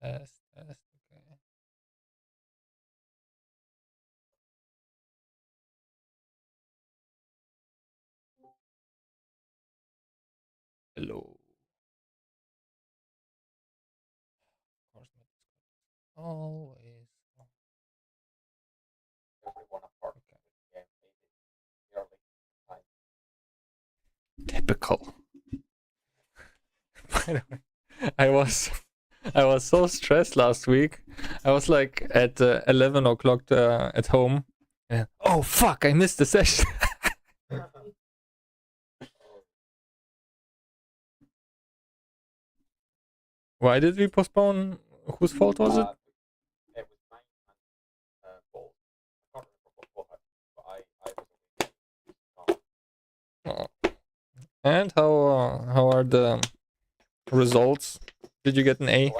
Test, test, okay. Hello. Of course, my Discord always. Okay. Typical. By the way, I was I was so stressed last week. I was like at 11 o'clock at home. And, oh fuck! I missed the session. Why did we postpone? Whose fault was it? Oh. And how are the results? Did you get an A?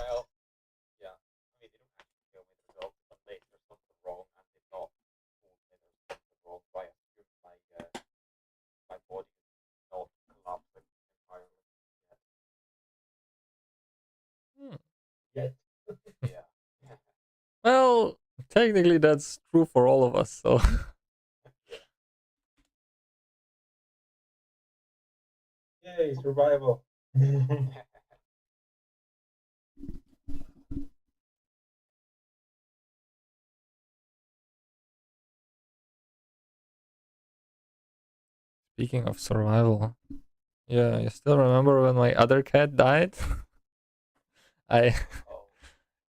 Hmm. Well, technically that's true for all of us. So Yay, survival. speaking of survival, yeah, you still remember when my other cat died? I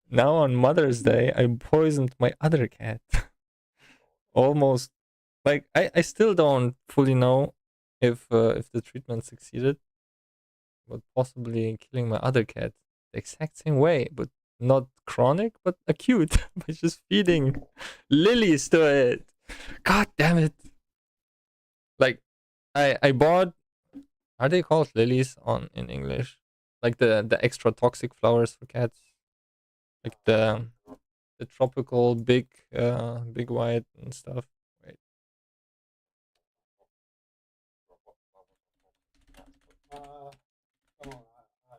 now on Mother's Day I poisoned my other cat. Almost like I still don't fully know if the treatment succeeded, but possibly killing my other cat the exact same way, but not chronic, but acute by just feeding lilies to it. God damn it! Like I bought, are they called lilies on in English? Like the extra toxic flowers for cats, like the tropical big white and stuff. Wait. Come on, I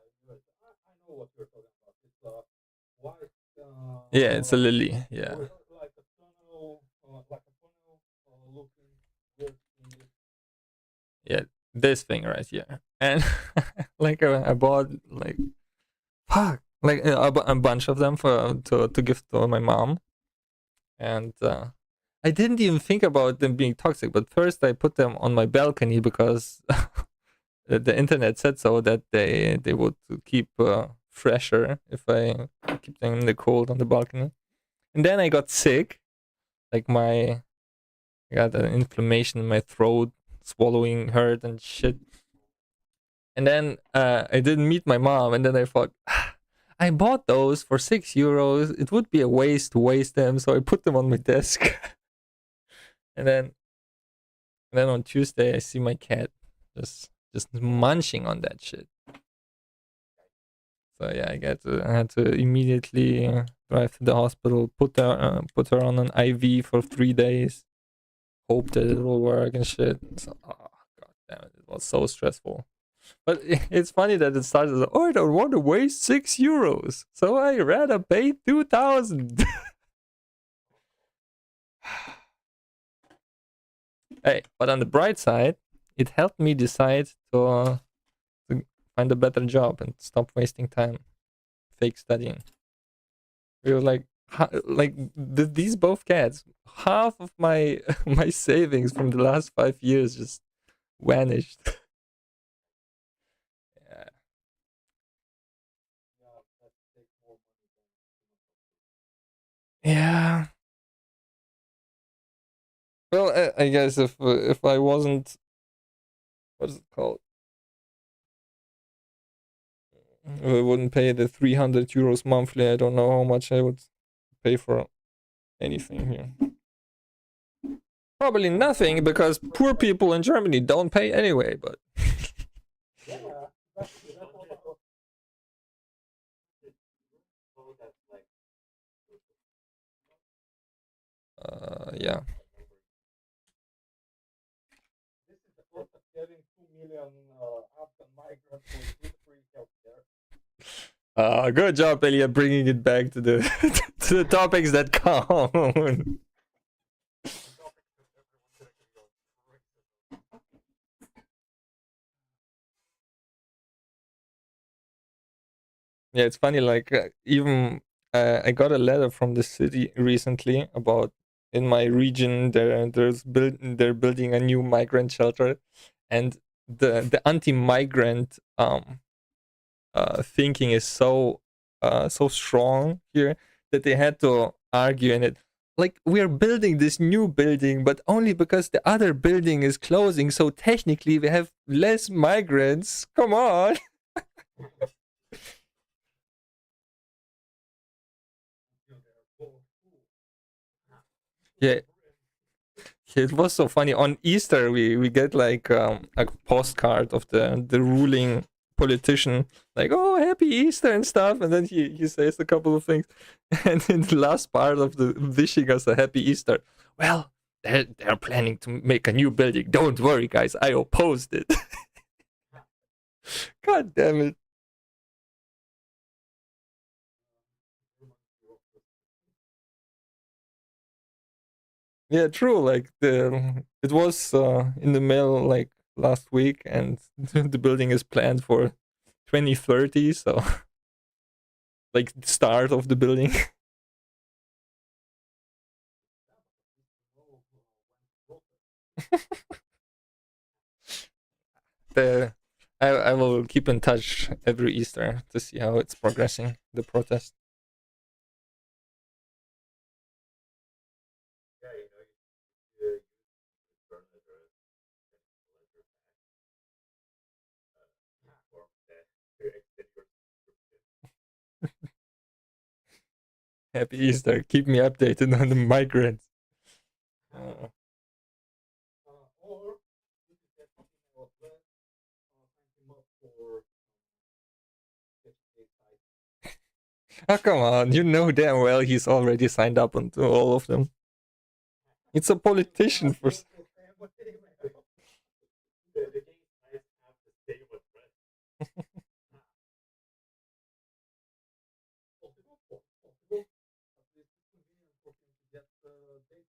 know what you're talking about. It's white. Yeah, it's a lily. Yeah. Like a tunnel, looking weird thing. Yeah, this thing right here. And like I bought like fuck like a bunch of them for to give to my mom, and I didn't even think about them being toxic. But first, I put them on my balcony because the internet said so that they would keep fresher if I keep them in the cold on the balcony. And then I got sick, like I got an inflammation in my throat, swallowing hurt and shit. And then I didn't meet my mom, and then I thought, I bought those for €6. It would be a waste to waste them, so I put them on my desk. and then on Tuesday, I see my cat just munching on that shit. So yeah, I had to immediately drive to the hospital, put her on an IV for 3 days, hope that it will work and shit. So, oh, god damn it, it was so stressful. But it's funny that it started as, oh, I don't want to waste €6, so I rather pay 2,000. Hey, but on the bright side, it helped me decide to find a better job and stop wasting time fake studying. We were like these both cats. Half of my my savings from the last 5 years just vanished. Yeah. Yeah. Well, I guess if I wasn't, what is it called? If I wouldn't pay the €300 monthly, I don't know how much I would pay for anything here. Probably nothing because poor people in Germany don't pay anyway. But yeah. This is the cost of having 2 million Afghan migrants with free healthcare. Good job, Elia, bringing it back to the to the topics that count. Yeah, it's funny. Like even I got a letter from the city recently about in my region they're building a new migrant shelter, and the anti-migrant thinking is so strong here that they had to argue in it. Like we're building this new building, but only because the other building is closing. So technically, we have less migrants. Come on. Yeah, it was so funny. On Easter, we get like a postcard of the ruling politician, like "Oh, happy Easter" and stuff, and then he says a couple of things, and in the last part of the wishing us a happy Easter, well, they're planning to make a new building. Don't worry, guys, I opposed it. God damn it. Yeah, true. Like the it was in the mail like last week, and the building is planned for 2030. So like the start of the building. the I will keep in touch every Easter to see how it's progressing, the protest. Yeah, you turn it for the exterior. Happy Easter. Keep me updated on the migrants. Uh, Or you could get something of that, sign him up for 50K sites. oh, come on. You know damn well he's already signed up onto all of them. It's a politician for. The gay sites have the same address. Possible, possible. At least it's convenient for him to get the date.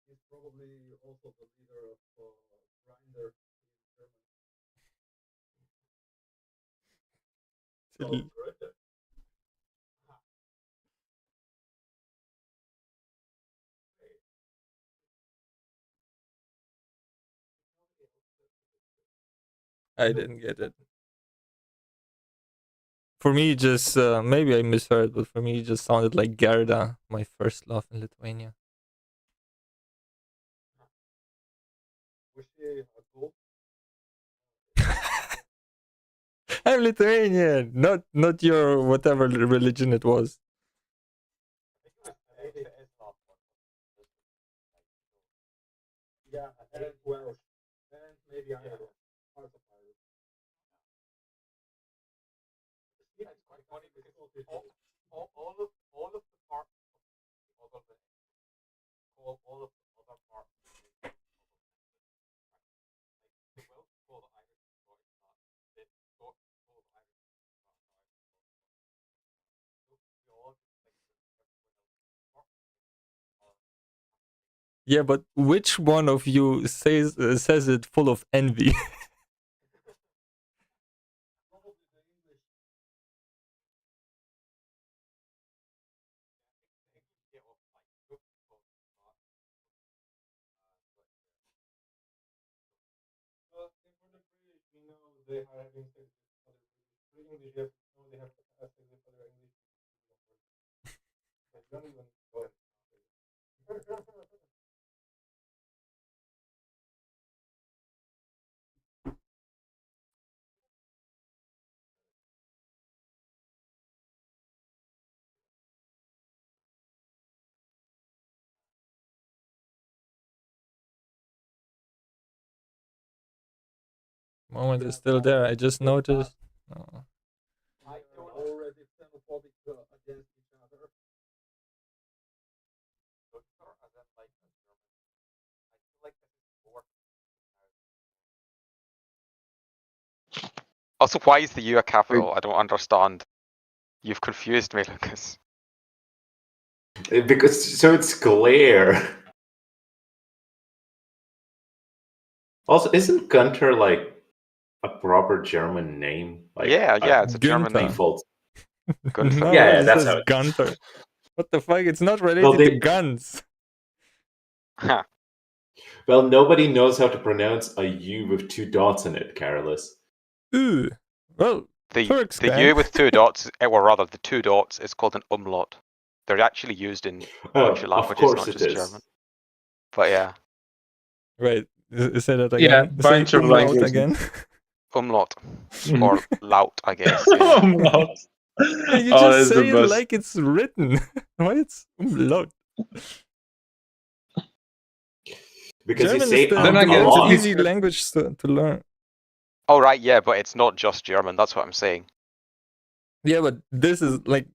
He's probably also the leader of Grinder in Germany. Oh, Grindr. I didn't get it. For me, just maybe I misheard, but for me, it just sounded like Gerda, my first love in Lithuania. Was she a gold? I'm Lithuanian, not your whatever religion it was. Maybe it's not. Yeah, and Welsh. And maybe Irish. Part of Irish. It's quite funny because all of the parts of the all of the other parts of the Welsh call the Irish Scottish not the Scotch call the Irish so we all just like everyone else are Yeah, but which one of you says it full of envy? probably the English get off like cook called not but for the British, they are having sex with other British. For the English, they have sex with other English. They don't even go. Moment is still there. I just noticed. Oh. I already xenophobic against each other. As in like a German. I feel like this is more Also, why is the U a capital? I don't understand. You've confused me, Lucas. Because so it's glare. Also, isn't Gunter like a proper German name? Like, Yeah, it's a German Günther. name. default. Gunther. No, Yeah, it that's says how it- Gunter. What the fuck? It's not related Well, to they- guns. Huh. Well, nobody knows how to pronounce a U with 2 dots in it, Careless. Ooh. Well, Turks The can. U with 2 dots, or rather the 2 dots, is called an umlaut. They're actually used in a bunch of languages, course not it just is. German. But yeah, Wait, say that Yeah, again. Say bunch of umlaut languages. again. umlaut. Or laut, I guess. Yeah. Umlaut. Yeah, you Oh, just that's say the it best. like it's written. Why it's umlaut? Because German you say is the, Then I the guess most it easy is- language to learn. Oh, right, yeah, but it's not just German, that's what I'm saying. Yeah, but this is like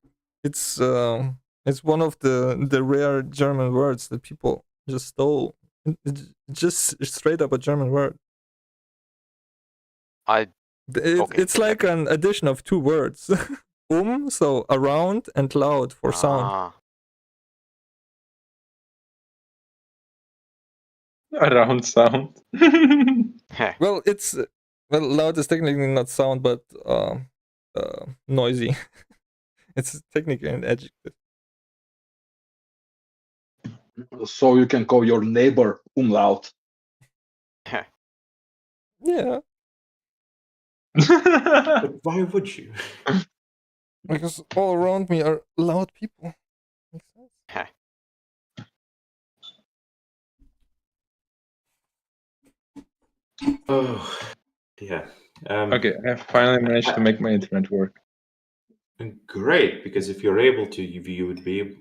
it's one of the rare German words that people just stole. It's just straight up a German word. Okay, It's like an addition of 2 words. So around, and loud for sound. Ah, Around sound. heh. Well, it's loud is technically not sound, but noisy. It's technically an adjective. So you can call your neighbor umlaut. Yeah, But why would you? because all around me are loud people. Makes sense. Heh. Oh, yeah. Okay, I finally managed to make my internet work. Great, because if you're able to, you would be able,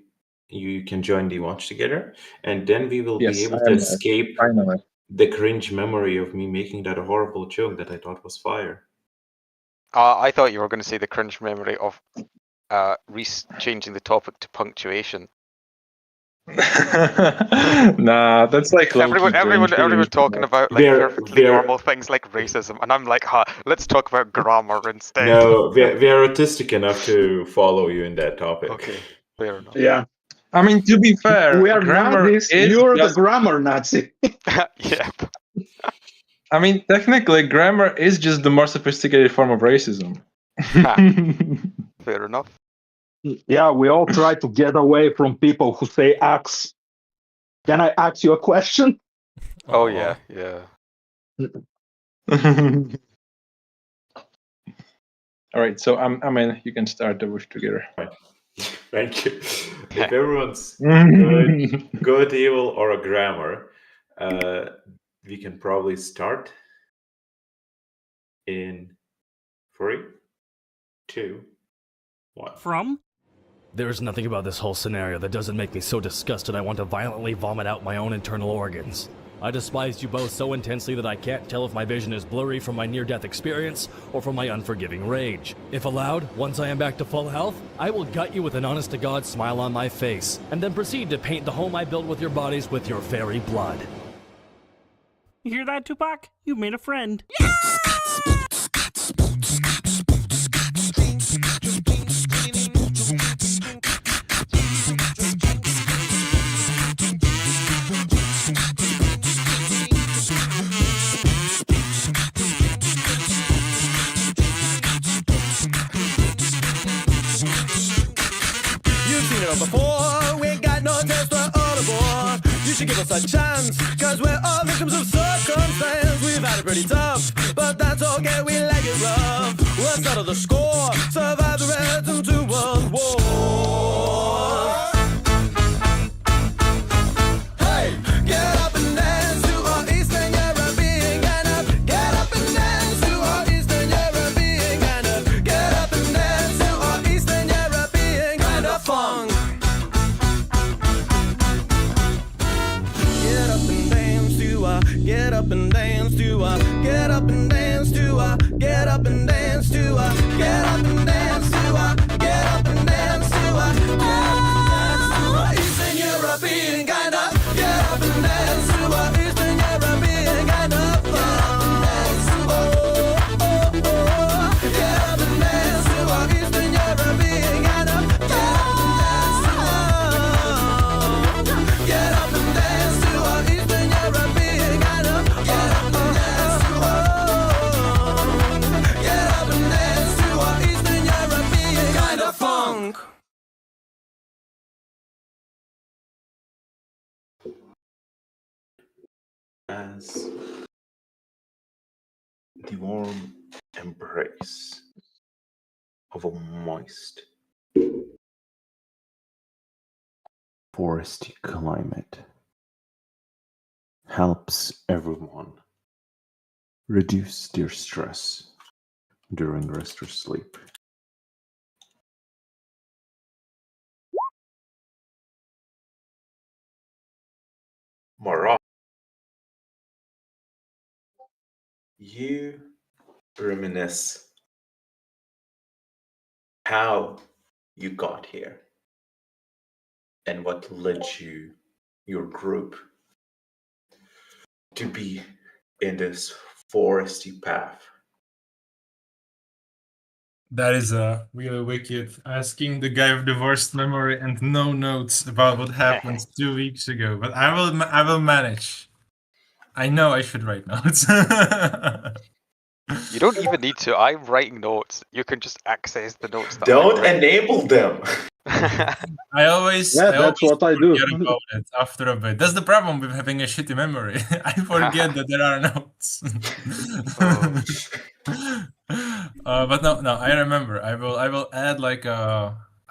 you can join the watch together, and then we will Yes, be able I to am, escape Finally. the cringe memory of me making that horrible joke that I thought was fire. I thought you were going to say the cringe memory of Reese changing the topic to punctuation. Nah, that's like Everyone talking about like We're- perfectly we're- normal things like racism, and I'm like, let's talk about grammar instead. No, we are autistic enough to follow you in that topic. Okay, fair enough. Yeah, I mean, to be fair, we are grammar Nazis. is You're just, the grammar Nazi. Yeah. I mean, technically, grammar is just the more sophisticated form of racism. Fair enough. Yeah, we all try to get away from people who say axe. Can I ask you a question? Oh Aw. yeah. All right, so I'm in. You can start the wish together. Thank you. If everyone's good, evil, or a grammar, we can probably start in 3, 2, 1. From? There is nothing about this whole scenario that doesn't make me so disgusted I want to violently vomit out my own internal organs. I despise you both so intensely that I can't tell if my vision is blurry from my near-death experience or from my unforgiving rage. If allowed, once I am back to full health, I will gut you with an honest-to-God smile on my face, and then proceed to paint the home I built with your bodies with your fairy blood. You hear that, Tupac? You made a friend. You've seen it all before, we ain't got no test for all aboard. You should give us a chance, cause we're all victims of circumstance. We've had it pretty tough, but that's okay, we like it rough. We'll settle the score, survive the rest of 2 world wars. Hey, get up and dance to our Eastern European kind of. Get up and dance to our Eastern European kind of. Get up and dance to our Eastern European kind of funk. Get up and dance to get up and dance to get up and dance to get up and dance to get up and dance. drunk. As the warm embrace of a moist, foresty climate helps everyone reduce their stress during rest or sleep. Mara, you reminisce how you got here and what led your group, to be in this foresty path. That is really wicked. Asking the guy with the worst memory and no notes about what happened 2 weeks ago, but I will manage. I know I should write notes. You don't even need to. I'm writing notes. You can just access the notes that Don't I've written. enable them. I always that's what I do. forget about it after a bit. That's the problem with having a shitty memory. I forget that there are notes. But no, I remember. I will add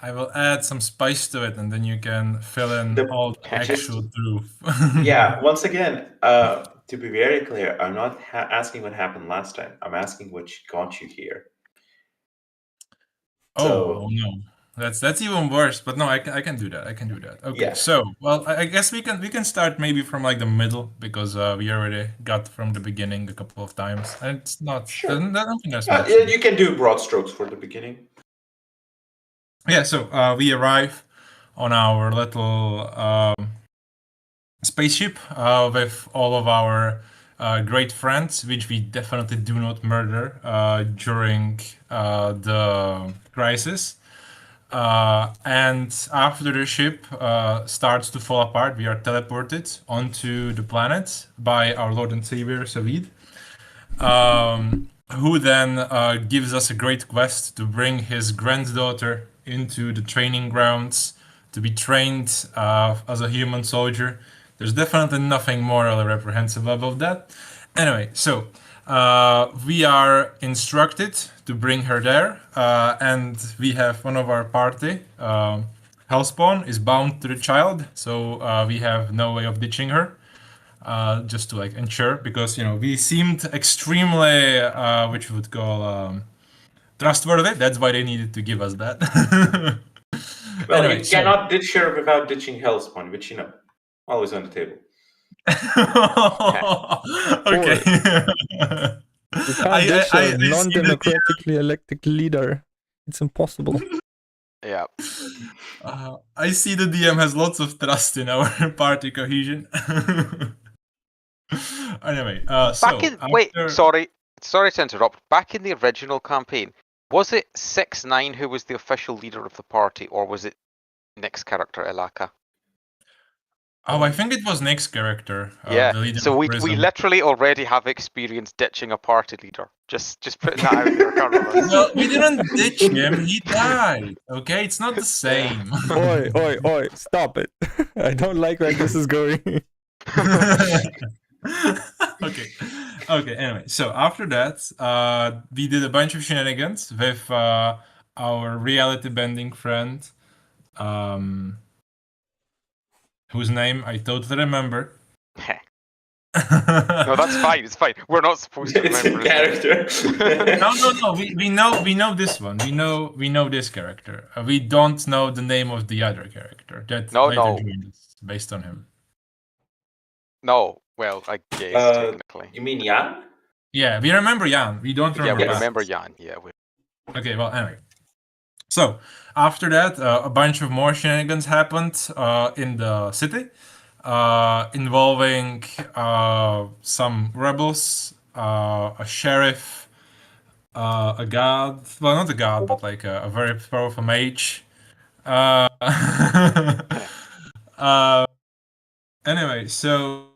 I will add some spice to it, and then you can fill in all the actual truth. Yeah, once again, to be very clear, I'm not asking what happened last time. I'm asking what got you here. Oh no, that's even worse. But no, I can do that. I can do that. Okay, Yeah. so well, I guess we can start maybe from like the middle because we already got from the beginning a couple of times, and it's not. Sure. I don't think there's Yeah, much. you can do broad strokes for the beginning. Yeah, so we arrive on our little spaceship with all of our great friends, which we definitely do not murder during the crisis. And after the ship starts to fall apart, we are teleported onto the planet by our Lord and Savior Savid, who then gives us a great quest to bring his granddaughter into the training grounds to be trained as a human soldier. There's definitely nothing morally reprehensible about that. Anyway, so we are instructed to bring her there, and we have one of our party, Hellspawn, is bound to the child, so we have no way of ditching her. Just to like ensure, because we seemed extremely, which we would call trustworthy. That's why they needed to give us that. Well, Anyway, you cannot ditch her without ditching Hellspawn, which always on the table. Okay. You can't ditch a non-democratically elected leader. It's impossible. Yeah. I see the DM has lots of trust in our party cohesion. Anyway, Wait, sorry to interrupt. Back in the original campaign, was it 6ix9ine who was the official leader of the party, or was it Nick's character Ilaka? Oh, I think it was Nick's character. Yeah. The leader So of we Prism. literally already have experience ditching a party leader. Just putting that out there. I can't remember. No, we didn't ditch him. He died. Okay, it's not the same. Oi, stop it. I don't like where this is going. Okay. Anyway, so after that, we did a bunch of shenanigans with our reality-bending friend, whose name I totally remember. No, that's fine. It's fine. We're not supposed to It's remember in character. No. We know this one. We know this character. We don't know the name of the other character that later joined us based on him. No, well, I guess technically. You mean Jan? Yeah, we remember Jan. We don't remember. Yeah, we remember Jan. Yeah. Okay. Well, anyway. So after that, a bunch of more shenanigans happened in the city, involving some rebels, a sheriff, a god. Well, not a god, but like a very powerful mage. Anyway, so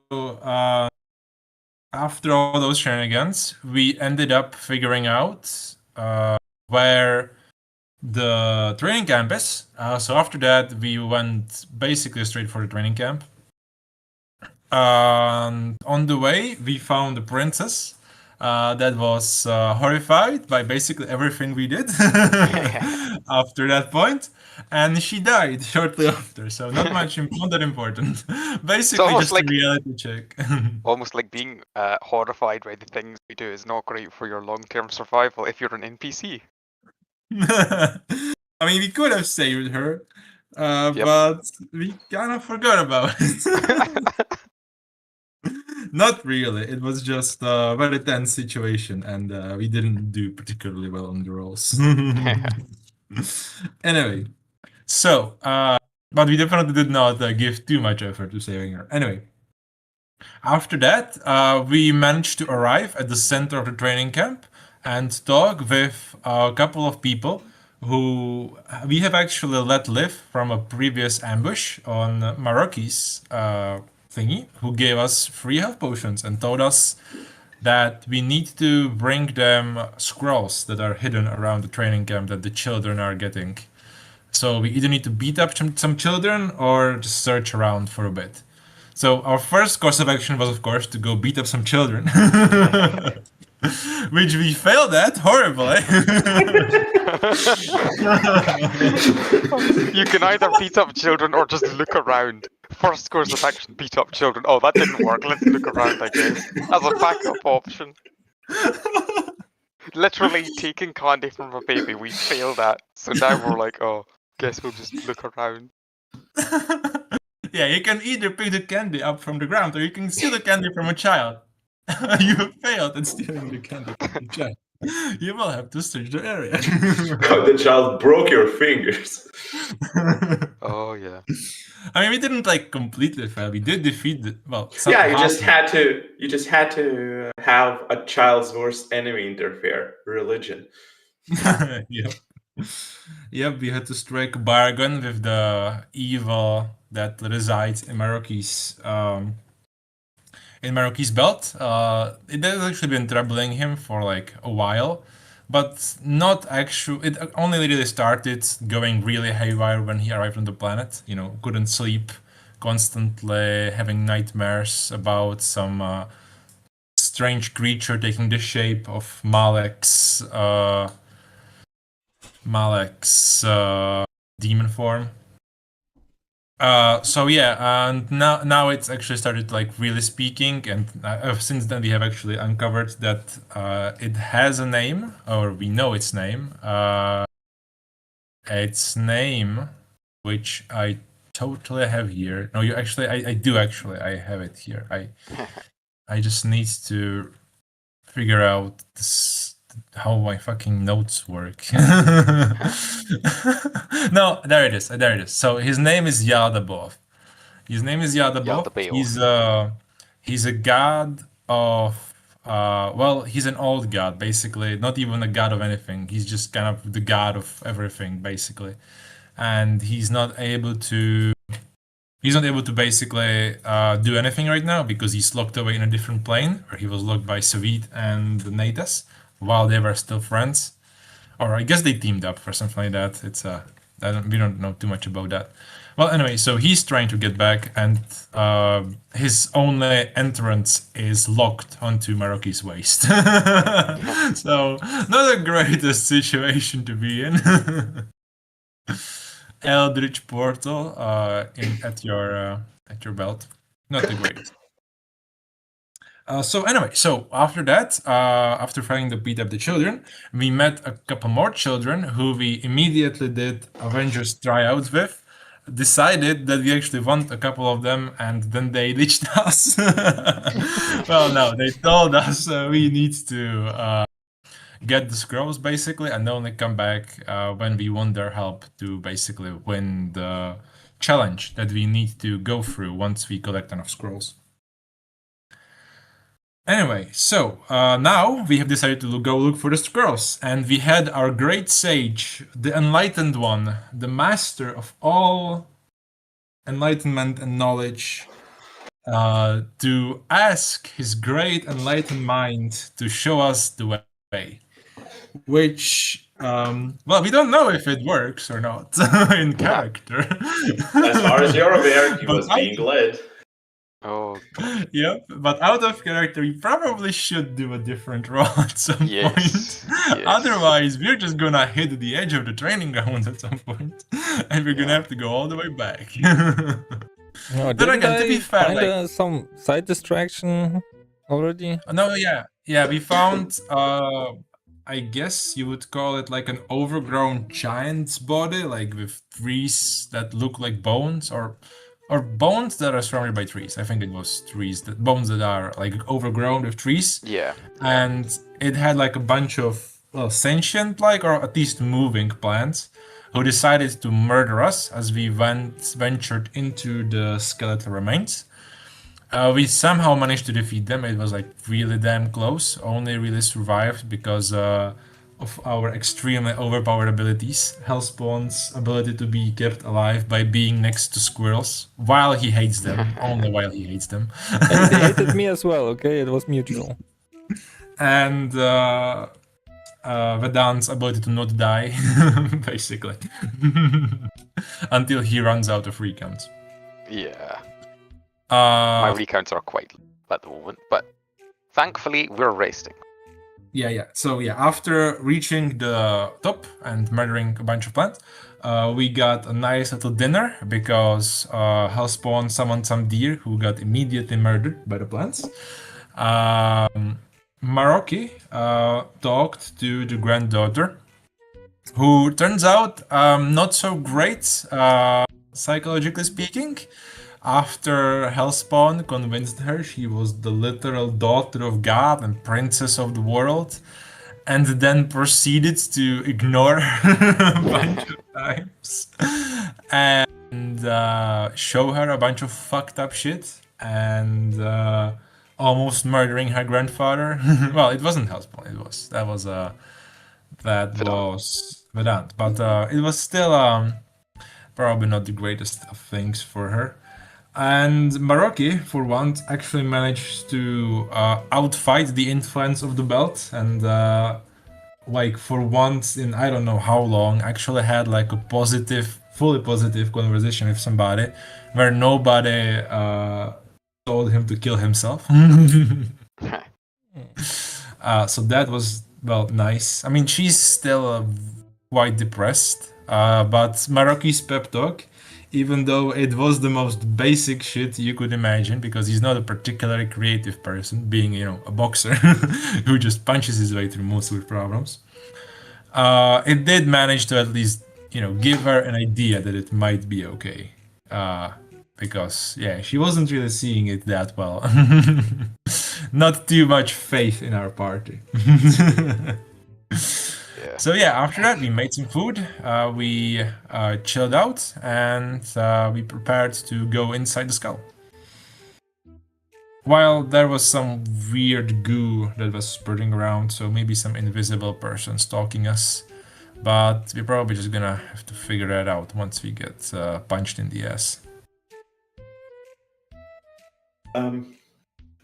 after all those shenanigans, we ended up figuring out where the training campus. So after that, we went basically straight for the training camp. And on the way, we found a princess that was horrified by basically everything we did after that point, and she died shortly after. So not that important. Basically, almost just like- a reality check. Almost like being horrified by the things we do is not great for your long-term survival if you're an NPC. I mean, we could have saved her, Yep. but we kind of forgot about it. Not really. It was just a very tense situation, and we didn't do particularly well on the rolls. Anyway, so, but we definitely did not give too much effort to saving her. Anyway, after that, we managed to arrive at the center of the training camp and talk with a couple of people who we have actually let live from a previous ambush on Maroki's thingy, who gave us free health potions and told us that we need to bring them scrolls that are hidden around the training camp that the children are getting. So we either need to beat up some children or just search around for a bit. So our first course of action was, of course, to go beat up some children. Which we failed at horribly. You can either beat up children or just look around. First course of action, beat up children. Oh, that didn't work. Let's look around, I guess, as a backup option. Literally taking candy from a baby, we failed at. So now we're like, oh, guess we'll just look around. Yeah, you can either pick the candy up from the ground or you can steal the candy from a child. You failed at stealing the candy from the child. You will have to search the area. The child broke your fingers. Oh yeah. I mean, we didn't like completely fail. We did defeat the Yeah, you just had to have a child's worst enemy interfere. Religion. Yep. Yep, we had to strike a bargain with the evil that resides in Maroki's belt. It has actually been troubling him for like a while, but not actually. It only really started going really haywire when he arrived on the planet. You know, couldn't sleep, constantly having nightmares about some strange creature taking the shape of Malek's demon form. So yeah, and now it's actually started like really speaking, and since then we have actually uncovered that it has a name, or we know its name. Its name, which I totally have here. No, I do actually. I have it here. I just need to figure out how my fucking notes work. No, there it is. So his name is Yadabov. Yaldabaoth. He's a god of he's an old god basically, not even a god of anything. He's just kind of the god of everything basically, and he's not able to basically do anything right now because he's locked away in a different plane where he was locked by Savit and the Natas while they were still friends, or I guess they teamed up for something like that. We don't know too much about that. Well, anyway, so he's trying to get back, and his only entrance is locked onto Maroki's waist. So not the greatest situation to be in. Eldritch portal at your belt, not the greatest. So anyway, after that, after fighting the beat up the children, we met a couple more children who we immediately did Avengers tryouts with, decided that we actually want a couple of them, and then they ditched us. Well, no, they told us we need to get the scrolls basically, and only come back when we want their help to basically win the challenge that we need to go through once we collect enough scrolls. Anyway, so now we have decided to go look for the scrolls, and we had our great sage, the enlightened one, the master of all enlightenment and knowledge, to ask his great enlightened mind to show us the way, which Well, we don't know if it works or not in character. As far as you're aware, he But was being led. Oh, God. Yep, but out of character, we probably should do a different role at some Yes, point. yes. Otherwise, we're just gonna hit the edge of the training grounds at some point, and we're gonna have to go all the way back. No, Then didn't again, to be I fair, find like, some side distraction already? no, yeah, we found, I guess you would call it like an overgrown giant's body, like with trees that look like bones, or bones that are surrounded by trees. I think it was trees, that bones that are like overgrown with trees. Yeah. And it had like a bunch of sentient, like, or at least moving plants, who decided to murder us as we ventured into the skeletal remains. We somehow managed to defeat them. It was like really damn close. Only really survived because of our extremely overpowered abilities. Hellspawn's ability to be kept alive by being next to squirrels while he hates them. Only while he hates them. And they hated me as well, okay? It was mutual. And Vedant's ability to not die, basically. Until he runs out of recounts. Yeah. My recounts are quite low at the moment, but thankfully we're resting. Yeah. So yeah, after reaching the top and murdering a bunch of plants, we got a nice little dinner because Hellspawn summoned some deer who got immediately murdered by the plants. Maroki talked to the granddaughter, who turns out not so great, psychologically speaking. After Hellspawn convinced her she was the literal daughter of God and princess of the world, and then proceeded to ignore her a bunch of times and show her a bunch of fucked up shit and almost murdering her grandfather. Well, it wasn't Hellspawn. That was Vedant, but it was still probably not the greatest of things for her. And Maroki, for once, actually managed to outfight the influence of the belt, and like for once in I don't know how long, actually had like a fully positive conversation with somebody, where nobody told him to kill himself. So that was, well, nice. I mean, she's still quite depressed, but Maroki's pep talk, even though it was the most basic shit you could imagine, because he's not a particularly creative person, being, a boxer who just punches his way through most of the problems. It did manage to at least, give her an idea that it might be okay. Because, yeah, she wasn't really seeing it that well. Not too much faith in our party. So yeah, after that we made some food, we chilled out, and we prepared to go inside the skull. While there was some weird goo that was spreading around, so maybe some invisible person stalking us, but we're probably just gonna have to figure that out once we get punched in the ass.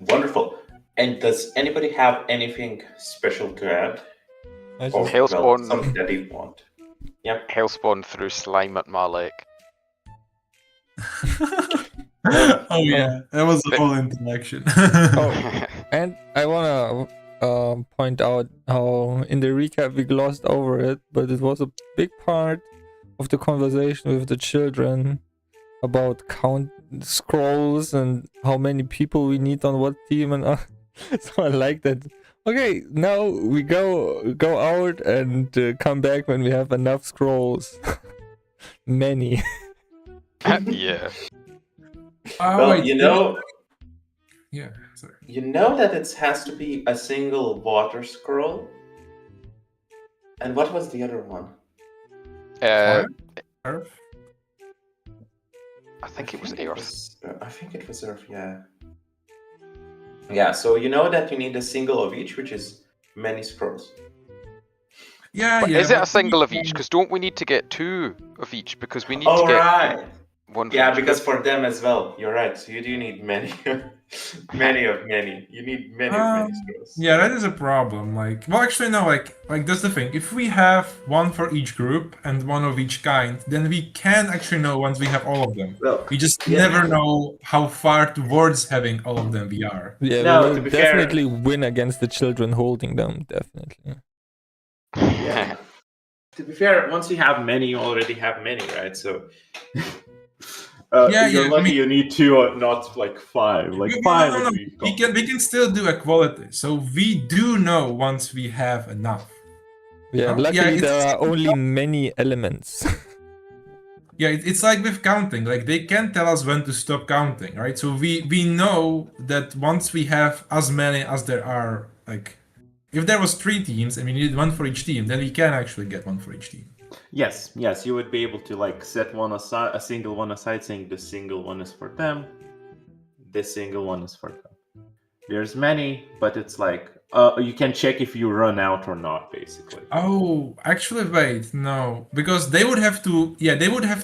Wonderful. And does anybody have anything special to add? Or Hellspawn, something that you want? Yeah. Hellspawn threw slime at Malek. Oh yeah, that was a whole interaction. And I wanna point out how in the recap we glossed over it, but it was a big part of the conversation with the children about count scrolls and how many people we need on what team, and so I like that. Okay, now we go out and come back when we have enough scrolls. Many. Yeah. Well, Yeah, sorry. you know that it has to be a single water scroll. And what was the other one? Earth? I think it was Earth. I think it was Earth, yeah. Yeah, so you know that you need a single of each, which is many scrolls. Yeah, Is it a single of each? Because don't we need to get 2 of each? Because we need to get right. one. Yeah, because for them as well. You're right. So you do need many. Many of many. You need many of many straws. Yeah, that is a problem. Like, well, actually, no. Like that's the thing. If we have one for each group and one of each kind, then we can actually know once we have all of them. Well, We just yeah. never know how far towards having all of them we are. Yeah, No, we to will be fair- definitely win against the children holding them. Definitely. Yeah. To be fair, once you have many, you already have many, right? So you're lucky you need 2 or not like 5. Like 5 would be we can still do equality. So we do know once we have enough. Yeah, luckily there are only many elements. Yeah, it's like with counting. Like they can tell us when to stop counting, right? So we know that once we have as many as there are, like if there was 3 teams and we needed 1 for each team, then we can actually get 1 for each team. Yes, you would be able to like set one aside, a single one aside, saying this single one is for them, this single one is for them. There's many, but it's like you can check if you run out or not, basically. Oh, actually, wait, no, because they would have to,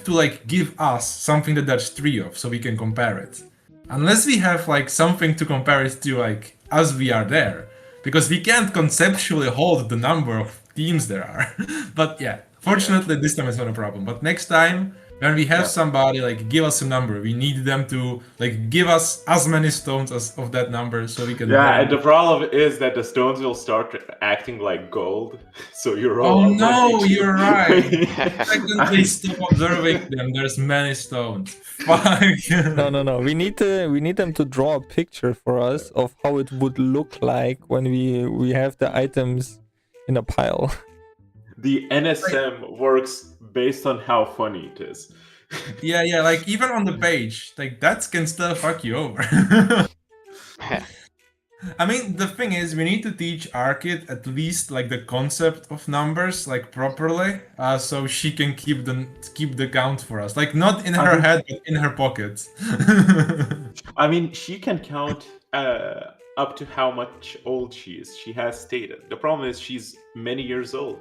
like give us something that there's 3 of, so we can compare it. Unless we have like something to compare it to, like as we are there, because we can't conceptually hold the number of teams there are. But yeah, fortunately, this time it's not a problem. But next time, when we have somebody like give us a number, we need them to like give us as many stones as of that number, so we can. Yeah, and the problem is that the stones will start acting like gold. So you're all. Oh no, you're right. The second they stop observing them, there's many stones. Fuck. No. We need them to draw a picture for us of how it would look like when we have the items in a pile. The NSM works based on how funny it is. Yeah, like even on the page, like that can still fuck you over. I mean, the thing is, we need to teach Arkit at least like the concept of numbers like properly, so she can keep the count for us. Like not in her head, but in her pocket. I mean, she can count up to how much old she is. She has stated. The problem is she's many years old.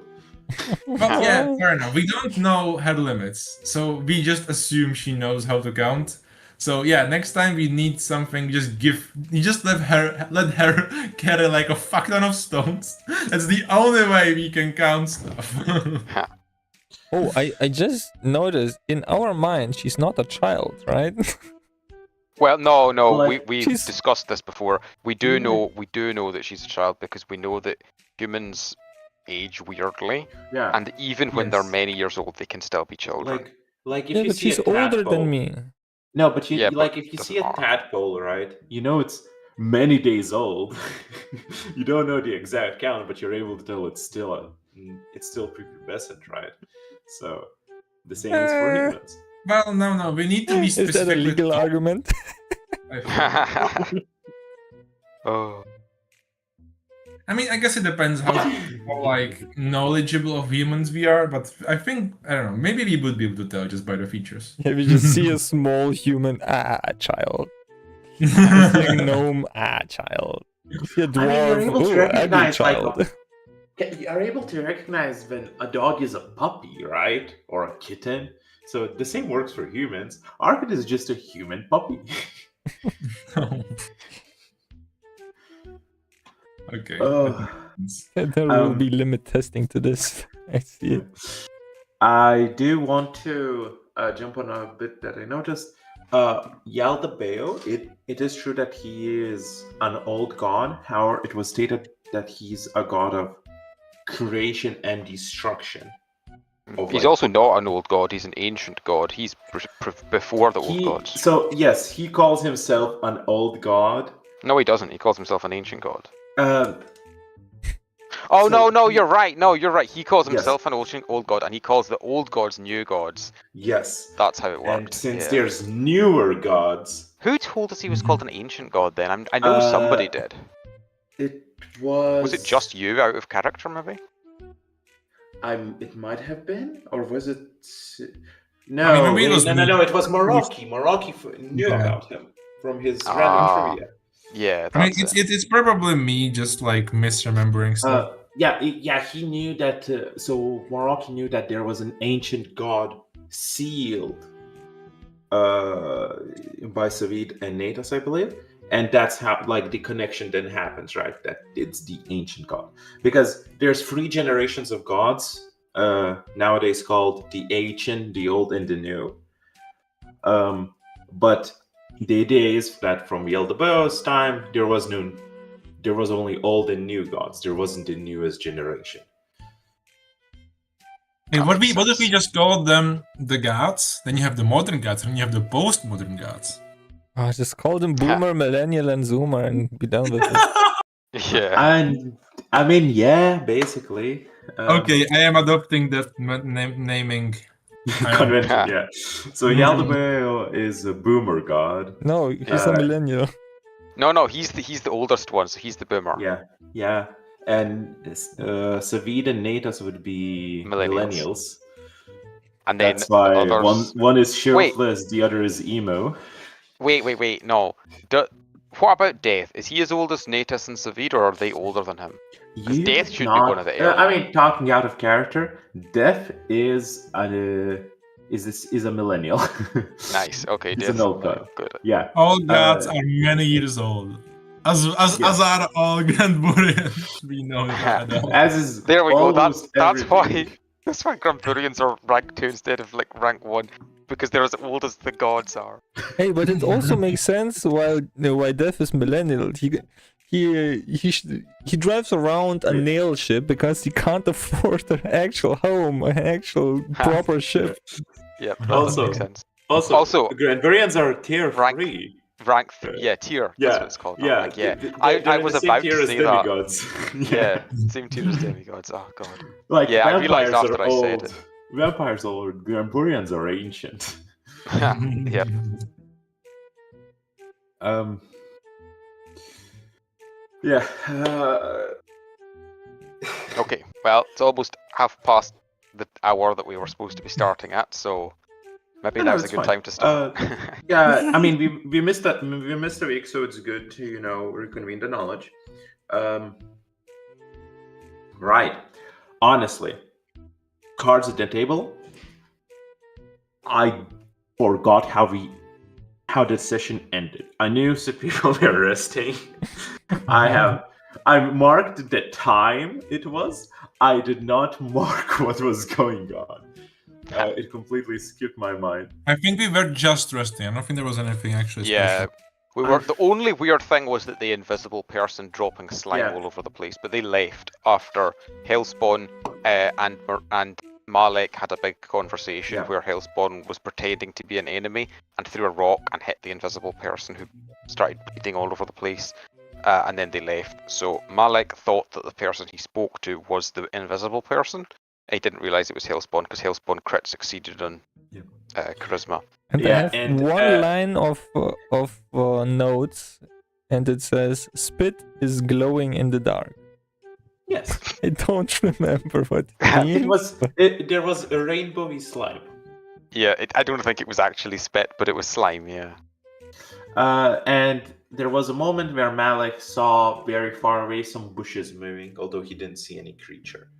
Well, yeah, fair enough. We don't know her limits, so we just assume she knows how to count. So yeah, next time we need something, just let her carry like a fuck ton of stones. That's the only way we can count stuff. Oh, I just noticed in our mind she's not a child, right? Well, no, Like, we she's- discussed this before. We do know that she's a child because we know that humans age weirdly, Yeah. and even when they're many years old, they can still be children. Like if Yeah, you but see she's a tadpole, older than me. No, but Yeah, like but if you doesn't see a matter. tadpole, right? You know it's many days old. You don't know the exact count, but you're able to tell it's still prepubescent, right? So the same is for humans. Well, no, we need to be Is that a specific. legal argument? Oh. I mean, I guess it depends how like knowledgeable of humans we are, but I think I don't know. Maybe we would be able to tell just by the features. Yeah, we just see a small human, child. We see a gnome, child. We see a I mean, you're dwarf, able to ugly recognize like child. you're able to recognize when a dog is a puppy, right? Or a kitten. So the same works for humans. Arkit is just a human puppy. Okay. There will be limit testing to this. I see it. I do want to jump on a bit that I noticed. Yaldabeo, it is true that he is an old god. However, it was stated that he's a god of creation and destruction. He's also not an old god, he's an ancient god. He's before the old gods. So, yes, he calls himself an old god. No, he doesn't. He calls himself an ancient god. So no, you're right. No, you're right. He calls Yes. himself an old god, and he calls the old gods new gods. Yes. That's how it works. And since there's newer gods... Who told us he was called an ancient god then? I know somebody did. It was... Was it just you out of character, maybe? It might have been, or was it? No, I mean, maybe it was no. It was Morocci. Morocci knew about him from his random trivia. Yeah, I mean, it's probably me just like misremembering stuff. Yeah, he knew that. So Morocci knew that there was an ancient god sealed by Savid and Natus, I believe, and that's how like the connection then happens, right? That it's the ancient god, because there's 3 generations of gods nowadays called the ancient, the old, and the new. But the idea is that from Yaldabaoth's time there was only old and new gods. There wasn't the newest generation. Hey, what if we just call them the gods? Then you have the modern gods, and you have the post-modern gods. Oh, just call them Boomer, Millennial, and Zoomer, and be done with it. Yeah. And I mean, yeah, basically. Okay, I am adopting that naming convention. Yeah. So Yaldabaoth is a boomer god. No, he's a millennial. No, he's the oldest one, so he's the boomer. Yeah. And Savid and Natus would be millennials. And then that's why others... one is shirtless, the other is emo. Wait, no. What about Death? Is he as old as Natus and Savid, or are they older than him? Because Death should be one of the early. I mean, talking out of character, Death is a millennial. Nice. Okay, he's an old god. Good. Yeah. All gods are many years old. As are all Granburians. We know that. There we go. That's why Granburians are rank 2 instead of like rank 1. Because they're as old as the gods are. Hey, but it also makes sense why Death is millennial. He drives around a nail ship because he can't afford an actual home, an actual proper ship. Yeah, that makes sense. Also, Granburians are tier 3. Tier. Yeah, that's what it's called. Yeah, I was about to say that. Demigods. Yeah, same tier as demigods. Oh god. Like, yeah, I realized after I said it. Vampires are old. Granburians are ancient. Yep. Yeah. Okay. Well, it's almost half past the hour that we were supposed to be starting at, so maybe now's a good time to start. Yeah, I mean, we missed that. We missed a week, so it's good to reconvene the knowledge. Right. Honestly, cards at the table. I forgot how the session ended. I knew some people were resting. I marked the time it was. I did not mark what was going on. It completely skipped my mind. I think we were just resting. I don't think there was anything actually special. Yeah, we were. The only weird thing was that the invisible person dropping slime all over the place, but they left after Hellspawn and Malek had a big conversation where Hellspawn was pretending to be an enemy and threw a rock and hit the invisible person, who started bleeding all over the place, and then they left. So Malek thought that the person he spoke to was the invisible person. He didn't realize it was Hellspawn because Hellspawn crit succeeded on charisma. And I have one line of notes, and it says, "Spit is glowing in the dark." Yes. I don't remember what it means. There was a rainbowy slime. Yeah, I don't think it was actually spit, but it was slime, yeah. And there was a moment where Malek saw very far away some bushes moving, although he didn't see any creature.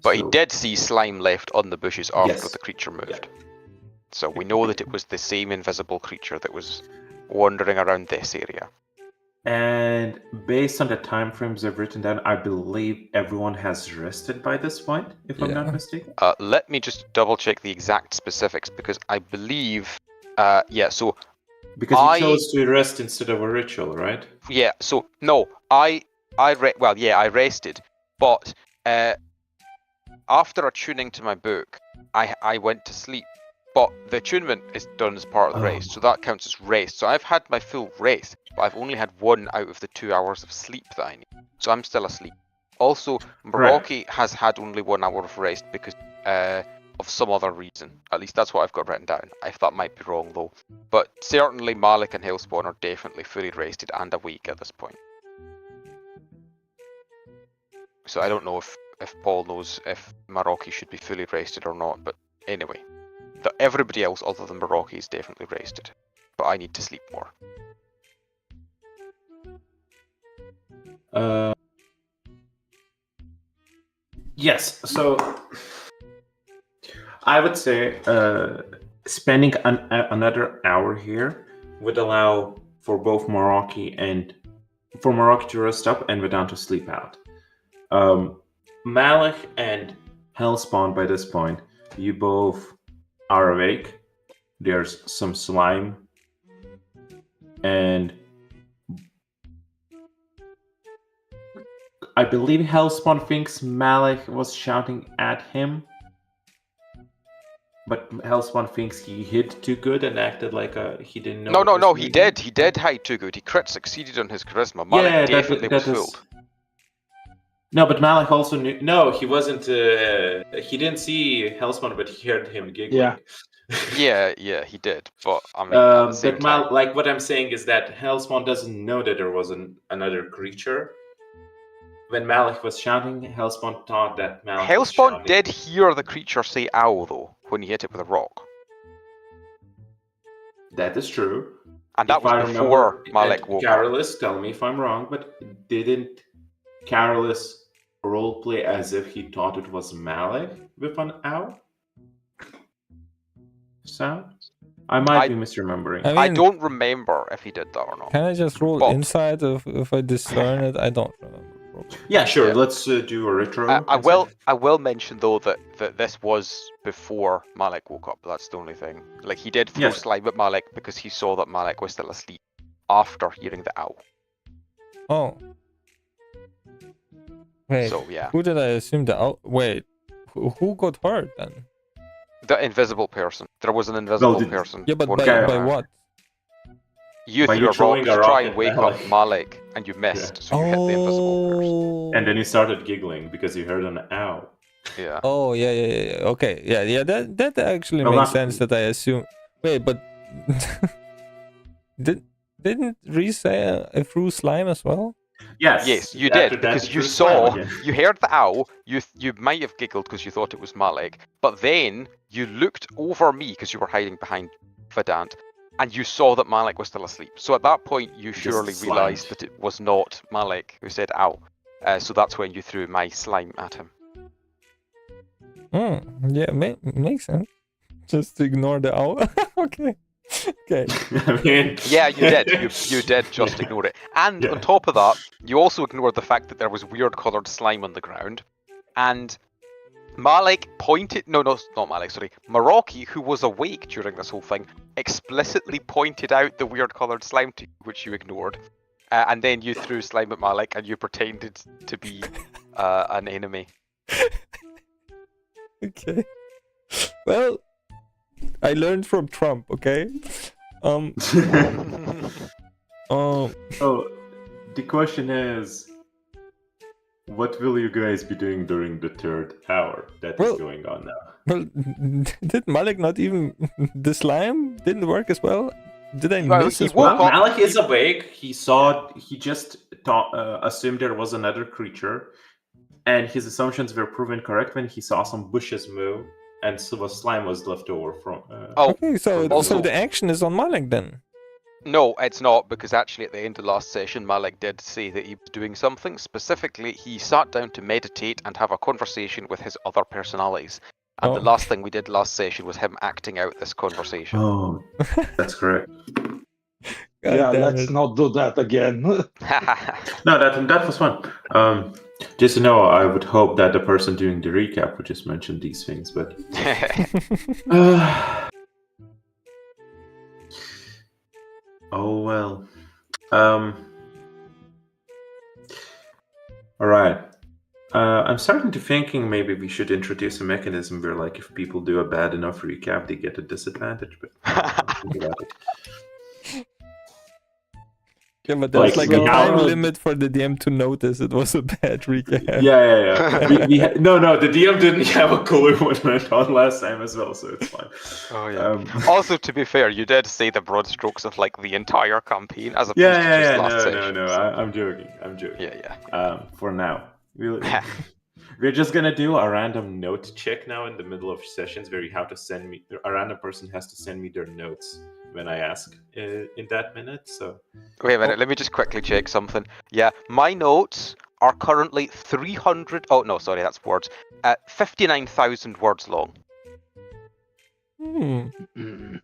But he did see slime left on the bushes after the creature moved. Yeah. So we know that it was the same invisible creature that was wandering around this area. And based on the time frames I've written down, I believe everyone has rested by this point, if I'm not mistaken. Let me just double check the exact specifics, because I believe, so... Because you chose to rest instead of a ritual, right? Yeah, so, no, I rested, but after attuning to my book, I went to sleep. But the attunement is done as part of the rest, so that counts as rest. So I've had my full rest, but I've only had 1 out of the 2 hours of sleep that I need. So I'm still asleep. Also, Meraki has had only 1 hour of rest because of some other reason. At least that's what I've got written down. That might be wrong though. But certainly Malek and Hellspawn are definitely fully rested and awake at this point. So I don't know if Paul knows if Meraki should be fully rested or not, but anyway. Everybody else other than Meraki is definitely rested, but I need to sleep more. Yes, so I would say spending another hour here would allow for Meraki to rest up and Vedant to sleep out. Malik and Hellspawn, by this point, you both are awake. There's some slime, and I believe Hellspawn thinks Malik was shouting at him, but Hellspawn thinks he hid too good and acted like he didn't know. No, he did. He did hide too good. He crit succeeded on his charisma. Malik definitely was fooled. No, but Malik also knew. No, he wasn't. He didn't see Hellspawn, but he heard him giggling. Yeah, he did. But I mean, at the same time, like what I'm saying is that Hellspawn doesn't know that there was another creature. When Malik was shouting, Hellspawn thought that Malik. Hellspawn did hear the creature say "ow" though when he hit it with a rock. That is true. And that was before Malik woke up. Carolus, tell me if I'm wrong, but didn't Carolus roleplay as if he thought it was Malik with an owl sound? I might be misremembering. I don't remember if he did that or not. Can I just roll insight if I discern it? I don't remember. Yeah, sure. Let's do a retro. I will mention though that this was before Malik woke up. That's the only thing. Like he did throw slime at Malik because he saw that Malik was still asleep after hearing the owl. Oh. Wait. So yeah. Who did I assume the owl? Wait. Who got hurt then? The invisible person. There was an invisible person. Yeah, but by what? You threw a rock to try and wake up Malik, and you missed, so you hit the invisible person. And then you started giggling because you heard an ow. Yeah. Oh, yeah. Okay, yeah. That actually makes sense that I assume. Wait, but didn't Reese say I threw slime as well? Yes, you did, because you saw, you heard the owl, you might have giggled because you thought it was Malik, but then you looked over me because you were hiding behind Vedant, and you saw that Malik was still asleep. So at that point, you surely realised that it was not Malik who said ow. So that's when you threw my slime at him. Yeah, makes sense. Just ignore the owl. Okay. Yeah, you did. You did just ignore it. And on top of that, you also ignored the fact that there was weird coloured slime on the ground. And Malik pointed... No, not Malik, sorry. Meraki, who was awake during this whole thing, explicitly pointed out the weird coloured slime to you, which you ignored. And then you threw slime at Malik and you pretended to be an enemy. Okay. Well, I learned from Trump, okay? So the question is, what will you guys be doing during the third hour that is going on now? Well, did Malik not even... The slime didn't work as well? Did I miss as well? Malik is awake. He just assumed there was another creature. And his assumptions were proven correct when he saw some bushes move. And so slime was left over from... okay, so the action is on Malik then? No, it's not, because actually at the end of last session, Malik did say that he was doing something. Specifically, he sat down to meditate and have a conversation with his other personalities. And the last thing we did last session was him acting out this conversation. Oh, that's correct. Let's not do that again. No, that was fun. Just to know, I would hope that the person doing the recap would just mention these things, but... Oh, well. Alright. I'm starting to thinking maybe we should introduce a mechanism where, like, if people do a bad enough recap, they get a disadvantage, but think about it. Yeah, but there's like a time limit for the DM to notice it was a bad recap. Yeah. No, the DM didn't have a clue what went on last time as well, so it's fine. Oh yeah. Also, to be fair, you did say the broad strokes of like the entire campaign as opposed to just last session. No. I'm joking. Yeah. For now, we're just gonna do a random note check now in the middle of sessions where you have to send me a random person has to send me their notes when I ask in that minute. So wait a minute, let me just quickly check something. Yeah, my notes are currently 300. Oh no, sorry, that's words. 59,000 words long.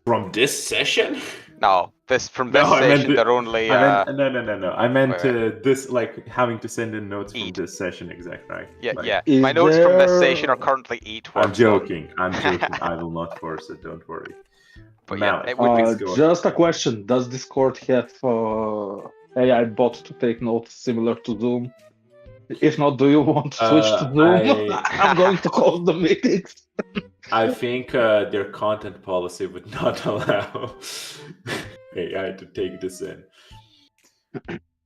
From this session? No, this from this No, I meant session, they're only. no. I meant wait. this, like having to send in notes from Eat. this session. Exactly. Right. Yeah, Like, yeah. Is My notes from this there- session are currently 8 I'm words long. joking. I'm joking. I will not force it. Don't worry. But yeah, Malik, it would be. please go ahead. Just a question. Does Discord have AI bot to take notes similar to Zoom? If not, do you want to switch to Zoom? I'm going to close the meetings. I think their content policy would not allow AI to take this in.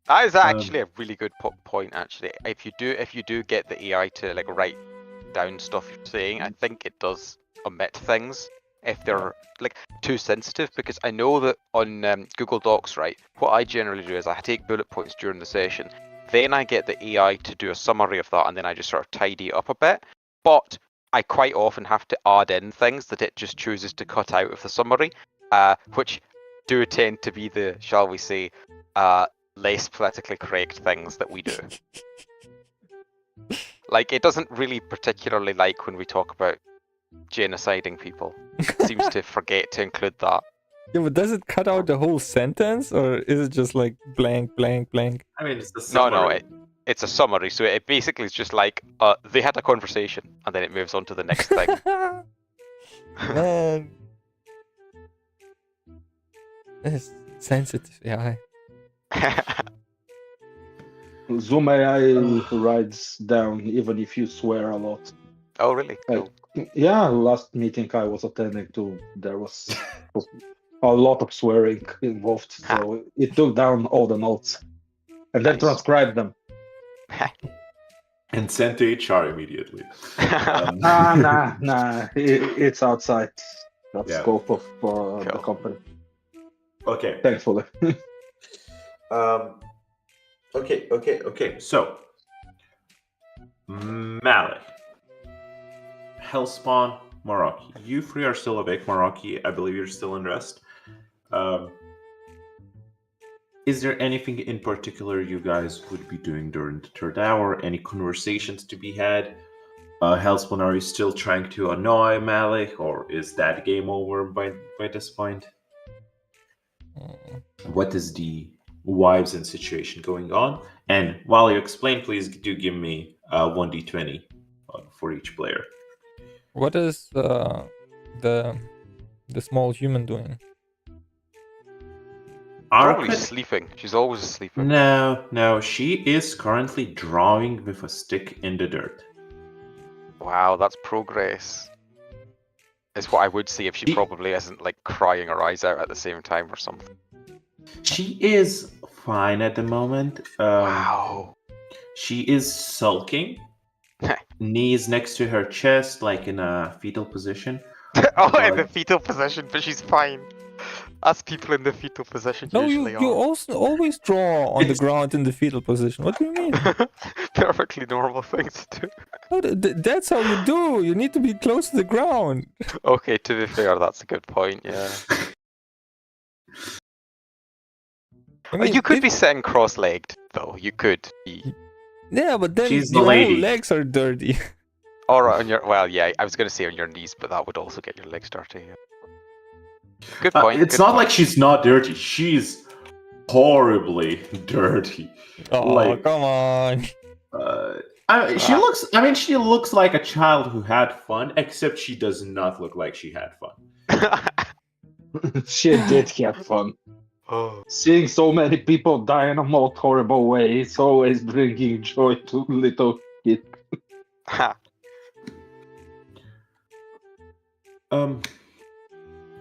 That is actually a really good point. Actually, if you do get the AI to like write down stuff you're saying, I think it does omit things if they're like too sensitive. Because I know that on Google Docs, right, what I generally do is I take bullet points during the session, then I get the AI to do a summary of that, and then I just sort of tidy it up a bit. But I quite often have to add in things that it just chooses to cut out of the summary, which do tend to be the, shall we say, less politically correct things that we do. Like, it doesn't really particularly like when we talk about genociding people. It seems to forget to include that. Yeah, but does it cut out the whole sentence, or is it just like blank, blank, blank? I mean, it's the summary. No, it's a summary. So it basically is just like, they had a conversation, and then it moves on to the next thing. Man. It's sensitive AI. Zoom AI writes down even if you swear a lot. Oh, really? Cool. Yeah, last meeting I was attending to, there was a lot of swearing involved, so it took down all the notes and then transcribed them. And sent to HR immediately. Nah, it's outside the scope of the company. Okay. Thankfully. Okay. So, Malik, Hellspawn, Maraki. You three are still awake. Maraki, I believe you're still in rest. Is there anything in particular you guys would be doing during the third hour? Any conversations to be had? Hellspawn, are you still trying to annoy Malik, or is that game over by this point? What is the vibes and situation going on? And while you explain, please do give me 1d20 for each player. What is the small human doing? Probably sleeping. She's always sleeping. No. She is currently drawing with a stick in the dirt. Wow, that's progress. It's what I would see if she probably isn't like crying her eyes out at the same time or something. She is fine at the moment. Wow. She is sulking. Knees next to her chest, like in a fetal position. In the fetal position, but she's fine. Us people in the fetal position No, usually you also always draw on the ground in the fetal position. What do you mean? Perfectly normal thing to do. No, that's how you do. You need to be close to the ground. Okay, to be fair, that's a good point, yeah. I mean, you could be sitting cross-legged, though. You could be. Yeah, but then She's the your lady. whole legs are dirty. Or on your, well, yeah, I was going to say on your knees, but that would also get your legs dirty. Yeah. Good point. It's not like she's not dirty. She's horribly dirty. Oh, come on. She looks. I mean, she looks like a child who had fun, except she does not look like she had fun. She did have fun. Seeing so many people die in a most horrible way is always bringing joy to little kids.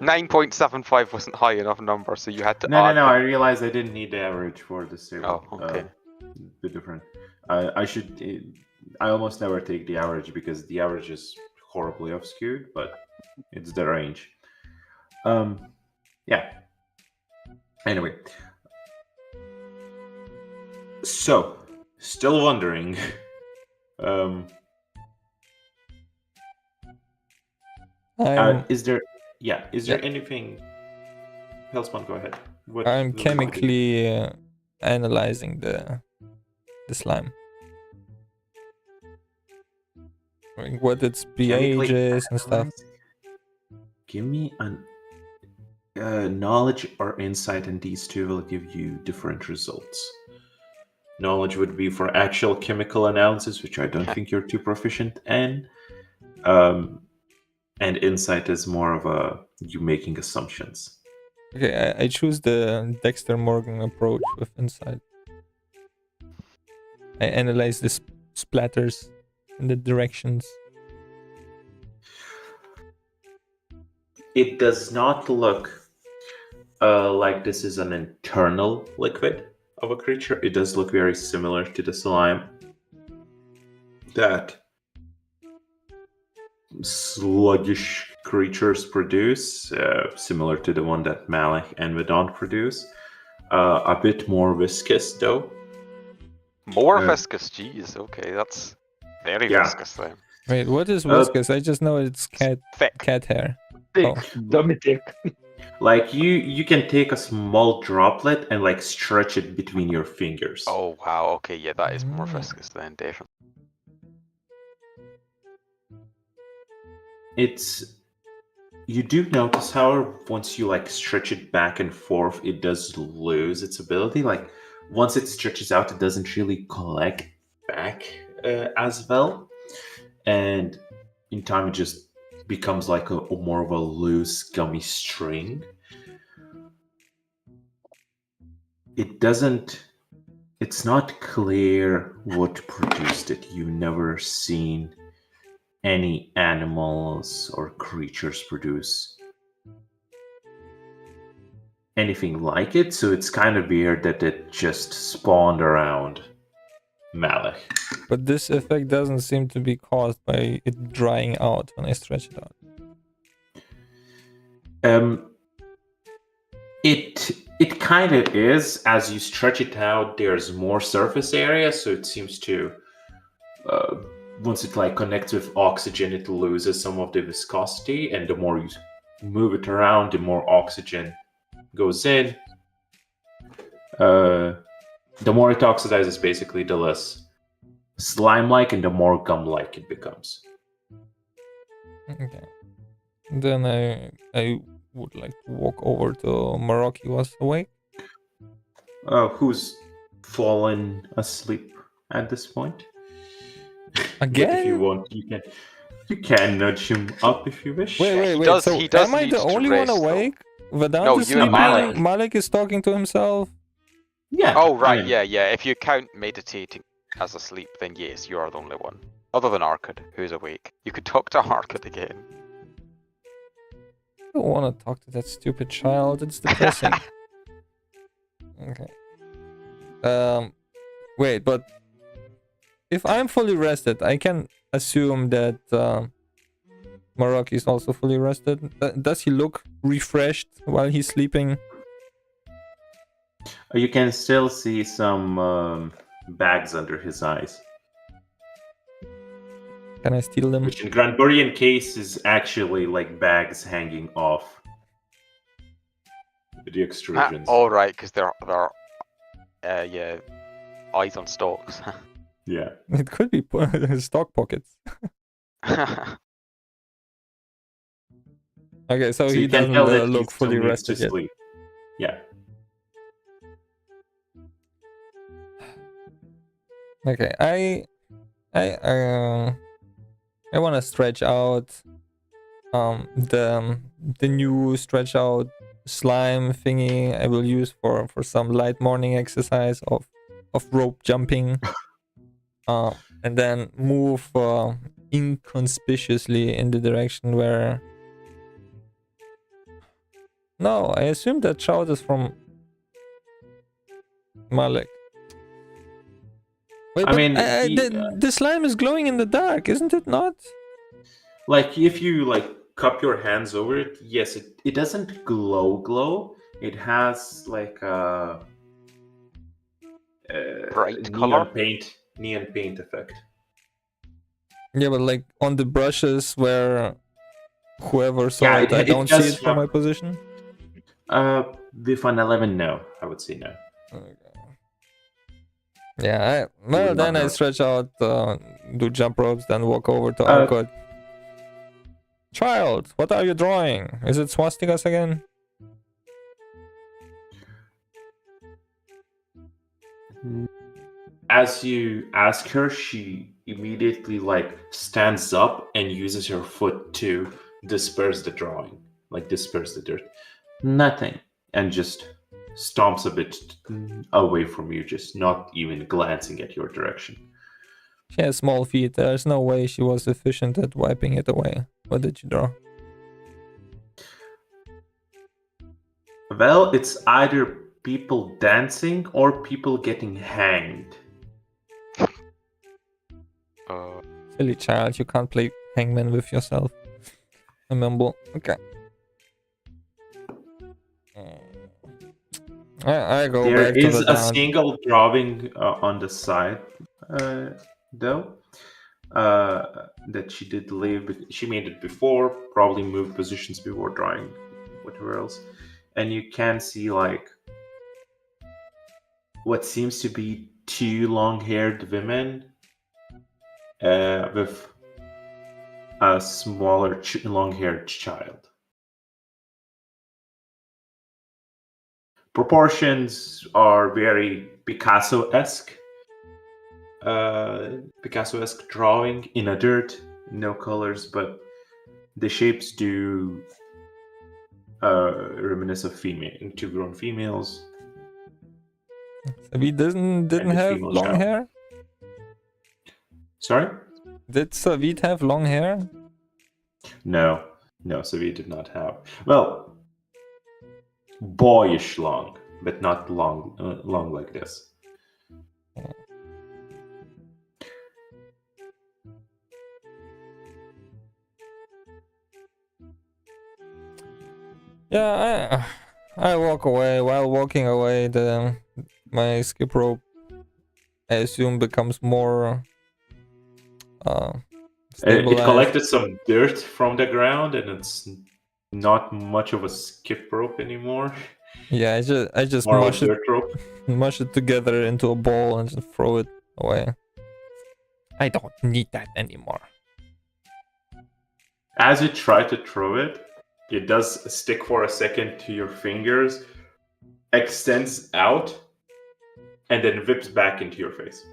9.75 wasn't high enough number, so you had to No. add I realized I didn't need the average for this table. Oh, okay. Bit different. I should. I almost never take the average because the average is horribly obscured, but it's the range. Yeah. Anyway. So, still wondering. Is there? Yeah. Is there anything? Hellspawn, go ahead. I'm chemically analyzing the slime. What its pH is and stuff. Give me an knowledge or insight, and these two will give you different results. Knowledge would be for actual chemical analysis, which I don't think you're too proficient in. And insight is more of a you making assumptions. Okay, I choose the Dexter Morgan approach with insight. I analyze the splatters and the directions. It does not look like this is an internal liquid of a creature. It does look very similar to the slime that sluggish creatures produce, similar to the one that Malik and Vedant produce. A bit more viscous, though. More viscous? Jeez, okay, that's very viscous then. Wait, what is viscous? I just know it's cat hair. Thick, dummy thick. Like you can take a small droplet and like stretch it between your fingers. Oh wow, okay, yeah, that is more viscous then, definitely. You do notice, however, once you like stretch it back and forth, it does lose its ability. Like once it stretches out, it doesn't really collect back as well, and in time it just becomes like a more of a loose gummy string. It's not clear what produced it. You've never seen any animals or creatures produce anything like it, so it's kind of weird that it just spawned around Malik. But this effect doesn't seem to be caused by it drying out when I stretch it out. It kind of is. As you stretch it out, there's more surface area, so it seems to once it like connects with oxygen, it loses some of the viscosity, and the more you move it around, the more oxygen goes in. The more it oxidizes, basically, the less slime-like and the more gum-like it becomes. Okay. Then I would like to walk over to Maroki was awake. Who's fallen asleep at this point? Again? But if you want, you can nudge him up if you wish. Wait. So am I the only one awake? Vedant is sleeping. Malik is talking to himself. Yeah. Oh right, yeah. If you count meditating as asleep, then yes, you are the only one. Other than Arkad, who's awake. You could talk to Arkad again. I don't want to talk to that stupid child. It's depressing. Okay. Wait, but if I'm fully rested, I can assume that Maroki is also fully rested. Does he look refreshed while he's sleeping? You can still see some bags under his eyes. Can I steal them? Which in Granburian case is actually like bags hanging off the extrusions. All right, because they're eyes on stalks. Yeah. It could be stock pockets. Okay, so he doesn't look fully rested yet. Yeah. Okay, I want to stretch out the new stretch out slime thingy I will use for some light morning exercise of rope jumping, and then move inconspicuously in the direction where. No, I assume that shout is from Malik. Wait, the slime is glowing in the dark, isn't it not? Like if you like cup your hands over it, yes, it doesn't glow. It has like a bright color neon paint effect. Yeah, but like on the brushes where whoever saw it, I don't see it from my position. With an 11, no, I would say no. Okay. Yeah, then I stretch out, do jump ropes, then walk over to Arkad. Child, what are you drawing? Is it swastikas again? As you ask her, she immediately stands up and uses her foot to disperse the drawing, disperse the dirt. Nothing, and just stomps a bit away from you, just not even glancing at your direction. She has small feet. There's no way she was efficient at wiping it away. What did you draw? Well, it's either people dancing or people getting hanged. Silly child, you can't play hangman with yourself. I mumble. Okay. I go There back to is the a down. single drawing on the side, though, that she did leave. She made it before, probably moved positions before drawing whatever else. And you can see what seems to be two long-haired women with a smaller long-haired child. Proportions are very Picasso-esque. Picasso-esque drawing in a dirt, no colors, but the shapes do reminisce of two grown females. Savi didn't have long child. hair? Sorry? Did Savit have long hair? No, Savi did not have. Well, boyish long, but not long like this. Yeah, I walk away. While walking away, my skip rope, I assume, becomes more It collected some dirt from the ground, and it's not much of a skip rope anymore. Yeah, I just mush it together into a ball and just throw it away. I don't need that anymore. As you try to throw it, it does stick for a second to your fingers, extends out, and then whips back into your face.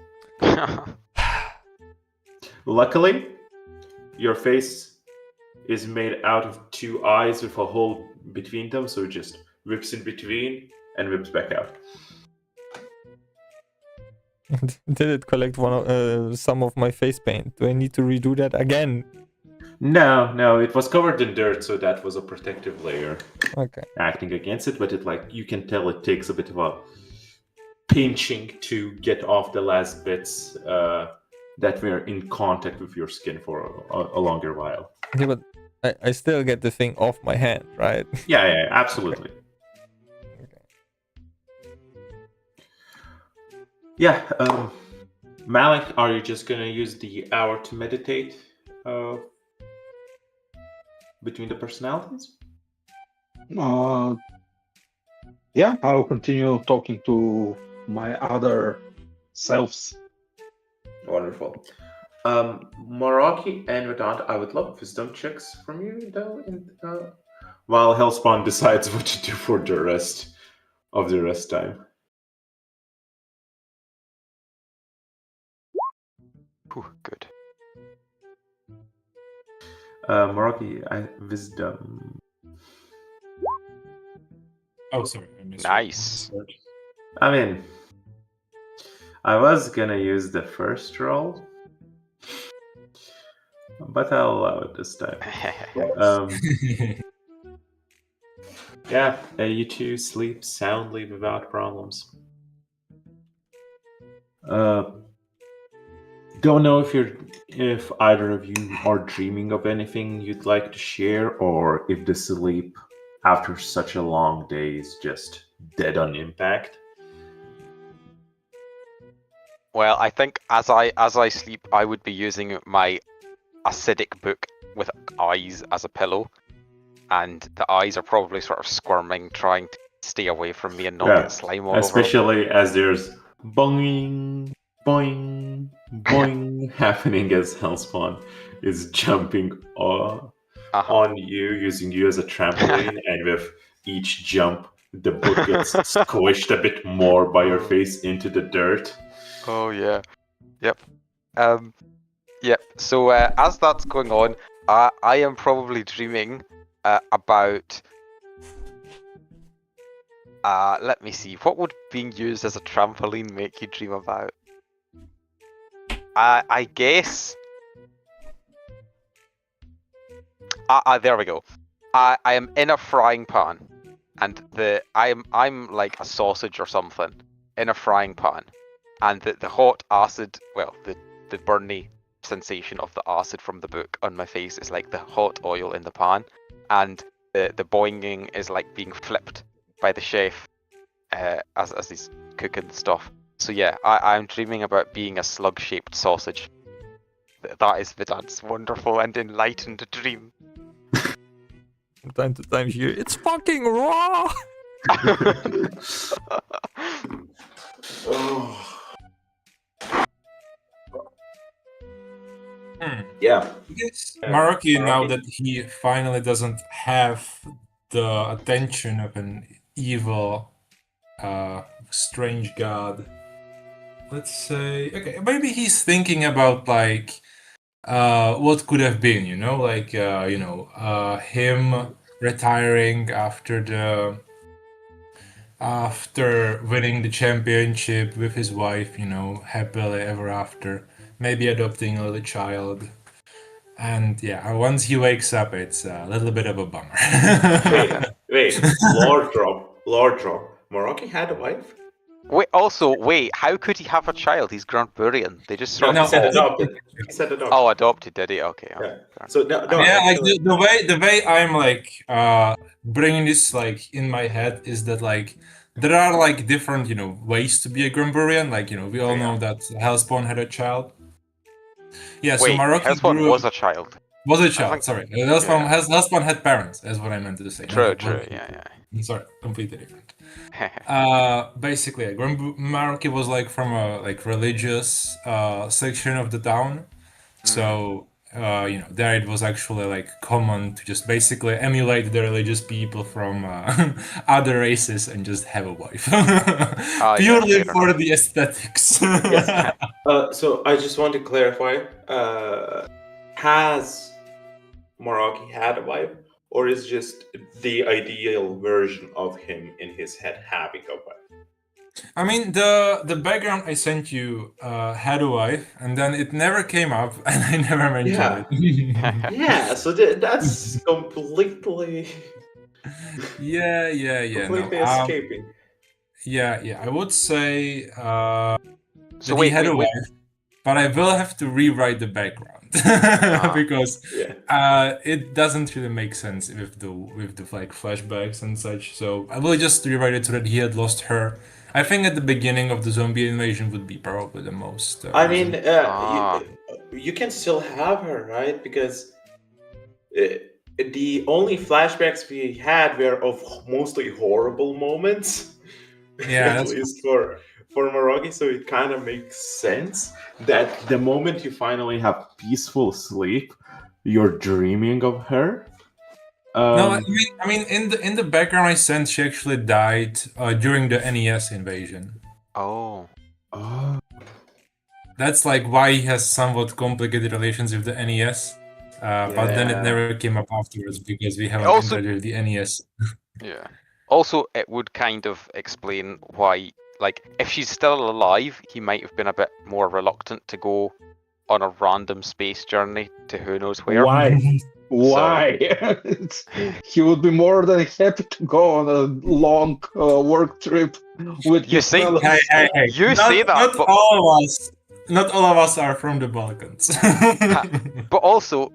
Luckily, your face is made out of two eyes with a hole between them, so it just whips in between and whips back out. Did it collect some of my face paint? Do I need to redo that again? No, it was covered in dirt, so that was a protective layer. Okay. Acting against it, but you can tell it takes a bit of a pinching to get off the last bits that were in contact with your skin for a longer while. Yeah, but I still get the thing off my hand, right? Yeah, absolutely. Yeah, Malik, are you just gonna use the hour to meditate between the personalities? Yeah, I'll continue talking to my other selves. Wonderful. Moraki and Vedant, I would love wisdom checks from you, though, while Hellspawn decides what to do for the rest of the rest time. Good. Moraki, wisdom. Oh, sorry. I missed Nice. I mean, I was gonna use the first roll, but I'll allow it this time. Yeah, you two sleep soundly without problems. Don't know if either of you are dreaming of anything you'd like to share, or if the sleep after such a long day is just dead on impact. Well, I think as I sleep, I would be using my acidic book with eyes as a pillow, and the eyes are probably sort of squirming, trying to stay away from me and not get slime all over them. Especially as there's boing, boing, boing happening as Hellspawn is jumping on you, using you as a trampoline, and with each jump, the book gets squished a bit more by your face into the dirt. Oh yeah. Yep. Yep. So as that's going on, I am probably dreaming about. Let me see. What would being used as a trampoline make you dream about? I guess. There we go. I am in a frying pan, and I'm like a sausage or something in a frying pan, and the hot acid, well, the burny sensation of the acid from the book on my face is like the hot oil in the pan, and the boinging is like being flipped by the chef as he's cooking the stuff. So yeah, I'm dreaming about being a slug-shaped sausage. That is Vidan's wonderful and enlightened dream. From time to time here, it's fucking raw! Yeah. Yes. Maroki, now that he finally doesn't have the attention of an evil, strange god, let's say, okay, maybe he's thinking about like what could have been, like him retiring after winning the championship with his wife, happily ever after, maybe adopting a little child. And yeah, once he wakes up, it's a little bit of a bummer. Wait, Lord drop. Maroki had a wife? Wait, how could he have a child? He's Grandburian. They just sort No, of... he said adopted. Oh, adopted, did he? Okay. Yeah. So no, yeah, actually... like the way I'm like bringing this like in my head is that like there are like different ways to be a Grandburian. Like we all know that Hellspawn had a child. Yeah, so Wait, Maroki Hellspawn was a child. Was a child, sorry. Hellspawn had parents, is what I meant to say. True, yeah. I'm sorry, completely different. Basically, Maroki was like from a religious section of the town. So, there it was actually like common to just basically emulate the religious people from other races and just have a wife. Purely for the aesthetics. Yes. So I just want to clarify, has Maroki had a wife, or is just the ideal version of him in his head having a wife? I mean, the background I sent you had a wife, and then it never came up, and I never mentioned it. Yeah, so that's completely... completely escaping. Yeah, I would say that he had a wife, but I will have to rewrite the background because it doesn't really make sense with the like flashbacks and such. So I will just rewrite it so that he had lost her. I think at the beginning of the zombie invasion would be probably the most. I mean, you can still have her, right? Because the only flashbacks we had were of mostly horrible moments. Yeah, at least for Maroki, so it kind of makes sense that the moment you finally have peaceful sleep, you're dreaming of her. No, I mean, in the background I sent, she actually died during the NES invasion. Oh. That's like why he has somewhat complicated relations with the NES. But then it never came up afterwards because we haven't entered the NES. Yeah. Also, it would kind of explain why, like, if she's still alive, he might have been a bit more reluctant to go on a random space journey to who knows where. Why? Why? He would be more than happy to go on a long work trip with you say. Hey. You say that, but not all of us are from the Balkans. But also,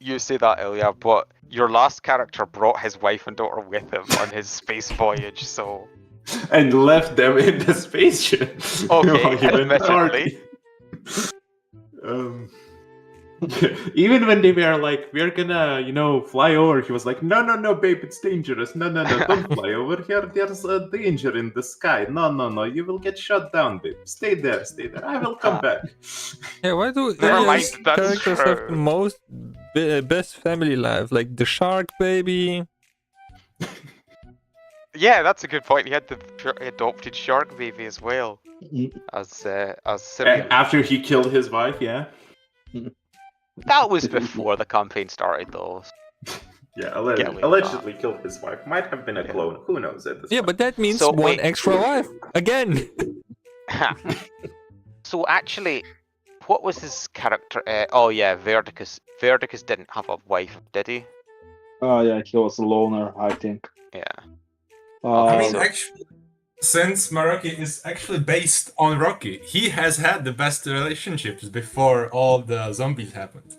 you say that, Ilya, but your last character brought his wife and daughter with him on his space voyage, so... And left them in the spaceship. Okay, admittedly. Even when they were like, we're gonna, fly over, he was like, no, babe, it's dangerous. No, don't fly over here. There's a danger in the sky. No, you will get shut down, babe. Stay there. I will come back. Yeah, why do Ilya's characters have the most best family life? Like the shark baby. Yeah, that's a good point. He had the adopted shark baby as well as Simeon. After he killed his wife, yeah. That was before the campaign started, though. Yeah, Get away with allegedly killed his wife. Might have been a clone. Who knows at this Yeah, point. but that means So, one wait. extra life again. So actually, what was his character? Oh yeah, Verdicus. Verdicus didn't have a wife, did he? Oh yeah, he was a loner, I think. Yeah. I mean, so- actually, since Maroki is actually based on Rocky, he has had the best relationships before all the zombies happened.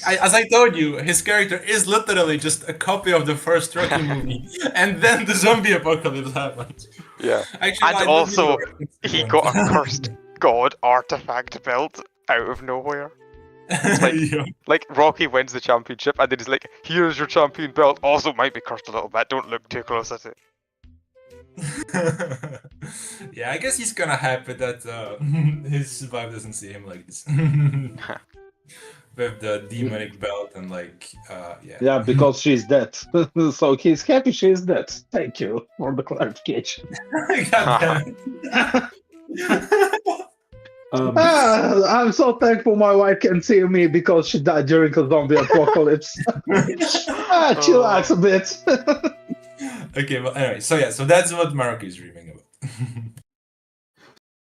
As I told you, his character is literally just a copy of the first Rocky movie, and then the zombie apocalypse happened. Yeah. Actually, And I also, didn't even he reference got a one. cursed god artifact built out of nowhere. It's like, Yeah. like Rocky wins the championship, and then he's like, "Here's your champion belt. Also, might be cursed a little bit. Don't look too close at it." Yeah, I guess he's kind of happy that his wife doesn't see him like this. With the demonic belt and like, yeah. Yeah, because she's dead. So he's happy she's dead. Thank you for the clarification. I'm so thankful my wife can see me because she died during a zombie apocalypse. Chillax a bit. Okay, well, anyway, so yeah, so that's what Maroki is dreaming about.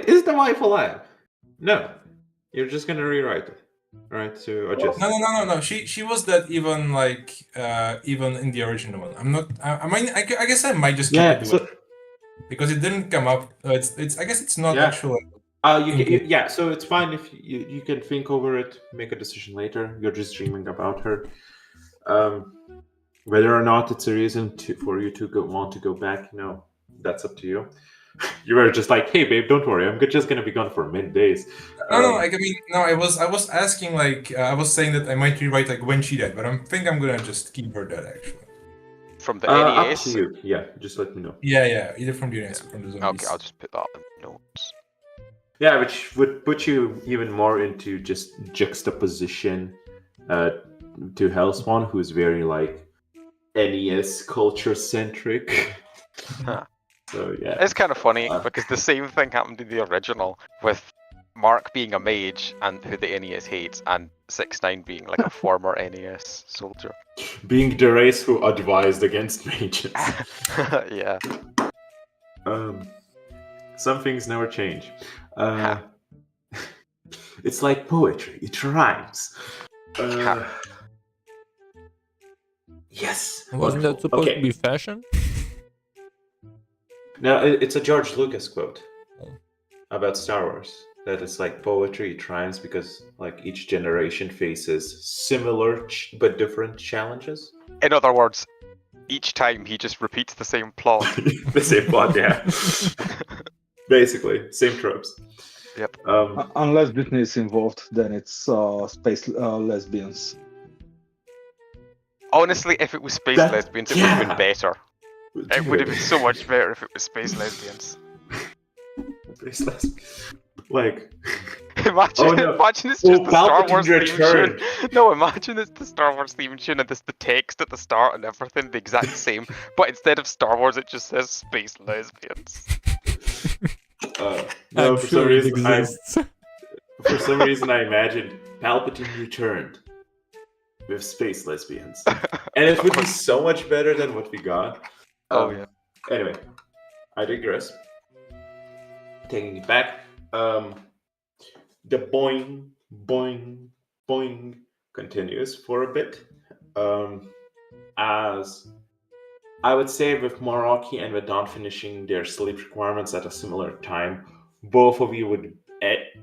Is the wife alive? No. You're just gonna rewrite it, right? To adjust. No. She was that even like even in the original one. I'm not. I mean, I guess I might just keep it the way because it didn't come up. It's. I guess it's not actually. Yeah, so it's fine if you can think over it, make a decision later. You're just dreaming about her. Whether or not it's a reason for you to want to go back, that's up to you. You were just like, "Hey, babe, don't worry. I'm just gonna be gone for many days." No. Like I mean, no. I was asking like I was saying that I might rewrite like when she died, but I think I'm gonna just keep her dead actually. From the Up NES. to you. Yeah, just let me know. Yeah. Either from the NES or from the zombies. Okay, I'll just put that in the notes. Yeah, which would put you even more into just juxtaposition to Hellspawn, who's very like NES culture centric. So yeah, It's kind of funny because the same thing happened in the original with Mark being a mage and who the NES hates, and 6ix9ine being like a former NES soldier. Being the race who advised against mages. Yeah. Some things never change. It's like poetry; it rhymes. Yes. Wasn't that supposed to be fashion? No, it's a George Lucas quote about Star Wars. That it's like poetry, it rhymes because like each generation faces similar but different challenges. In other words, each time he just repeats the same plot. The same plot, yeah. Basically, same tropes. Yep. Unless Disney is involved, then it's space lesbians. Honestly, if it was space lesbians, it would have been better. It would have been so much better if it was space lesbians. Space lesbians. Like, imagine it's just the Star Palpatine Wars theme returned. tune. No, imagine it's the Star Wars theme tune and the text at the start and everything the exact same, but instead of Star Wars, it just says space lesbians. No, I'm for sure some it reason, exists. for some reason, I imagined Palpatine returned with space lesbians, and it would be so much better than what we got. Yeah. Anyway, I digress. Taking it back, the boing, boing, boing continues for a bit. As I would say, with Maroki and Vedant finishing their sleep requirements at a similar time, both of you would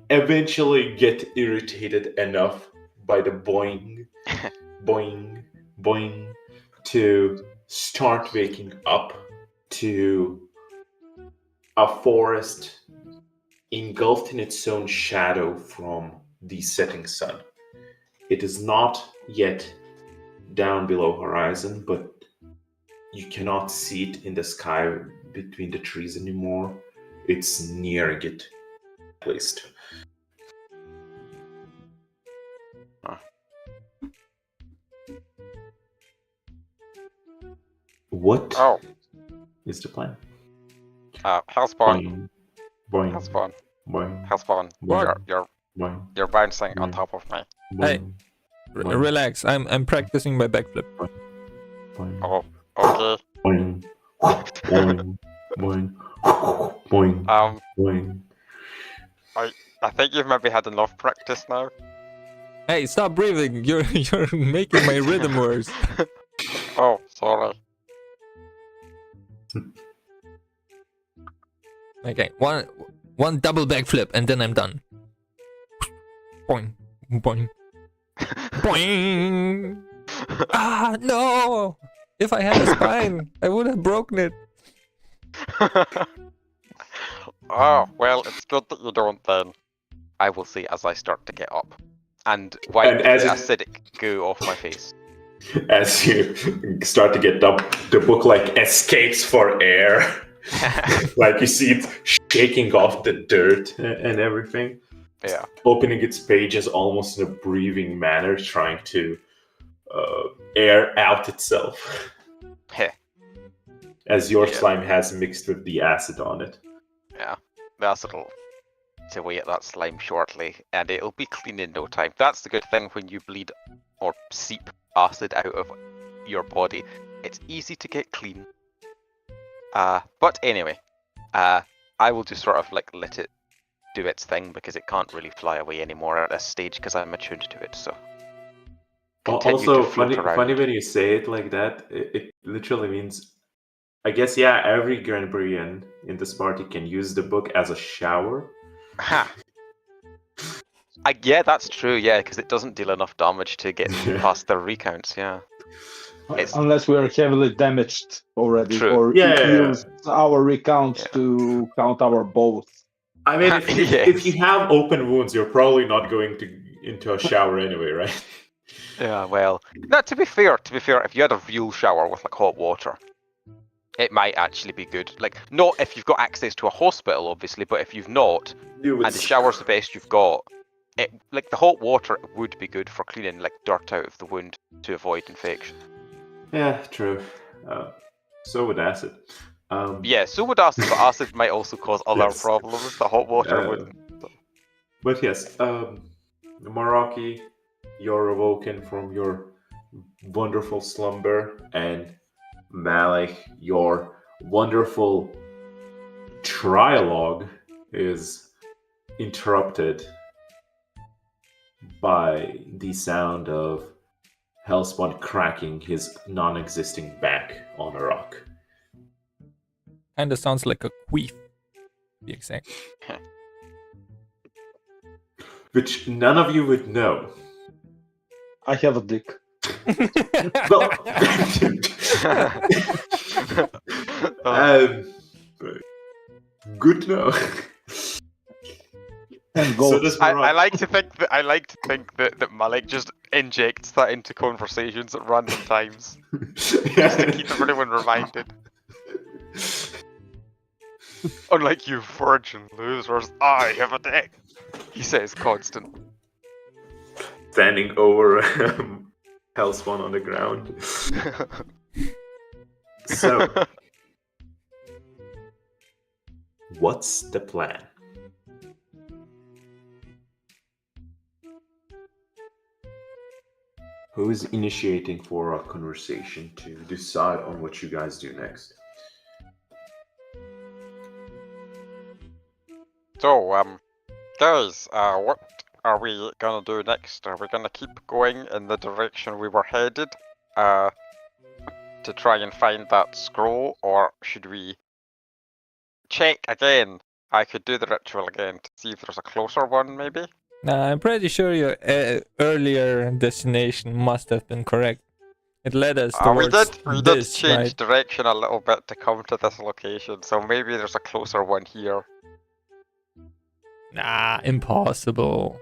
eventually get irritated enough by the boing, boing, boing to start waking up to a forest engulfed in its own shadow from the setting sun. It is not yet down below horizon, but you cannot see it in the sky between the trees anymore. It's nearing it, at least. What is the plan. Hellspawn. Boing, boing, Hellspawn. boing, Hellspawn. What? boing, You're bouncing on Boing. top of me. Hey, boing, boing, relax. I'm practicing my backflip. boing, Oh, okay. boing, boing, boing, boing, boing. I think you've maybe had enough practice now. Hey, stop breathing. You're making my rhythm worse. Oh, sorry. Okay, one double backflip and then I'm done. Boing, boing, boing. Ah, no! If I had a spine, I would have broken it. Oh, well, it's good that you don't then. I will say as I start to get up. And wipe the acidic goo off my face. As you start to get up, the book like escapes for air. Like you see it shaking off the dirt and everything. Yeah. Opening its pages almost in a breathing manner, trying to air out itself. Heh. As your slime has mixed with the acid on it. Yeah. The acid will eat away at that slime shortly, and it'll be clean in no time. That's the good thing when you bleed or seep acid out of your body. It's easy to get clean. But anyway, I will just sort of like let it do its thing because it can't really fly away anymore at this stage because I'm attuned to it. So Also, funny when you say it like that. It literally means, I guess, yeah, every Grand Brian in this party can use the book as a shower. Ha. Yeah, that's true. Yeah, because it doesn't deal enough damage to get past the recounts. Yeah. Unless we are heavily damaged already, True. or use our recounts to count our both. I mean, if you have open wounds, you're probably not going into a shower anyway, right? Yeah, well, no. To be fair, if you had a real shower with like hot water, it might actually be good. Like, not if you've got access to a hospital, obviously, but if you've not, and the shower's the best you've got, like the hot water would be good for cleaning like dirt out of the wound to avoid infection. Yeah, true. So would acid. Yeah, so would acid, but acid might also cause other problems. The hot water wouldn't. But yes, Maraki, you're awoken from your wonderful slumber, and Malik, your wonderful trialogue is interrupted by the sound of Hellspawn cracking his non-existing back on a rock. Kinda sounds like a queef, to be exact. Which none of you would know. I have a dick. Well, good to know. So I like to think that Malik just injects that into conversations at random times, just to keep everyone reminded. Unlike you virgin losers, I have a dick. He says constantly. Standing over Hellspawn on the ground. So, what's the plan? Who's initiating for a conversation to decide on what you guys do next? So, guys, what are we gonna do next? Are we gonna keep going in the direction we were headed, to try and find that scroll, or should we check again? I could do the ritual again to see if there's a closer one, maybe? Nah, I'm pretty sure your earlier destination must have been correct. It led us towards we did this, change right? direction a little bit to come to this location, so maybe there's a closer one here. Nah, impossible.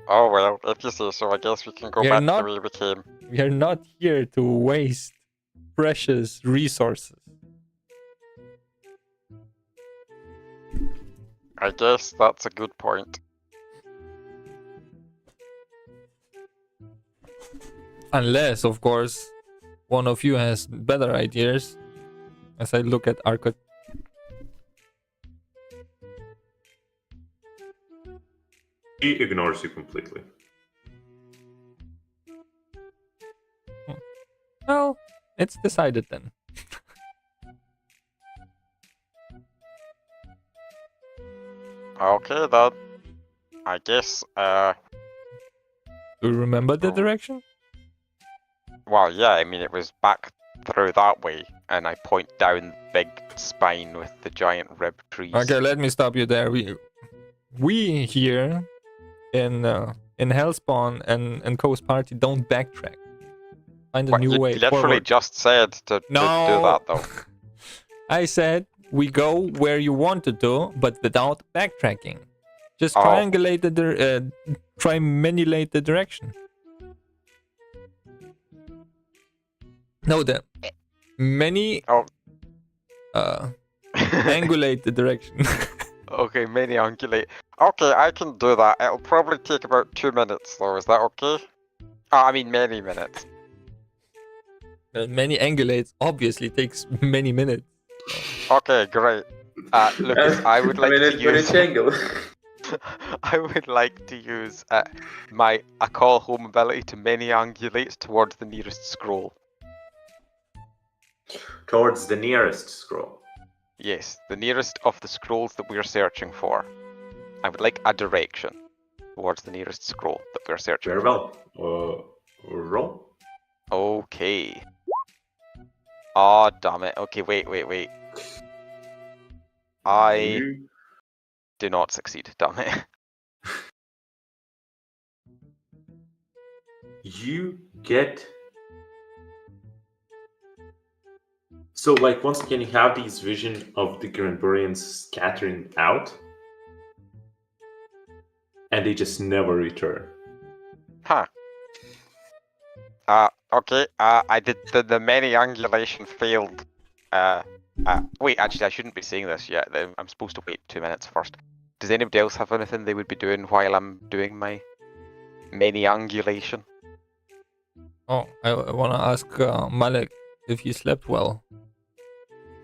Oh well, if you say so, I guess we can go back the way we came. We are not here to waste precious resources. I guess that's a good point. Unless, of course, one of you has better ideas. As I look at Arcot. He ignores you completely. Well, it's decided then. Okay, then. I guess, Do you remember the direction? well, yeah, I mean, it was back through that way, and I point down the big spine with the giant rib trees. Okay, let me stop you there. We here in Hellspawn and Coast Party don't backtrack. Find a What, new you way literally forward. just said to do that, though. I said we go where you wanted to, but without backtracking. Just Oh. triangulate the direction. No, the many angulate the direction. Okay, many ungulate. Okay, I can do that. It'll probably take about 2 minutes, though. Is that okay? I mean, many minutes. Many angulates obviously takes many minutes. Okay, great. Lucas, I would like to use. angle. I would like to use my call home ability to many angulate towards the nearest scroll. Towards the nearest scroll. Yes, the nearest of the scrolls that we are searching for. I would like a direction towards the nearest scroll that we are searching Very for. well. Roll. Okay. Oh, damn it. Okay, wait. I do not succeed, damn it. You get. So, like, once again, you have these vision of the Granburians scattering out, and they just never return. Huh. Okay, I did the many angulation failed. Wait, actually, I shouldn't be saying this yet. I'm supposed to wait 2 minutes first. Does anybody else have anything they would be doing while I'm doing my many angulation? Oh, I want to ask Malek if he slept well.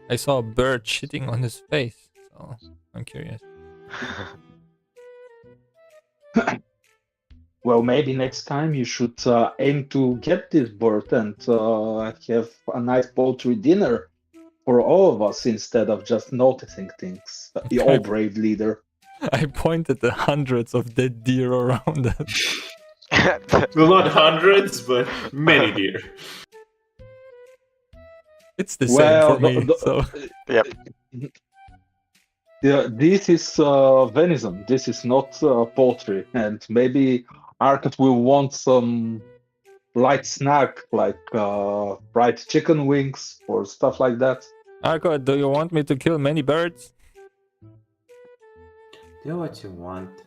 I saw a bird shitting on his face, so I'm curious. Well, maybe next time you should aim to get this bird and have a nice poultry dinner for all of us instead of just noticing things. You're brave leader. I pointed at hundreds of dead deer around us. Well, not hundreds, but many deer. It's the same for me. So. Yep. Yeah, this is venison. This is not poultry, and maybe Arcot will want some light snack like fried chicken wings or stuff like that. Arcot, do you want me to kill many birds? Do what you want.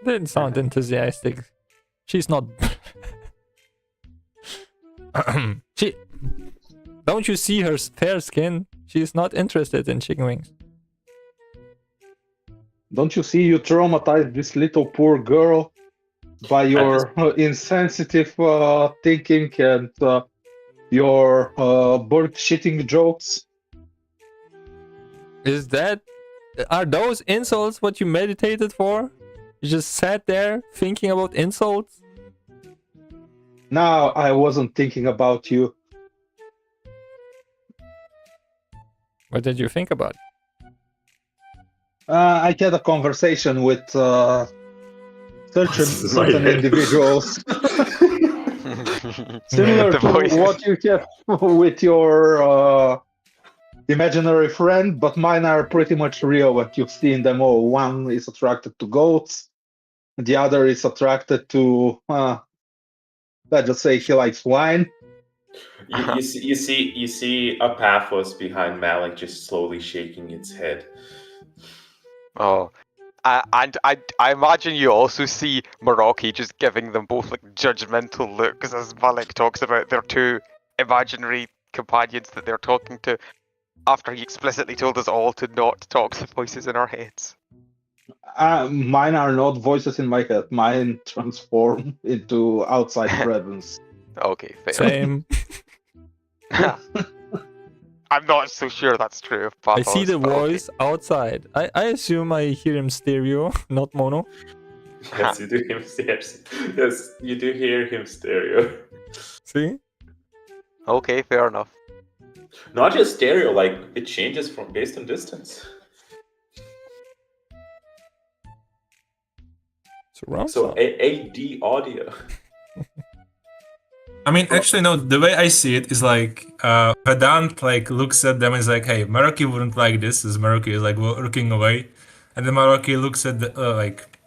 Didn't sound enthusiastic. She's not. Don't you see her fair skin? She's not interested in chicken wings. Don't you see you traumatized this little poor girl by your insensitive thinking and your bird shitting jokes? Are those insults what you meditated for? You just sat there thinking about insults? No, I wasn't thinking about you. What did you think about? I had a conversation with certain individuals. Similar to what you have with your imaginary friend, but mine are pretty much real, and you've seen them all. One is attracted to goats, the other is attracted to, let's just say he likes wine. You see a Paphos behind Malik just slowly shaking its head. Oh. And I imagine you also see Meraki just giving them both like judgmental looks as Malik talks about their two imaginary companions that they're talking to, after he explicitly told us all to not talk to voices in our heads. Mine are not voices in my head. Mine transform into outside presence. Okay, fair. Same. I'm not so sure that's true of I see Pathos, the but okay. voice outside. I assume I hear him stereo, not mono. Yes, you do him. Yes, you do hear him stereo. See? Okay, fair enough. Not just stereo, like it changes from based on distance. Surround So sound. AD audio. I mean, actually, no. The way I see it is like Vedant like looks at them and is like, "Hey, Maroki wouldn't like this," as Maroki is like looking away, and then Maroki looks at the, like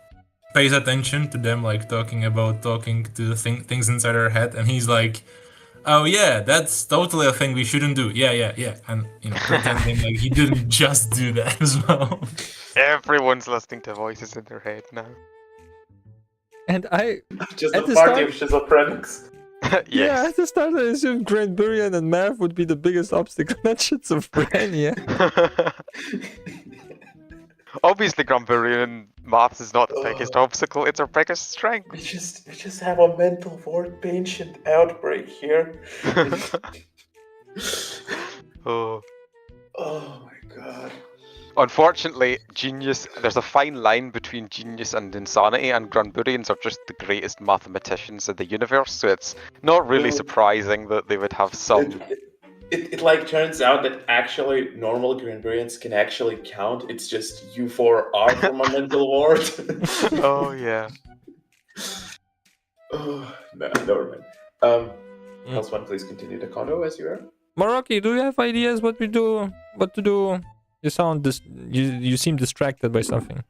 pays attention to them like talking to the things inside her head, and he's like, "Oh yeah, that's totally a thing we shouldn't do. Yeah," and pretending like he didn't just do that as well. Everyone's listening to voices in their head now. And I Just at a the party start, of schizophrenics. yeah, Yes. at the start I assumed Granburian and math would be the biggest obstacle. Not schizophrenia. Obviously, Grumburian maths is not the biggest obstacle, it's our biggest strength. We just have a mental warp ancient outbreak here. Oh. Oh my god. Unfortunately, genius. There's a fine line between genius and insanity, and Granburians are just the greatest mathematicians in the universe. So it's not really surprising that they would have some. It like turns out that actually normal Granburians can actually count. It's just you four are from a mental ward. Oh yeah. Oh, no, never mind. Plus one, please continue the condo as you are. Maroki, do you have ideas what to do? You sound you seem distracted by something.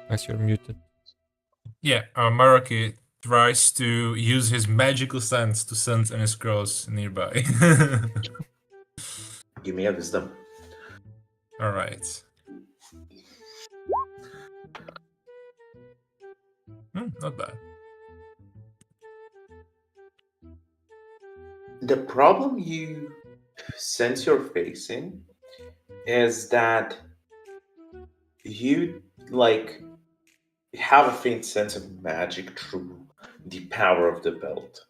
As you're muted. Yeah, Maroki tries to use his magical sense to sense any scrolls nearby. Give me a wisdom. All right. Not bad. The problem you sense you're facing is that you like have a faint sense of magic through the power of the belt.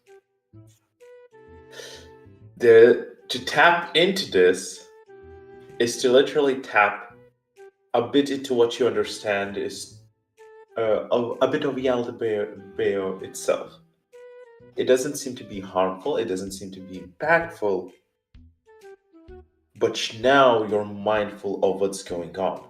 To tap into this is to literally tap a bit into what you understand is a bit of Yaldabeo itself. It doesn't seem to be harmful, it doesn't seem to be impactful, but now you're mindful of what's going on.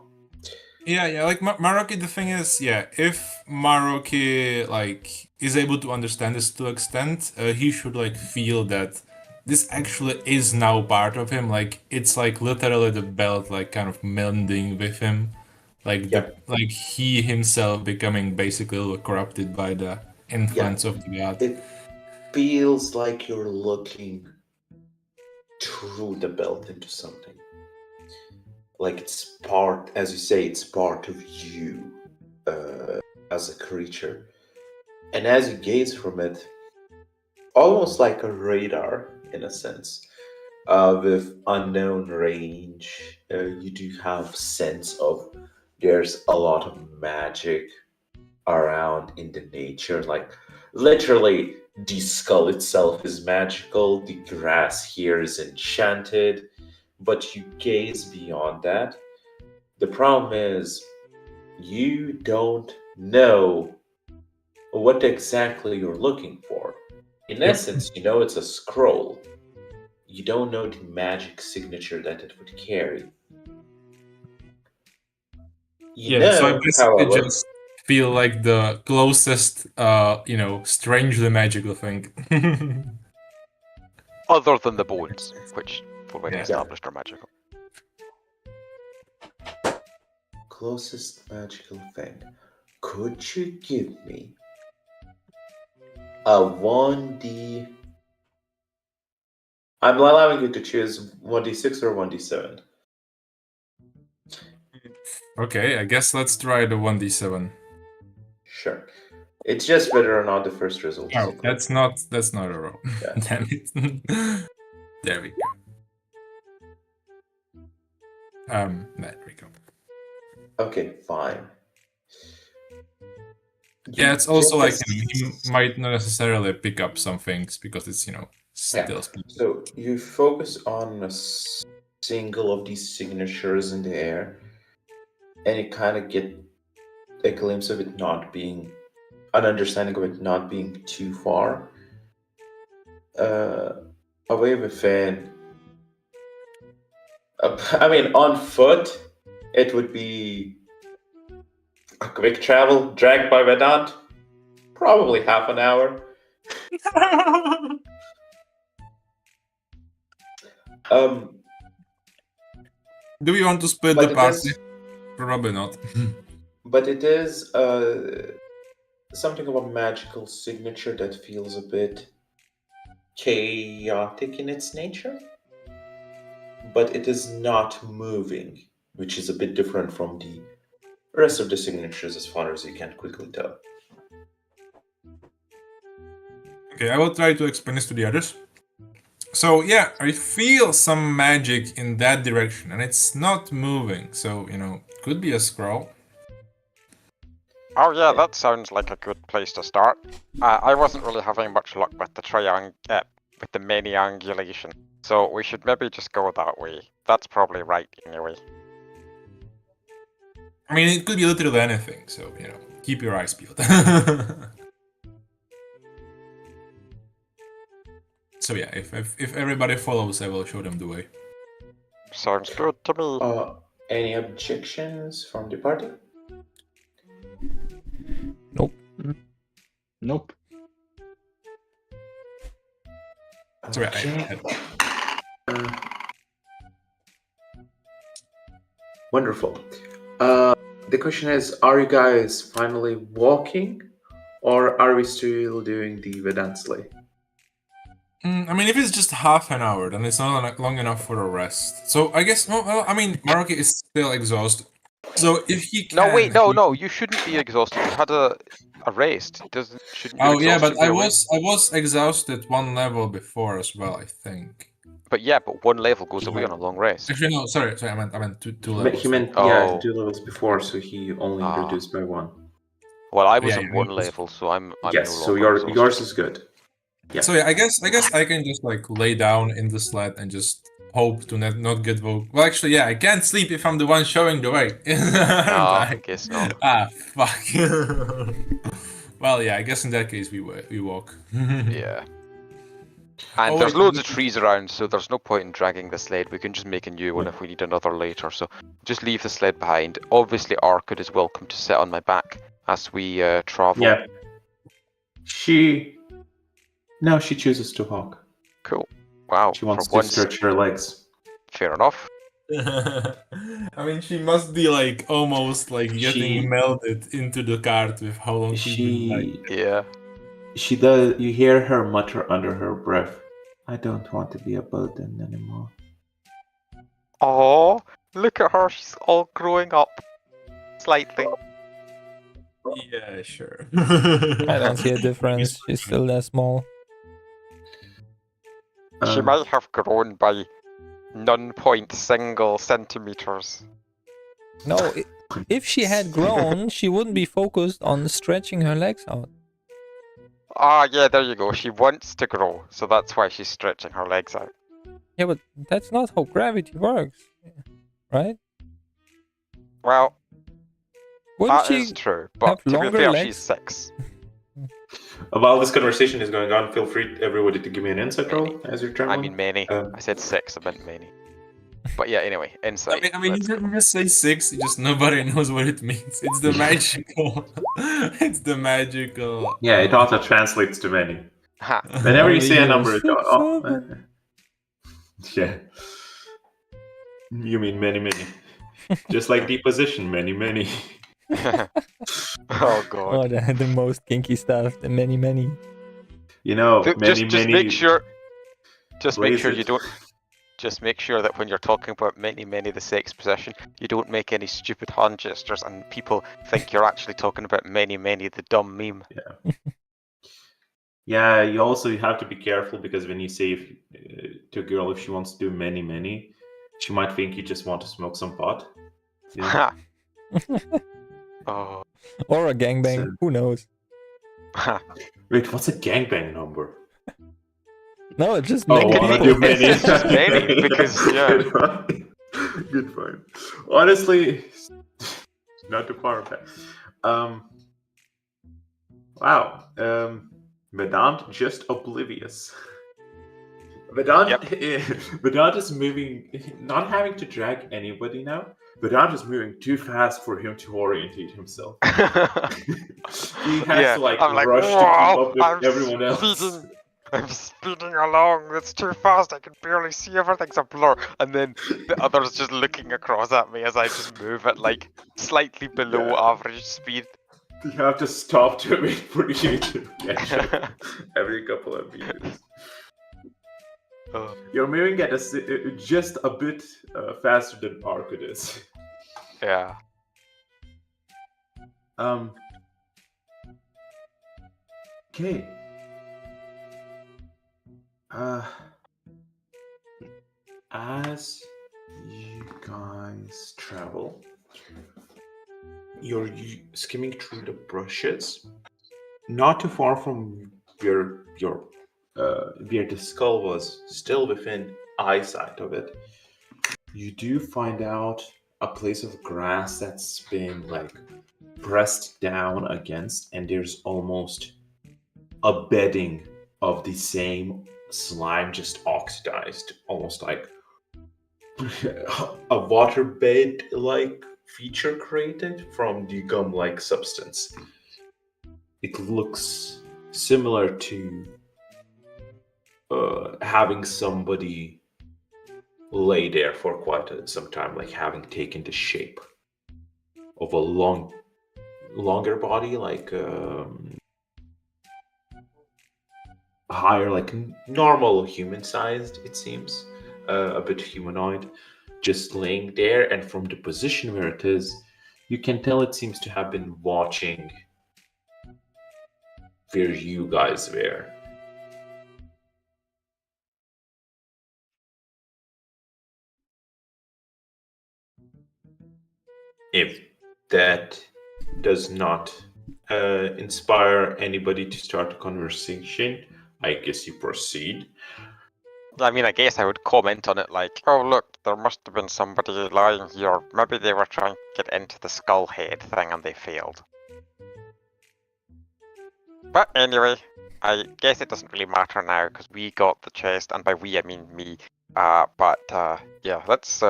Yeah, like Maroki, the thing is, if Maroki like is able to understand this to extent, he should like feel that this actually is now part of him. Like it's like literally the belt like kind of melding with him, like like he himself becoming basically corrupted by the influence of the god. It feels like you're looking through the belt into something. Like it's part, as you say, it's part of you as a creature. And as you gaze from it, almost like a radar in a sense, with unknown range, you do have sense of there's a lot of magic around in the nature. Like literally, the skull itself is magical, the grass here is enchanted, but you gaze beyond that. The problem is you don't know what exactly you're looking for. In essence, you know it's a scroll. You don't know the magic signature that it would carry. So I basically just feel like the closest, strangely magical thing. Other than the bones, which we've already established are magical. Closest magical thing. Could you give me a 1D? I'm allowing you to choose 1D6 or 1D7. Okay, I guess let's try the 1d7. Sure. It's just whether or not the first result is Oh, that's not a roll. Damn it. There we go. There we go. Okay, fine. Yeah, You it's also get like this- you might not necessarily pick up some things because it's still Yeah. speed. So you focus on a single of these signatures in the air, and you kind of get a glimpse of it not being, an understanding of it not being too far away with an. I mean, on foot, it would be a quick travel, dragged by Vedant, probably half an hour. Do we want to split But the it party? is- Probably not. But it is something of a magical signature that feels a bit chaotic in its nature. But it is not moving, which is a bit different from the rest of the signatures as far as you can quickly tell. Okay, I will try to explain this to the others. So yeah, I feel some magic in that direction, and it's not moving. So could be a scroll. Oh yeah, that sounds like a good place to start. I wasn't really having much luck with the maniangulation, so we should maybe just go that way. That's probably right anyway. I mean, it could be literally anything. So keep your eyes peeled. So yeah, if everybody follows, I will show them the way. Sounds good to me. Any objections from the party? Nope. Nope. Sorry, Okay. Wonderful. The question is, are you guys finally walking, or are we still doing the Vedant sleigh? I mean, if it's just half an hour, then it's not long enough for a rest. So I guess, well, I mean, Maruki is still exhausted. So if he can... No, wait, no, you shouldn't be exhausted. You had a rest. Shouldn't your Oh yeah, but exhaustion I be away? was exhausted one level before as well, I think. But one level goes away on a long rest. Actually, no, sorry, I meant two levels. He meant, Oh. 2 levels before, so he only reduced by 1. Well, I was Yeah, at 1 level, so I'm yes, no so longer exhausted. yours is good. Yeah. So yeah, I guess I can just lay down in the sled and just hope to not get woke. Well, actually, yeah, I can't sleep if I'm the one showing the way. I guess not. Ah, fuck. Well, yeah, I guess in that case we walk. Yeah. And there's loads of trees around, so there's no point in dragging the sled. We can just make a new one if we need another later. So just leave the sled behind. Obviously, Arkad is welcome to sit on my back as we travel. Yeah. No, she chooses to walk. Cool. Wow. She wants to stretch her legs. Fair enough. I mean, she must be almost getting melded into the cart with how long she's been Yeah. She does. You hear her mutter under her breath, "I don't want to be a burden anymore." Oh, look at her. She's all growing up. Slightly. Yeah, sure. I don't see a difference. She's still that small. She might have grown by single centimeters. No, if she had grown, she wouldn't be focused on stretching her legs out. Ah, yeah, there you go. She wants to grow, so that's why she's stretching her legs out. Yeah, but that's not how gravity works, right? Well, Wouldn't that she is true, but have to be longer fair, legs? she's 6. While this conversation is going on, feel free, everybody, to give me an insight roll as you're traveling. I mean many. I said 6, I meant many. But yeah, anyway, insight. I mean, you just say 6, just nobody knows what it means. It's the magical. It's the magical. Yeah, it also translates to many. Ha. Whenever you say a number, it goes, yeah. You mean many, many. Just like deposition, many, many. Oh god. Oh, the most kinky stuff. The many. You know, just many. make sure. Just make sure places. you don't. Just make sure that when you're talking about many, the sex position, you don't make any stupid hand gestures, and people think you're actually talking about many, the dumb meme. Yeah. Yeah, you also have to be careful because when you say to a girl if she wants to do many, She might think you just want to smoke some pot. Yeah. Ha. Oh. Or a gangbang, So- who knows? Ha. Wait, what's a gangbang number? No, it's just Oh, many one people. of you many. It's just many, because, yeah. Good point. Good point. Honestly, not too far back. Wow. Vedant just oblivious. Vedant, Vedant is moving, not having to drag anybody now. Vedant is moving too fast for him to orientate himself. He has to like I'm like, rush to keep "Whoa, up with I'm everyone else. speeding. I'm speeding along. It's too fast. I can barely see. Everything's a blur." And then the others just looking across at me as I just move at like slightly below average speed. You have to stop to wait for you to catch up every couple of meters. You're moving at just a bit faster than Arcud is. Yeah. Okay. As you guys travel, you're skimming through the brushes, not too far from where the skull was, still within eyesight of it. You do find out a place of grass that's been like pressed down against, and there's almost a bedding of the same slime, just oxidized, almost like a water bed like feature created from the gum like substance. It looks similar to having somebody lay there for quite some time, like having taken the shape of a longer body, like higher, like normal human sized, it seems, a bit humanoid, just laying there. And from the position where it is, you can tell it seems to have been watching where you guys were. If that does not inspire anybody to start a conversation, I guess you proceed. I mean, I guess I would comment on it like, "Oh look, there must have been somebody lying here. Maybe they were trying to get into the skull head thing and they failed." But anyway, I guess it doesn't really matter now because we got the chest, and by we I mean me. Yeah, let's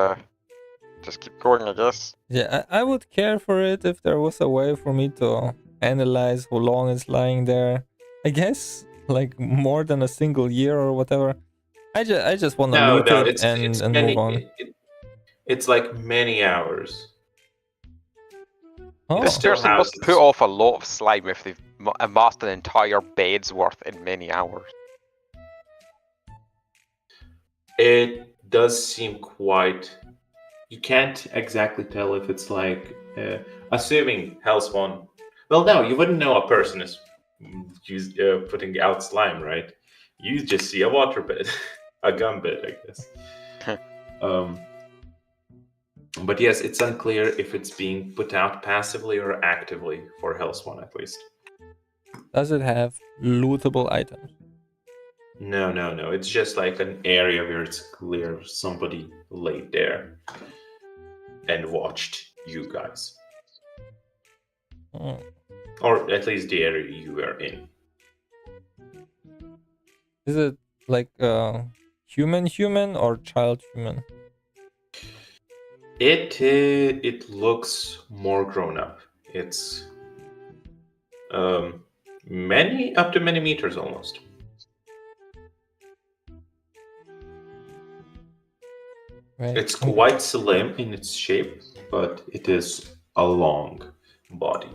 just keep going, I guess. Yeah, I would care for it if there was a way for me to analyze how long it's lying there. I guess like more than a single year or whatever. I just want to loot it and many, move on. It's like many hours. Oh, This person must put off a lot of slime if they've amassed an entire bed's worth in many hours. It does seem quite. You can't exactly tell if it's like, assuming Hellspawn. Well, no, you wouldn't know a person is putting out slime, right? You just see a water bed, a gum bed, I guess. But yes, it's unclear if it's being put out passively or actively for Hellspawn, at least. Does it have lootable items? No. It's just like an area where it's clear somebody laid there and watched you guys. Oh. Or at least the area you were in. Is it like human or child human? It looks more grown up. It's up to many meters almost. Right. It's quite slim in its shape, but it is a long body.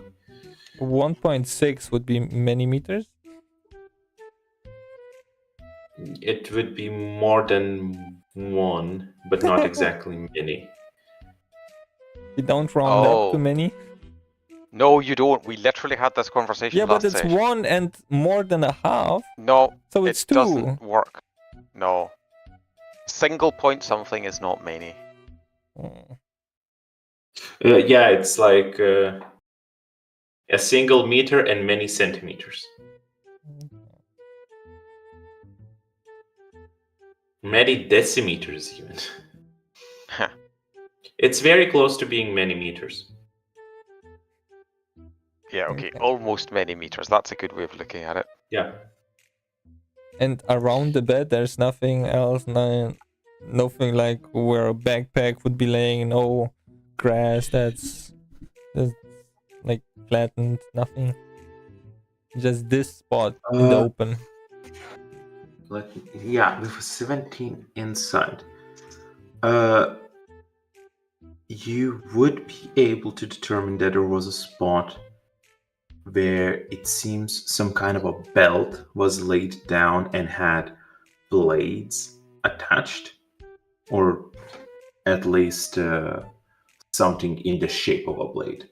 1.6 would be many meters? It would be more than one, but not exactly many. You don't round up to many? No, you don't. We literally had this conversation Yeah, but last it's session. 1 and more than a half. No, so it's it 2. doesn't work. No. Single point something is not many. Oh. Yeah, it's like a single meter and many centimeters. Many decimeters, even. It's very close to being many meters. Yeah, okay, almost many meters. That's a good way of looking at it. Yeah. And around the bed, there's nothing else, nothing like where a backpack would be laying, no grass that's like flattened, nothing. Just this spot in the open. Yeah, there was 17 inside. You would be able to determine that there was a spot where it seems some kind of a belt was laid down and had blades attached, or at least something in the shape of a blade.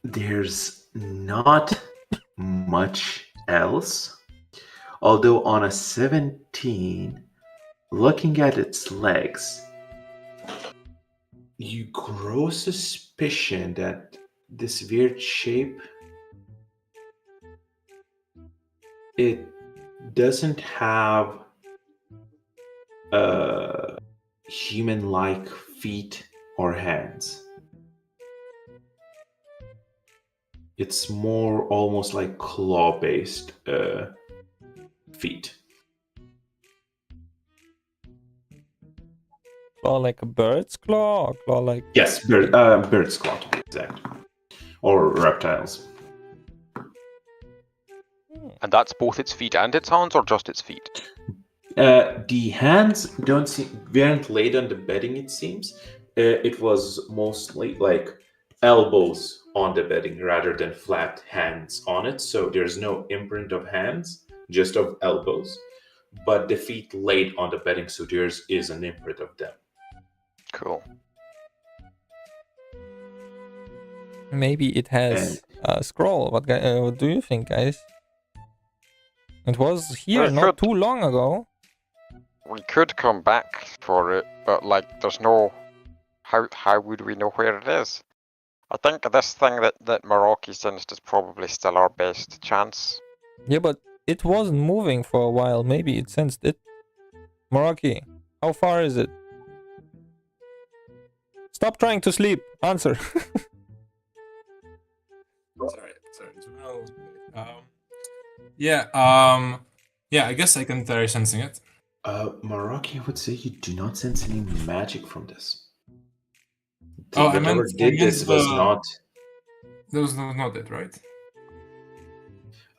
There's not much else, although on a 17, looking at its legs, you grow suspicion that this weird shape, it doesn't have human-like feet or hands. It's more almost like claw-based feet. Claw like a bird's claw, or claw like... Yes, bird's claw to be exact. Or reptiles. And that's both its feet and its hands, or just its feet? The hands weren't laid on the bedding, it seems. It was mostly like elbows on the bedding rather than flat hands on it. So there's no imprint of hands, just of elbows. But the feet laid on the bedding, so there is an imprint of them. Cool. Maybe it has a scroll. What do you think, guys? It was here not too long ago. We could come back for it, but like, there's no... How would we know where it is? I think this thing that Meraki sensed is probably still our best chance. Yeah, but it wasn't moving for a while. Maybe it sensed it. Meraki, how far is it? Stop trying to sleep. Answer. Sorry. Yeah, I guess I can try sensing it. Meraki would say you do not sense any magic from this. I meant this was not... That was not it, right?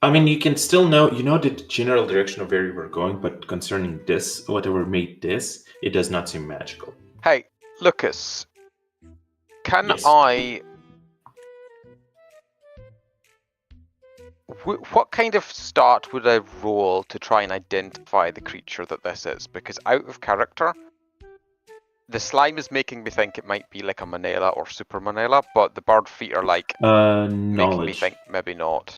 I mean, you can still know the general direction of where you were going, but concerning this, whatever made this, it does not seem magical. Hey, Lucas, can Yes. What kind of start would I roll to try and identify the creature that this is? Because out of character, the slime is making me think it might be like a Manila or Super Manila, but the bird feet are like making me Knowledge. think maybe not.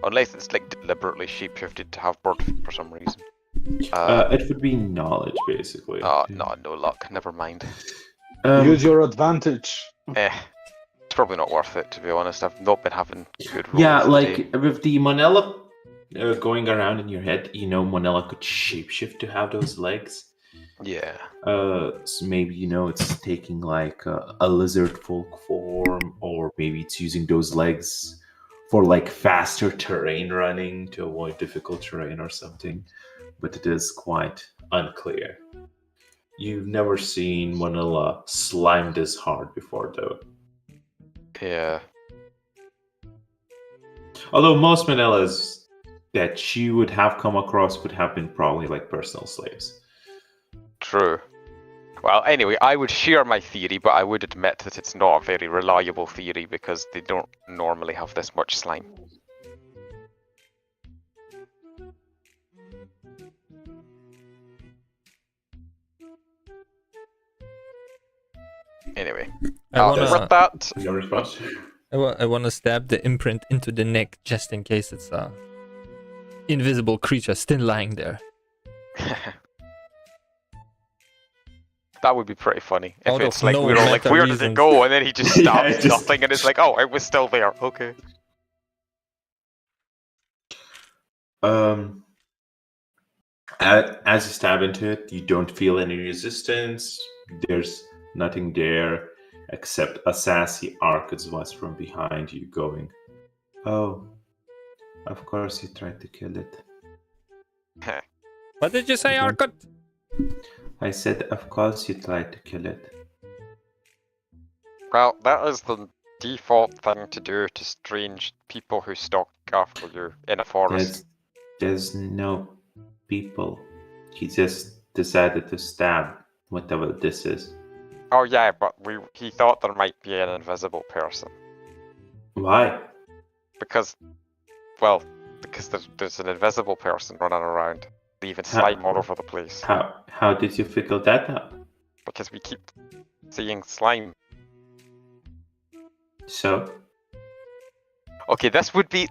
Unless it's like deliberately shapeshifted to have bird feet for some reason. It would be knowledge, basically. No, no luck. Never mind. Use your advantage. It's probably not worth it, to be honest. I've not been having good rolls. Yeah, today. like with the Monella going around in your head, Monella could shapeshift to have those legs. Yeah. So maybe it's taking like a lizard folk form, or maybe it's using those legs for like faster terrain running to avoid difficult terrain or something. But it is quite unclear. You've never seen Monella slime this hard before, though. Yeah. Although most Manellas that you would have come across would have been probably like personal slaves. True. Well, anyway, I would share my theory, but I would admit that it's not a very reliable theory because they don't normally have this much slime. Anyway, with that, Your response? I wanna stab the imprint into the neck just in case it's a invisible creature still lying there. That would be pretty funny. If Out it's of like no we're all like, meta where did it reasons. go? And then he just Yeah, stabs it just- nothing, and it's like, oh, it was still there. Okay. As you stab into it, you don't feel any resistance. There's nothing there except a sassy Arcad's voice from behind you going, "Oh, of course you tried to kill it." What did you say, Mhm. Arcot? I said, "Of course you tried to kill it." Well, that is the default thing to do to strange people who stalk after you in a forest. There's no people. He just decided to stab whatever this is. Oh yeah, but he thought there might be an invisible person. Why? Because there's an invisible person running around, leaving slime all over the place. How did you figure that out? Because we keep seeing slime. So? Okay, this would be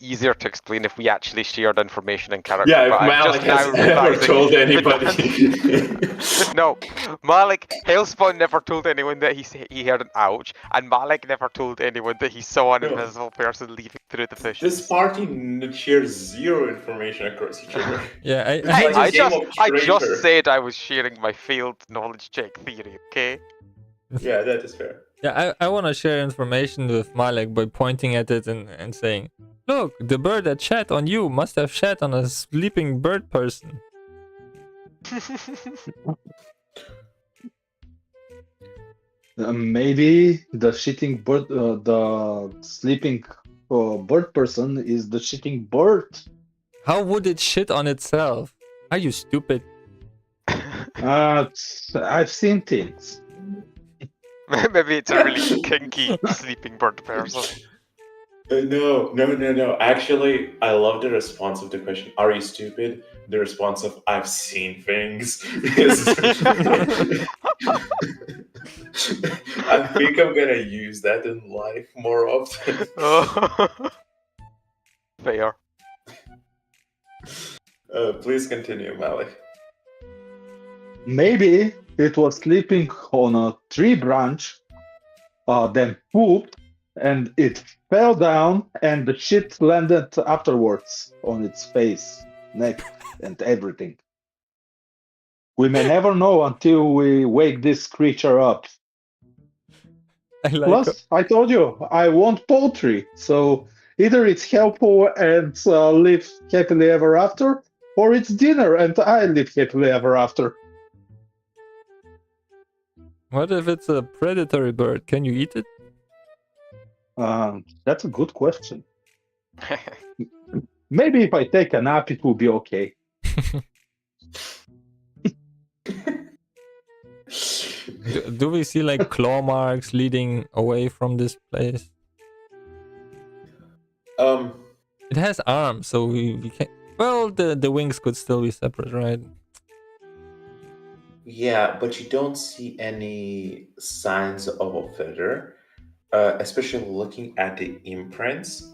easier to explain if we actually shared information in character. Yeah, if but I'm Malik just has now ever realizing told that anybody. No, Malik, Hailspawn never told anyone that he heard an ouch, and Malik never told anyone that he saw an No. invisible person leaving through the bushes. This party shares zero information across each other. Yeah, Hey, like a game of I traitor. just said I was sharing my failed knowledge check theory, okay? Yeah, that is fair. yeah, I want to share information with Malek by pointing at it and saying, look, the bird that shat on you must have shat on a sleeping bird person. Maybe the shitting bird, the sleeping bird person is the shitting bird. How would it shit on itself? Are you stupid? I've seen things. Maybe it's a really kinky sleeping bird person. No. Actually, I love the response of the question, are you stupid? The response of, I've seen things. I think I'm gonna use that in life more often. Fair. Please continue, Malik. Maybe it was sleeping on a tree branch, then pooped, and it fell down, and the shit landed afterwards on its face, neck, and everything. We may never know until we wake this creature up. I like Plus, I told you, I want poultry, so either it's helpful and live happily ever after, or it's dinner and I live happily ever after. What if it's a predatory bird? Can you eat it? That's a good question. Maybe if I take a nap, it will be okay. Do we see like claw marks leading away from this place? It has arms, so we can't. Well, the wings could still be separate, right? Yeah, but you don't see any signs of a feather, especially looking at the imprints.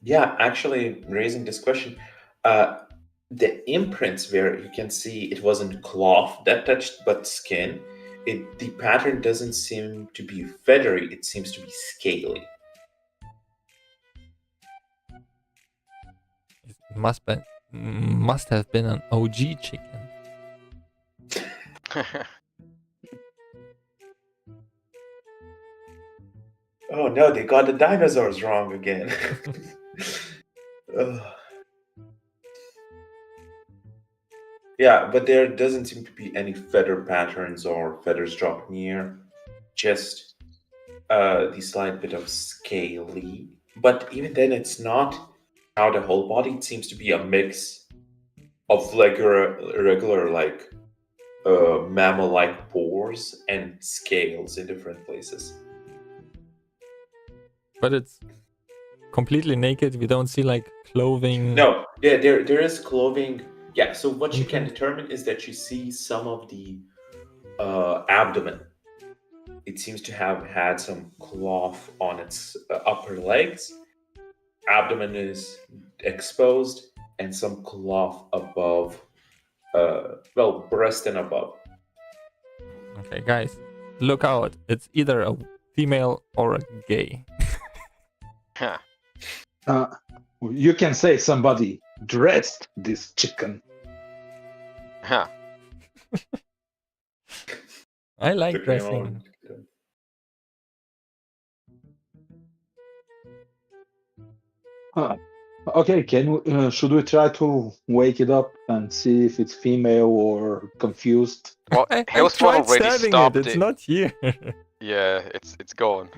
Actually, raising this question, the imprints where you can see it wasn't cloth that touched but skin, the pattern doesn't seem to be feathery, it seems to be scaly. It must have been an OG chicken. Oh no, they got the dinosaurs wrong again. Ugh. Yeah, but there doesn't seem to be any feather patterns or feathers dropped near. Just the slight bit of scaly. But even then, it's not how the whole body. It seems to be a mix of regular like mammal-like pores and scales in different places. But it's completely naked. We don't see like clothing. No, yeah, there is clothing. Yeah, so what you can determine is that you see some of the abdomen. It seems to have had some cloth on its upper legs. Abdomen is exposed. and some cloth above, breast and above. Okay, guys, look out. It's either a female or a gay. Huh. You can say somebody dressed this chicken. Huh. I like Took me a dressing. moment. Okay, should we try to wake it up and see if it's female or confused? Well, I Hellspawn tried already stabbing stopped it. It's not here. Yeah, it's gone.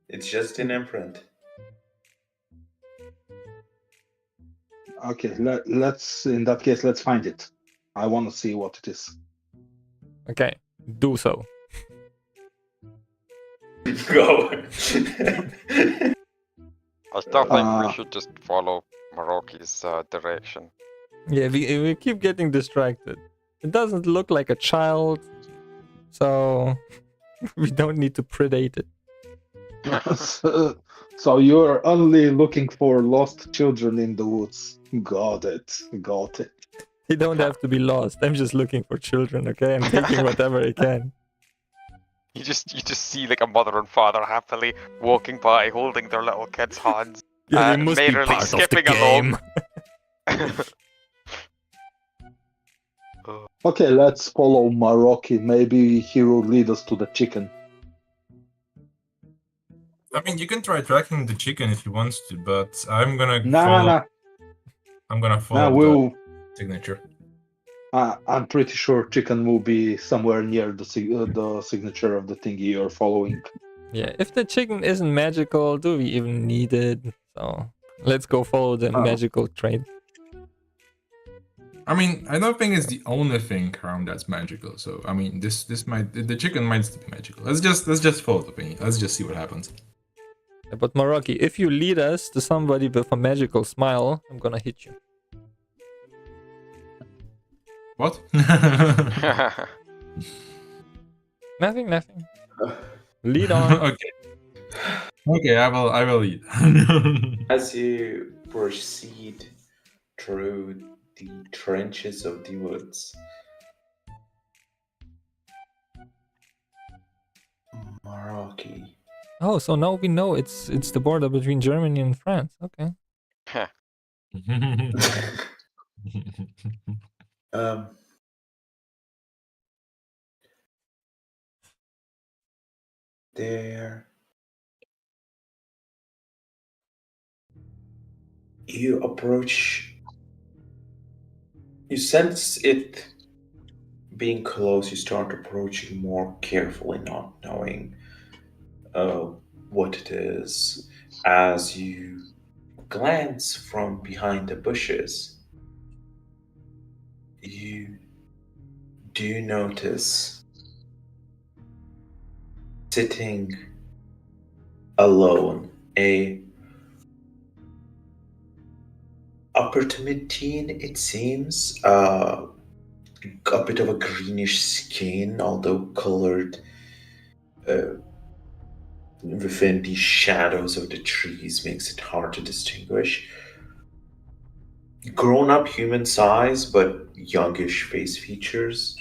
It's just an imprint. Okay, let's in that case let's find it. I want to see what it is. Okay, do so. Go. I still think we should just follow Maroki's direction. Yeah, we keep getting distracted. It doesn't look like a child, so we don't need to predate it. So you're only looking for lost children in the woods. Got it. They don't have to be lost. I'm just looking for children, okay? I'm taking whatever I can. You just see like a mother and father happily walking by, holding their little kids' hands. Yeah, they must be merrily part of the skipping game. along. Okay, let's follow Maroki. Maybe he will lead us to the chicken. I mean, you can try tracking the chicken if you want to, but I'm gonna I'm gonna follow the signature. I'm pretty sure chicken will be somewhere near the signature of the thingy you're following. Yeah, if the chicken isn't magical, do we even need it? So let's go follow the magical trait. I mean, I don't think it's the only thing around that's magical. So I mean, the chicken might still be magical. Let's just follow the thing. Let's just see what happens. Yeah, but Maroki, if you lead us to somebody with a magical smile, I'm gonna hit you. What? Nothing. Lead on. Okay, I will lead. As you proceed through the trenches of the woods, Maroki. Oh, so now we know it's the border between Germany and France. Okay. There. You approach. You sense it being close. You start approaching more carefully, not knowing what it is. As you glance from behind the bushes, you do notice sitting alone a upper to mid-teen, it seems, a bit of a greenish skin, although colored within the shadows of the trees makes it hard to distinguish. Grown-up human size, but youngish face features.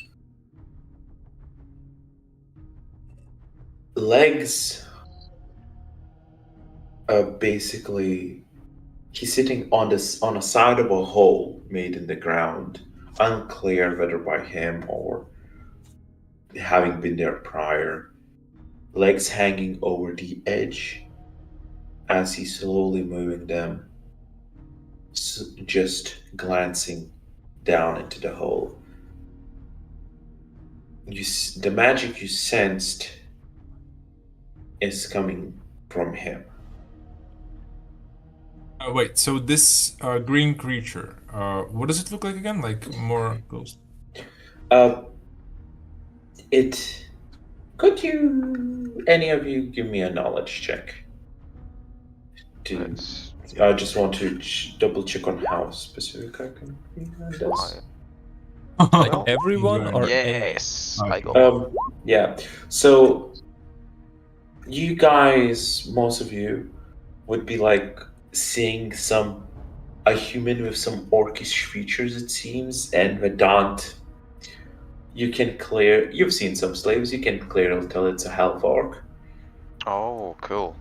Legs, basically, he's sitting on a side of a hole made in the ground, unclear whether by him or having been there prior. Legs hanging over the edge as he's slowly moving them, just glancing down into the hole. The magic you sensed is coming from him. Wait, so this green creature, what does it look like again? Like more close? Could you, any of you, give me a knowledge check? I just want to double check on how specific I can be on this. Like everyone or yes, any? I go. Yeah. So you guys, most of you, would be like seeing some a human with some orcish features, it seems, and Vedant. You've seen some slaves, you can clearly tell it's a half orc. Oh, cool.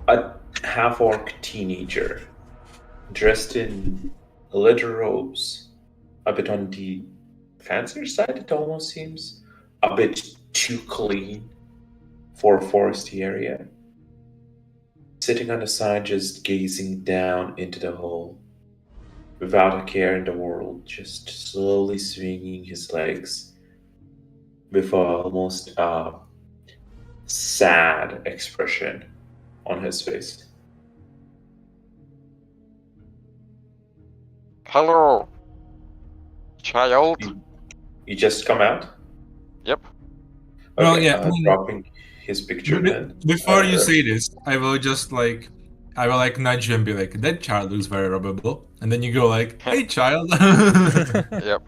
A half orc teenager, dressed in leather robes, a bit on the fancier side, it almost seems. A bit too clean for a foresty area. Sitting on the side, just gazing down into the hole, without a care in the world, just slowly swinging his legs with almost a sad expression on his face. Hello, child. You just come out? Yep. Well, Okay, yeah, I mean, dropping his picture then. Before you say this, I will just like, I will like nudge you and be like, that child looks very robbable. And then you go like, hey child. Yep.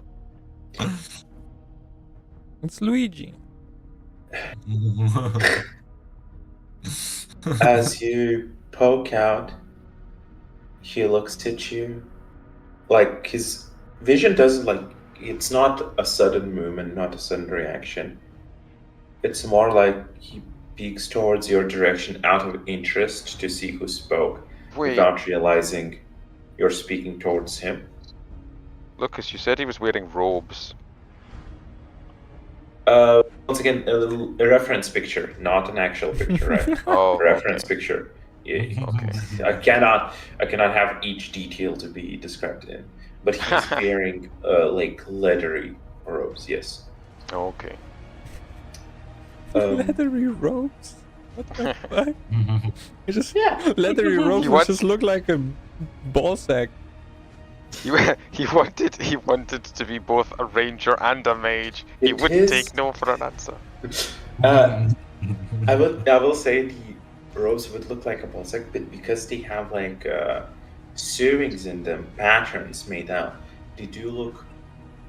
It's Luigi. As you poke out, he looks at you. Like his vision doesn't like it's not a sudden movement, not a sudden reaction. It's more like he peeks towards your direction out of interest to see who spoke, Wait. without realizing you're speaking towards him. Lucas, you said he was wearing robes. Once again, a reference picture, not an actual picture, right? Oh, Reference okay. picture. Yeah, Okay. I cannot have each detail to be described in, but he's wearing like leathery robes. Yes. Okay. Leathery robes? What the fuck? It just Yeah. leathery robes You which want- just look like a ball sack. He wanted to be both a ranger and a mage. He It wouldn't is- take no for an answer. I will say the robes would look like a ball sack, but because they have like sewings in them, patterns made out, they do look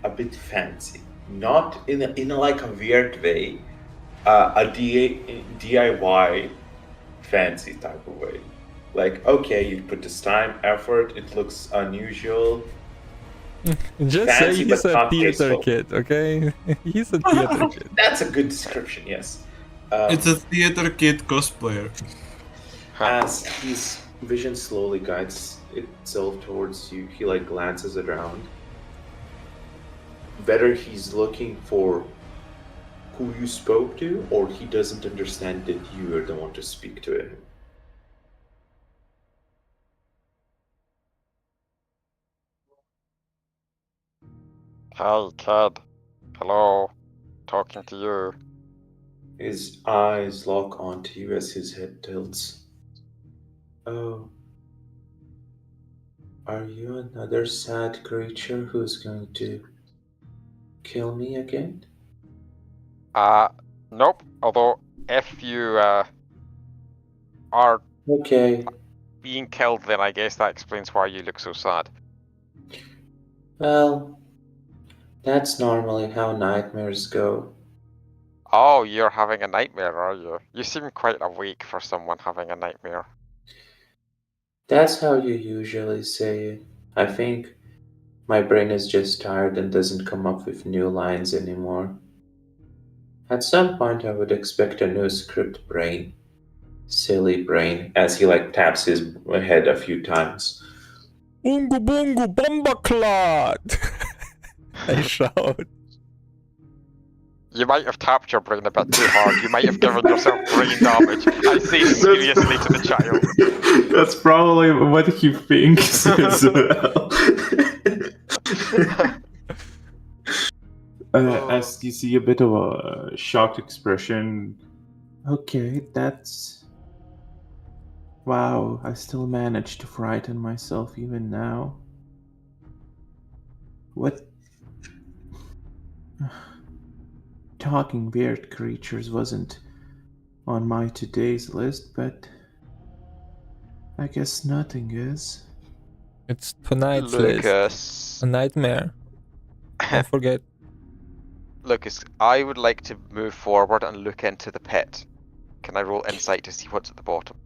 a bit fancy. Not in a like a weird way, DIY fancy type of way. Like, okay, you put this time, effort, it looks unusual. Just Fancy, say he's but a not theater tasteful. kid, okay? He's a theater kid. That's a good description, yes. It's a theater kid cosplayer. As his vision slowly guides itself towards you, he like glances around. Whether he's looking for who you spoke to, or he doesn't understand that you are the one to speak to him. Hi, kid. Hello. Talking to you. His eyes lock onto you as his head tilts. Oh. Are you another sad creature who's going to kill me again? Nope. Although, if you are Okay. being killed, then I guess that explains why you look so sad. Well, that's normally how nightmares go. Oh, you're having a nightmare, are you? You seem quite awake for someone having a nightmare. That's how you usually say it. I think my brain is just tired and doesn't come up with new lines anymore. At some point, I would expect a new script brain. Silly brain, as he like taps his head a few times. Bungu bungu bomba clot! I shout. You might have tapped your brain a bit too hard. You might have given yourself brain damage. I say seriously to the child. That's probably what he thinks as well. As you see a bit of a shocked expression. Okay, that's... Wow, I still managed to frighten myself even now. What? Talking weird creatures wasn't on my today's list, but I guess nothing is. It's tonight's list. Lucas. A nightmare. Don't forget. Lucas, I would like to move forward and look into the pit. Can I roll insight to see what's at the bottom?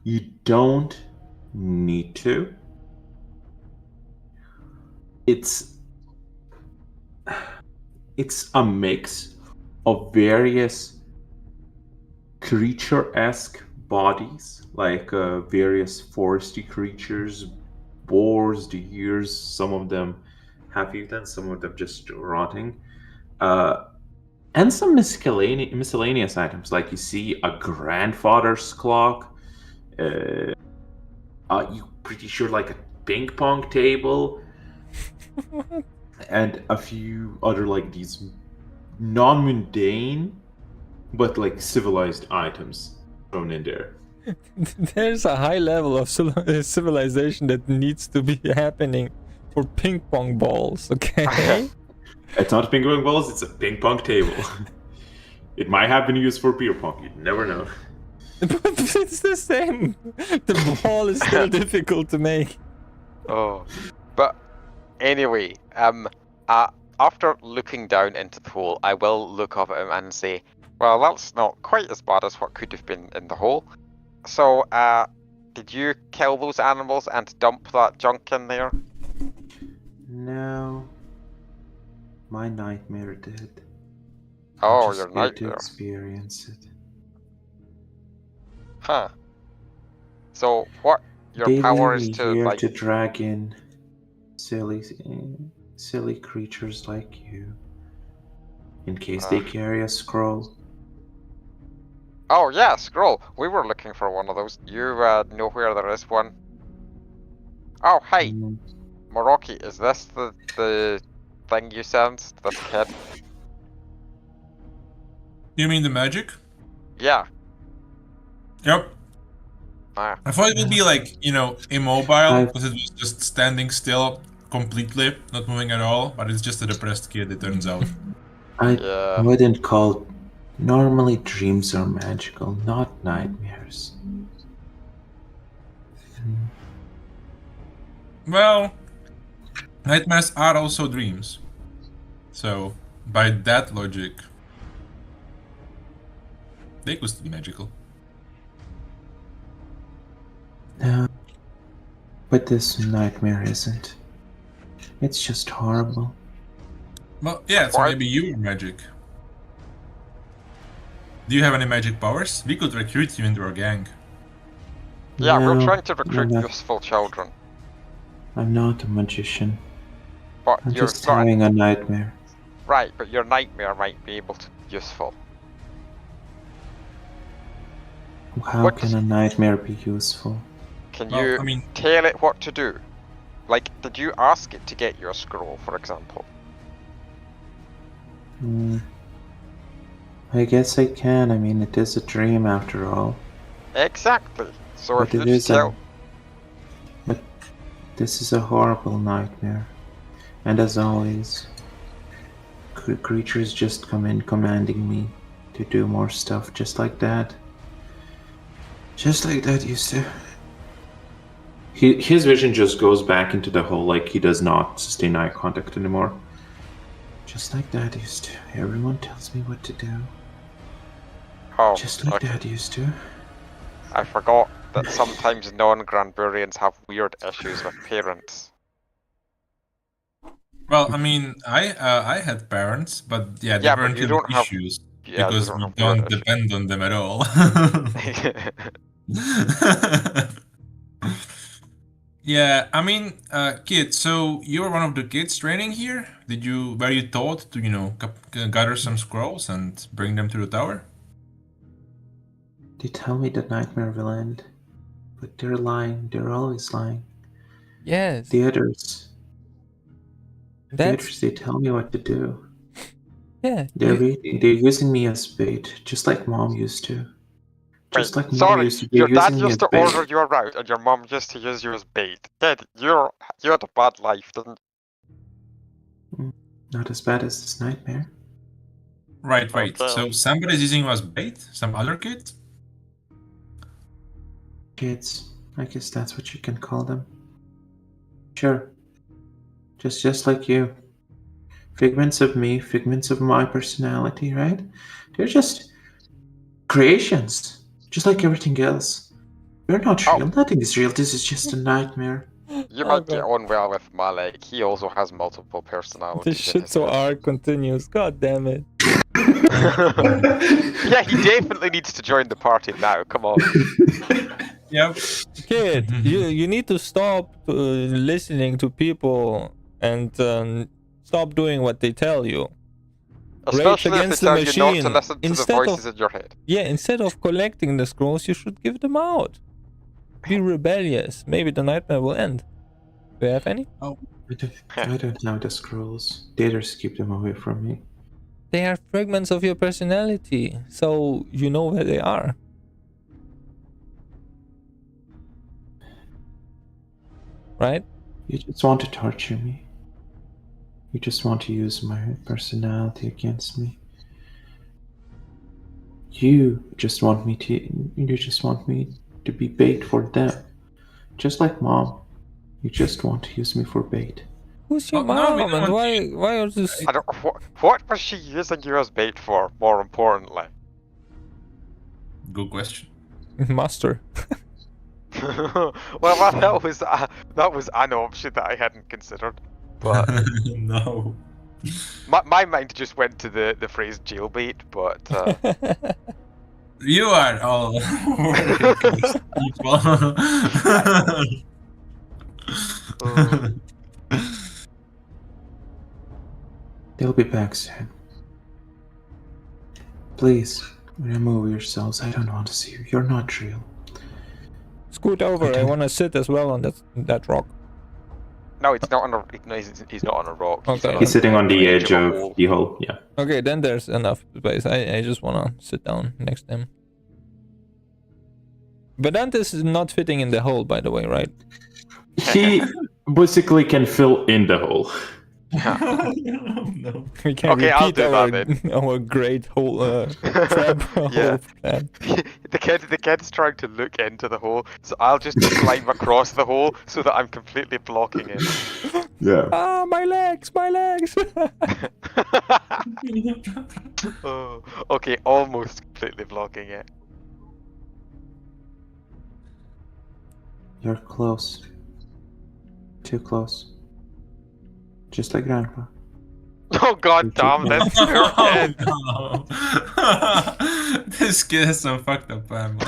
You don't need to. it's a mix of various creature-esque bodies, like various foresty creatures, boars, deers. Some of them have eaten, some of them just rotting. And some miscellaneous items, like you see a grandfather's clock, you pretty sure like a ping pong table, and a few other like these non-mundane but like civilized items thrown in there. There's a high level of civilization that needs to be happening for ping pong balls, okay? It's not ping pong balls, it's a ping pong table. It might have been used for beer pong, you never know. But it's the same. The ball is still difficult to make. Oh, but anyway, after looking down into the hole, I will look up at him and say, well, that's not quite as bad as what could have been in the hole. So, did you kill those animals and dump that junk in there? No. My nightmare did. Oh, I your just get to nightmare. experience it. Huh. So, what your They power leave is me to, here like... to drag in silly creatures like you. In case they carry a scroll. Oh, yeah, scroll. We were looking for one of those. You know where there is one? Oh, hey. Moroki, is this the thing you sent? This kid? You mean the magic? Yeah. Yep. Ah. I thought it would be like, you know, immobile, because it was just standing still completely, not moving at all, but it's just a depressed kid, it turns out. I wouldn't call... Normally dreams are magical, not nightmares. Well, nightmares are also dreams. So, by that logic, they could be magical. No. But this nightmare isn't. It's just horrible. Well, yeah, so maybe you are magic. Do you have any magic powers? We could recruit you into our gang. Yeah, No, we're trying to recruit I'm not- useful children. I'm not a magician. But I'm you're just not... having a nightmare. Right, but your nightmare might be able to be useful. How can a nightmare be useful? Can Well, you I mean- tell it what to do? Like, did you ask it to get your scroll, for example? I guess I can. I mean, it is a dream after all. Exactly. So But if it you is tell... But this is a horrible nightmare. And as always, creatures just come in commanding me to do more stuff just like that. Just like that used to. His vision just goes back into the hole, like he does not sustain eye contact anymore. Just like that used to. Everyone tells me what to do. Oh, Just like okay. that used to. I forgot that sometimes non-Granburians have weird issues with parents. Well, I mean, I had parents, but yeah, they Yeah, but weren't you really don't have- issues yeah, you because don't we have weird don't depend on them at all. Yeah, I mean, kid. So you were one of the kids training here. Were you taught to, you know, gather some scrolls and bring them to the tower? They tell me the nightmare will end. But they're lying. They're always lying. Yes. The others. That's... They tell me what to do. Yeah. They're using me as bait, just like Mom used to. Just like Mom Sorry, used to be your dad using me used as to bait. order you around and your mom used to use you as bait. Kid, you had a bad life, didn't Not as bad as this nightmare. Right. Okay. So somebody's using you as bait? Some other kid? Kids, I guess that's what you can call them. Sure. Just like you. Figments of me, figments of my personality, right? They're just creations, just like everything else. They're not real. Nothing is real. This is just a nightmare. You Oh, might get God. on well with Malek. He also has multiple This personalities in his shitso head. arc continues. God damn it. Yeah, he definitely needs to join the party now. Come on. Yep. Kid, you need to stop listening to people and stop doing what they tell you. Rage Especially if they against the tell you not to machine. listen to the Instead voices of in your head. instead of collecting the scrolls, you should give them out. Be rebellious. Maybe the nightmare will end. Do you have any? I don't know the scrolls. They just keep them away from me. They are fragments of your personality, so you know where they are. Right? You just want to torture me. You just want to use my personality against me. You just want me to be bait for them. Just like Mom. You just want to use me for bait. Who's your Oh, no, we mom don't and want why are this I don't. What was she using you as bait for? More importantly. Good question. master? Well, that was an option that I hadn't considered. But No. my mind just went to the phrase jailbait. But You are all ridiculous people. They'll be back soon. Please, remove yourselves. I don't want to see you. You're not real. Scoot over. I want to sit as well on that rock. no, it's not on a. No, he's not on a rock. Okay. He's sitting on the edge a of hole. the hole. Yeah. Okay, then there's enough space. I just want to sit down next to him. Vedantis is not fitting in the hole, by the way, right? He basically can fill in the hole. No. We can Okay, I'll repeat do our, that then. our great hole trap Yeah. hole plan. The kid's trying to look into the hole, so I'll just climb across the hole so that I'm completely blocking it. Yeah. Ah, my legs, my legs. Oh, okay, almost completely blocking it. You're close. Too close. Just like Grandpa. Oh god damn, that's your Oh, kid. no. This kid is so fucked up, man.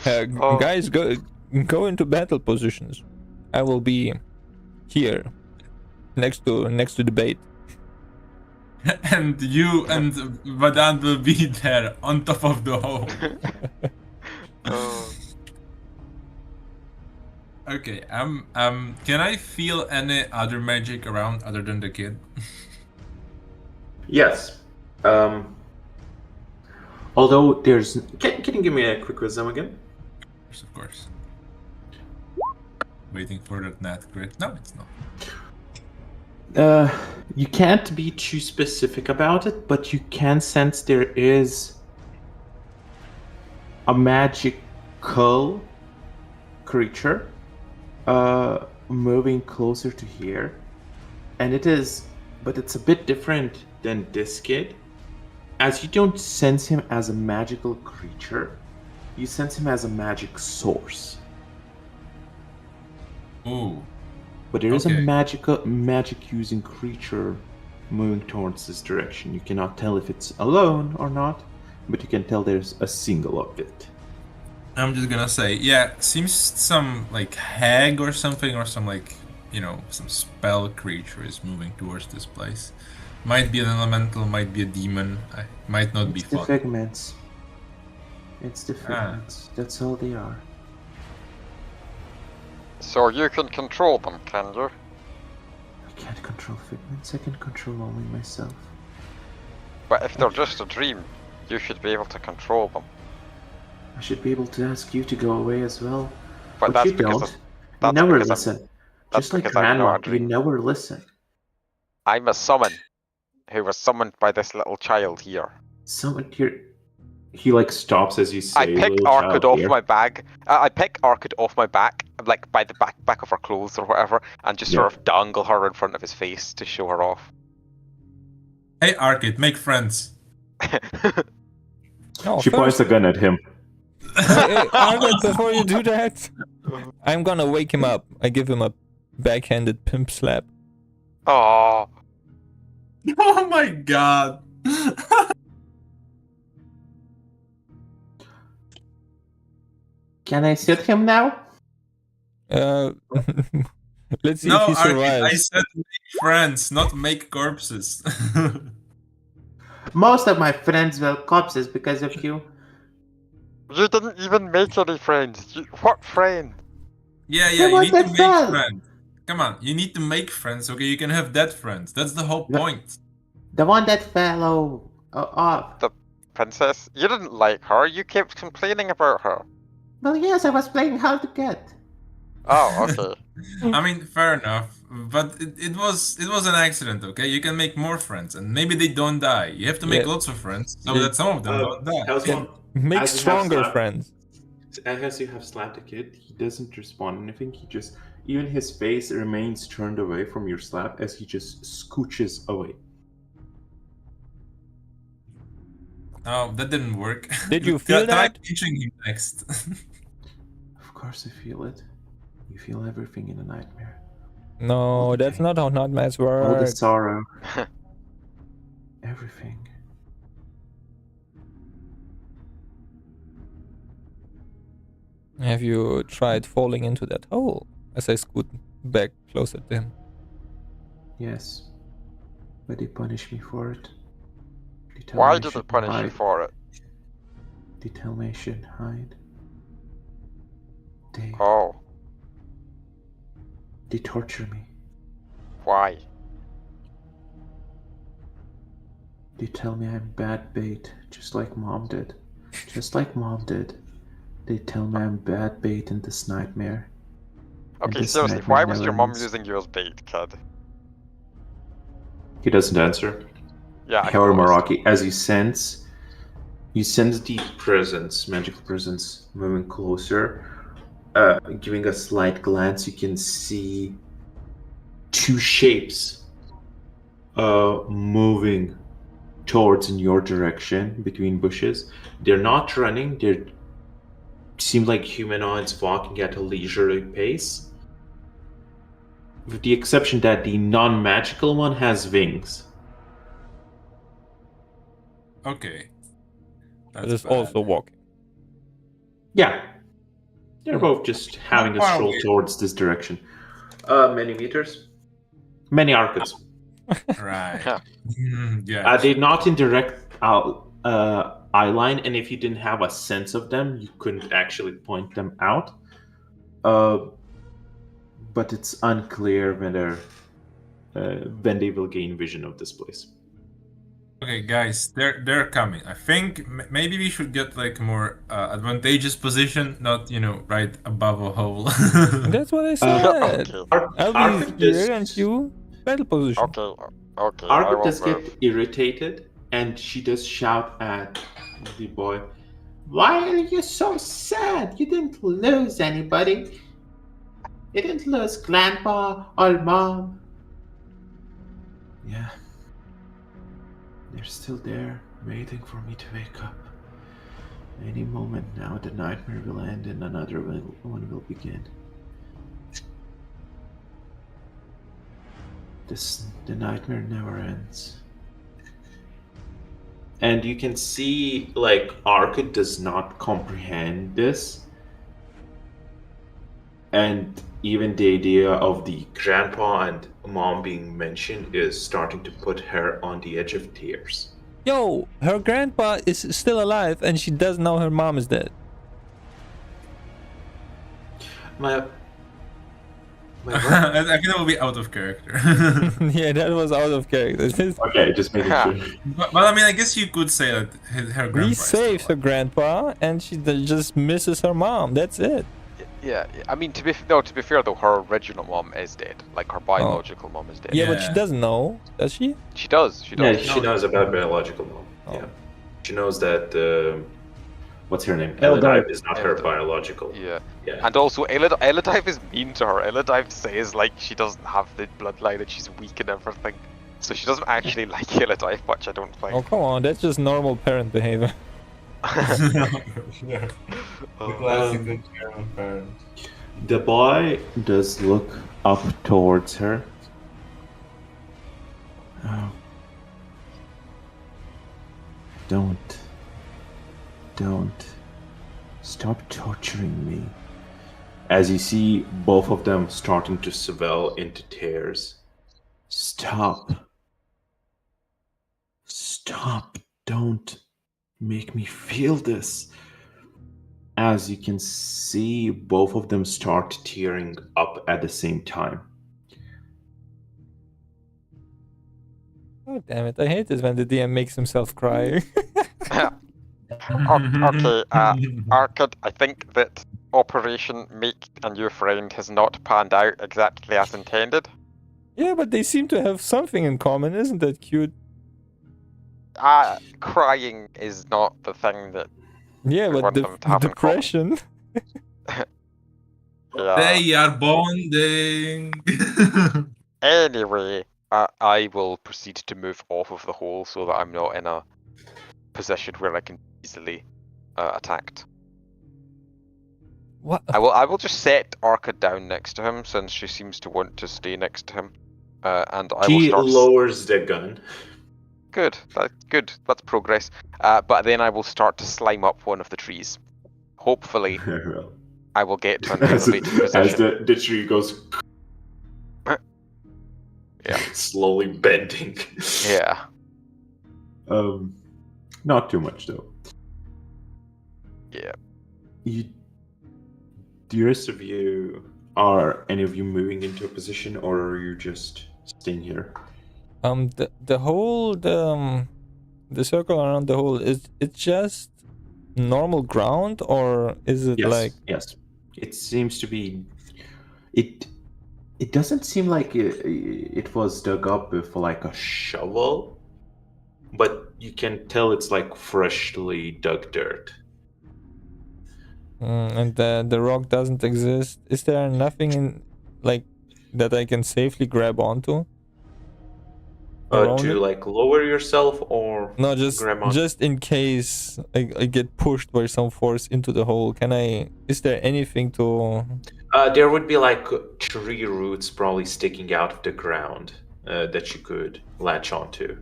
Oh. Guys, go into battle positions. I will be here, next to the bait. And you and Vadant will be there on top of the hole. Oh. Okay, can I feel any other magic around other than the kid? Yes. Although there's. Can you give me a quick wisdom again? Of course. Waiting for that nat crit. No, it's not. You can't be too specific about it, but you can sense there is a magical creature moving closer to here, and it's a bit different than this kid, as you don't sense him as a magical creature, you sense him as a magic source. Ooh. But there is a Okay. magic using creature moving towards this direction. You cannot tell if it's alone or not, but you can tell there's a single of it. I'm just gonna say, yeah, seems some like hag or something, or some like, some spell creature is moving towards this place. Might be an elemental, might be a demon, might not be It's the fun. figments. It's the figments. That's all they are. So you can control them, can you? I can't control figments. I can control only myself. But if they're just a dream, you should be able to control them. I should be able to ask you to go away as well. But that's you because don't. of- You that's never because I'm- listen. that's Just like because I'm Grandma, not a you dream. never listen. I'm a summon who was summoned by this little child here. Someone here. He like stops as you say. I pick little Arkad child off here. my bag. I pick Arkad off my back, like by the back of her clothes or whatever, and just sort of dangle her in front of his face to show her off. Hey, Arkid, make friends. No, She points a gun at him. Hey, Arnold, before you do that, I'm gonna wake him up. I give him a backhanded pimp slap. Oh, Oh my god. Can I shoot him now? Let's see No, if he Arkin, survives. I said make friends, not make corpses. Most of my friends were corpses because of you. you didn't even make any friends. What friend? Yeah, The you one need to that make fell. friends. Come on, you need to make friends, okay? You can have dead friends. That's the whole Yeah. point. The one that fell off. The princess? You didn't like her. You kept complaining about her. Well, yes, I was playing hard to get. Oh, okay. I mean, fair enough, but it was an accident, okay? You can make more friends, and maybe they don't die. You have to make Yeah. lots of friends so Yeah. that some of them don't die. Hellspawn, Make as you have stronger slapped- friends. As you have slapped a kid, he doesn't respond anything. He just, even his face remains turned away from your slap as he just scooches away. Oh, that didn't work. Did you feel Try that? pinching him next. Of course, I feel it. You feel everything in a nightmare. No, that's not how nightmares All the work. sorrow. Everything. Have you tried falling into that hole? As I scoot back closer to him. Yes. But they punish me for it. They tell Why me I did they shouldn't punish you hide. for it? They tell me I shouldn't hide. Oh, They torture me. why? They tell me I'm bad bait, just like Mom did. Just like Mom did. They tell me I'm bad bait in this nightmare. And Okay, this seriously, nightmare why was never your mom ends. using you as bait, kid? He doesn't answer. Yeah, I However, noticed. Meraki, as you sense the presence, magical presence, moving closer. Giving a slight glance, you can see two shapes moving towards in your direction between bushes. They're not running. They seem like humanoids walking at a leisurely pace, with the exception that the non-magical one has wings. Okay. It is also walking. Yeah. They're both just having a far stroll away? towards this direction. Many meters? Many arcades. Right. Yeah. They're not in direct eye line, and if you didn't have a sense of them, you couldn't actually point them out. But it's unclear whether when they will gain vision of this place. Okay, guys, they're coming. I think maybe we should get like a more advantageous position, not right above a hole. That's what I said. Okay. I'll be here and you battle position. Okay, okay. I Arcade won't does get move. irritated, and she does shout at the boy, "Why are you so sad? You didn't lose anybody. You didn't lose Grandpa or Mom." Yeah. They're still there, waiting for me to wake up. Any moment now, the nightmare will end and another one will begin. The nightmare never ends. And you can see, like, Arca does not comprehend this. And even the idea of the grandpa and mom being mentioned is starting to put her on the edge of tears. Yo, her grandpa is still alive and she doesn't know her mom is dead. My I think it will be out of character. Yeah, that was out of character. Okay, just making sure. But I mean, I guess you could say that her grandpa. He is still saves her grandpa and she just misses her mom. That's it. Yeah, I mean, to be fair though, her original mom is dead. Like her biological mom is dead. Yeah, but she doesn't know, does she? She does. She Yeah, does. she knows about biological mom. Oh. Yeah. She knows that, what's her name? Eldive. Eldive is not her biological. Yeah. Yeah. And also, Elodive is mean to her. Elodive says like she doesn't have the bloodline and she's weak and everything. So she doesn't actually like Elodive much, I don't think. Oh, come on, that's just normal parent behavior. The classical German parent. The boy does look up towards her. Oh. Don't stop torturing me. As you see both of them starting to swell into tears. Stop. Don't make me feel this. As you can see, both of them start tearing up at the same time. Oh damn it! I hate this when the DM makes himself cry. Okay, Arkad, I think that Operation Make a New Friend has not panned out exactly as intended. Yeah, but they seem to have something in common. Isn't that cute? Crying is not the thing that Yeah, we but want them to have depression. in common. Yeah. They are bonding. Anyway, I will proceed to move off of the hole so that I'm not in a position where I can easily attacked. What? I will just set Arca down next to him since she seems to want to stay next to him, and I will She start. lowers the gun. Good. That's progress. But then I will start to slime up one of the trees. Hopefully, I will get to an elevated position. As the tree goes, yeah, slowly bending. Yeah. Not too much though. Yeah. The rest of you, are any of you moving into a position, or are you just staying here? The whole the circle around the hole is it just normal ground, or is it like? Yes, it seems to be. It doesn't seem like it was dug up with like a shovel, but you can tell it's like freshly dug dirt. And the rock doesn't exist. Is there nothing in like that I can safely grab onto? To like lower yourself or no, just grab on? just in case I get pushed by some force into the hole. Can I? Is there anything to? There would be like tree roots probably sticking out of the ground that you could latch onto.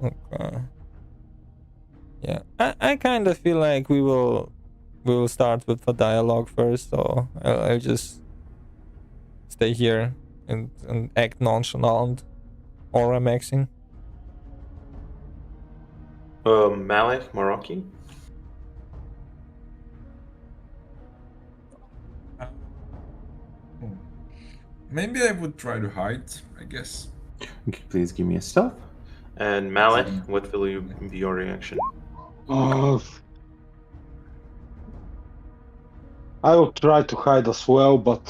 Okay. Yeah, I kind of feel like we will start with a dialogue first, so I'll just stay here and act nonchalant. Aura maxing. Malek, Maraki? Maybe I would try to hide, I guess. Okay, please give me a stealth. And Malek, what will be your reaction? I will try to hide as well, but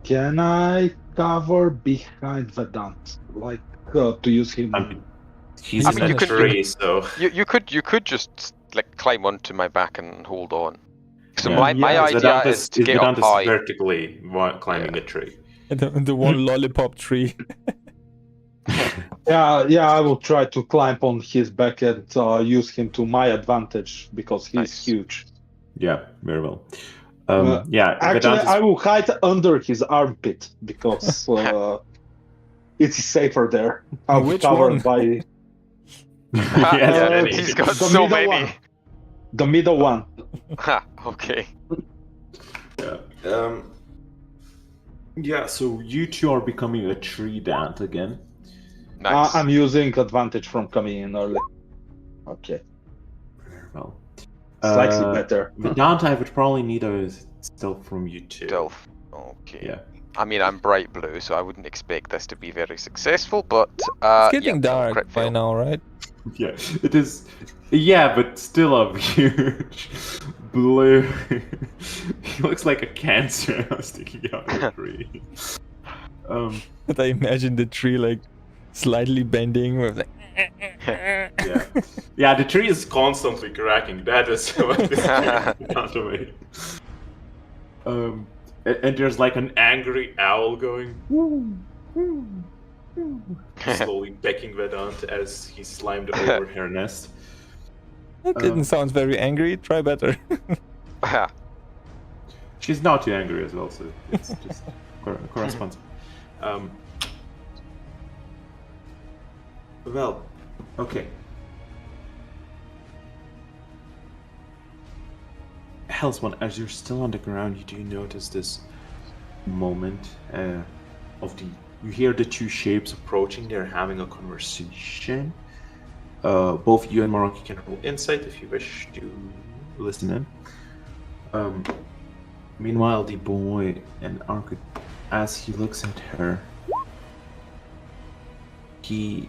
can I cover behind Vedant? Like to use him? He's in a tree, so you could just like climb onto my back and hold on. So Yeah. my idea is to get up high. Vertically climbing a tree. The one lollipop tree. Yeah, I will try to climb on his back and use him to my advantage because he's huge. Yeah, very well. Actually, I will hide under his armpit because it's safer there. I'll be covered by. He's got so many. One. The middle one. Okay. Yeah. Yeah. So you two are becoming a tree dant again. Nice. I'm using advantage from coming in early. Okay. Very well. Slightly better. Vedant, I would probably need a stealth from you too. Stealth. Okay. Yeah. I mean, I'm bright blue, so I wouldn't expect this to be very successful, but it's getting dark by now, right? Yeah, it is. Yeah, but still a huge blue. He looks like a cancer sticking out of the tree. But I imagine the tree like slightly bending with like. Yeah, the tree is constantly cracking. That is what this away. And there's like an angry owl going slowly becking Vedant as he slimed over her nest. That didn't sound very angry. Try better. She's not too angry as well, so it's just corresponds. Well, okay. Hellspawn, as you're still on the ground, you do notice this moment of the. You hear the two shapes approaching. They're having a conversation. Both you and Maraki can roll insight if you wish to listen in. Meanwhile, the boy and Arcud, as he looks at her, he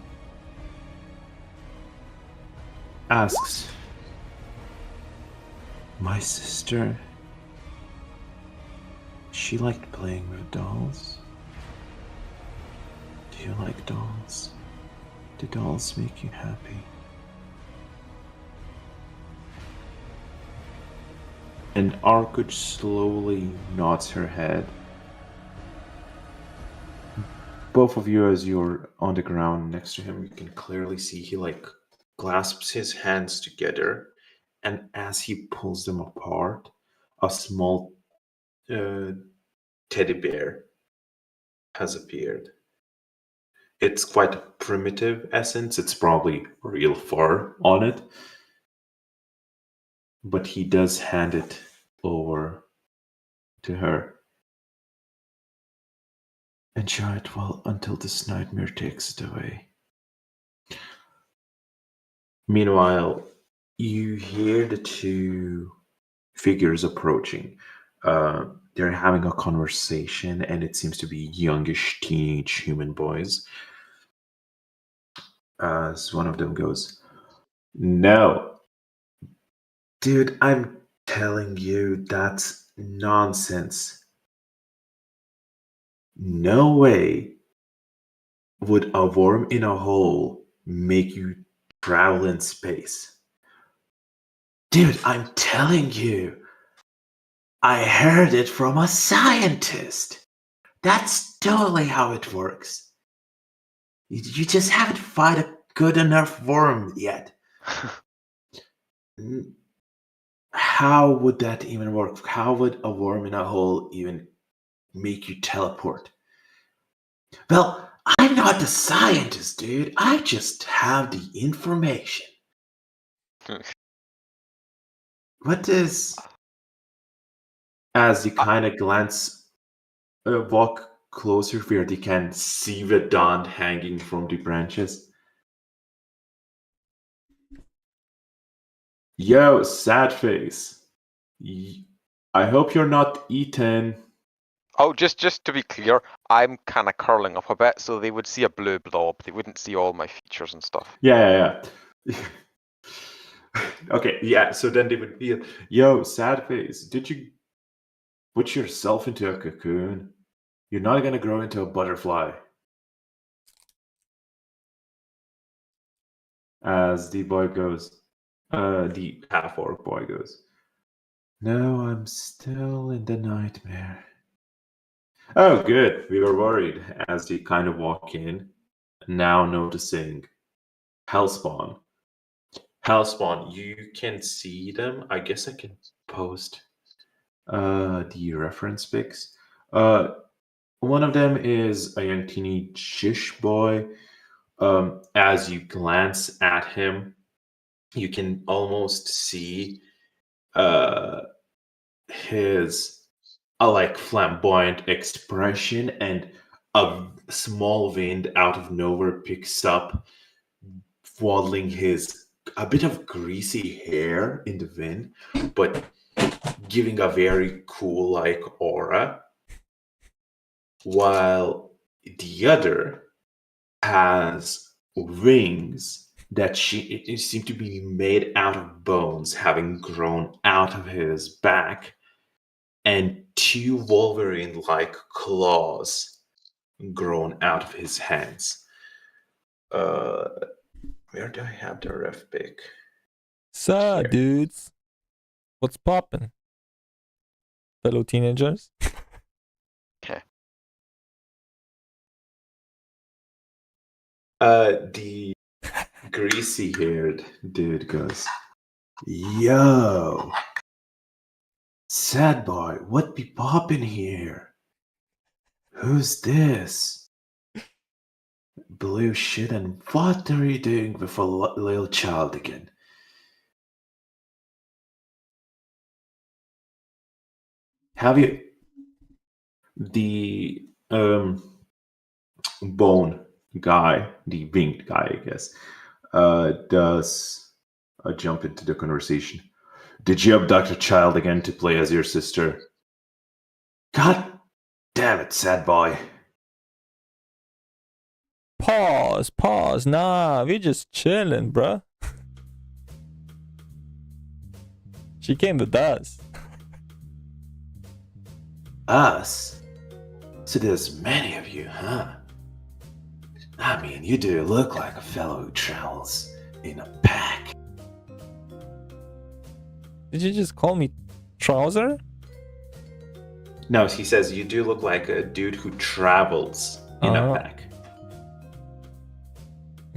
asks, "My sister, she liked playing with dolls? Do you like dolls? Do dolls make you happy?" And Arcud slowly nods her head. Both of you, as you're on the ground next to him, you can clearly see he clasps his hands together, and as he pulls them apart, a small teddy bear has appeared. It's quite a primitive essence. It's probably real fur on it. But he does hand it over to her. "Enjoy it well until this nightmare takes it away." Meanwhile, you hear the two figures approaching. They're having a conversation, and it seems to be youngish teenage human boys. As one of them goes, "No, dude, I'm telling you, that's nonsense. No way would a worm in a hole make you travel in space. Dude, I'm telling you, I heard it from a scientist. That's totally how it works. You just haven't found a good enough worm yet." How would that even work? How would a worm in a hole even make you teleport? Well, I'm not the scientist, dude. I just have the information. What is... As you kind of walk closer where they can see the dawn hanging from the branches. "Yo, sad face. I hope you're not eaten." Oh, just to be clear, I'm kind of curling up a bit, so they would see a blue blob. They wouldn't see all my features and stuff. Yeah. Okay, yeah, so then they would be, "Yo, sad face, did you put yourself into a cocoon? You're not gonna grow into a butterfly." As the boy goes, the half-orc boy goes, "No, I'm still in the nightmare." "Oh, good, we were worried." As they kind of walk in, now noticing Hellspawn. Hellspawn, you can see them. I guess I can post the reference pics. One of them is a young teenage boy. As you glance at him, you can almost see his flamboyant expression, and a small wind out of nowhere picks up, waddling his a bit of greasy hair in the wind, but giving a very cool aura, while the other has wings that seem to be made out of bones, having grown out of his back, and two Wolverine-like claws grown out of his hands. Where do I have the ref pic? So, dudes, what's poppin', fellow teenagers? Okay. The greasy-haired dude goes, "Yo, Sad boy, what be poppin' here? Who's this? Blue shit, and what are you doing with a little child again? Have you the bone guy, the winged guy, I guess, does jump into the conversation. Did you abduct a child again to play as your sister? God damn it, sad boy. Pause. Nah, we just chilling, bruh. She came with us. Us? So there's many of you, huh? I mean, you do look like a fellow who travels in a pack. Did you just call me trouser? No, he says you do look like a dude who travels in a pack.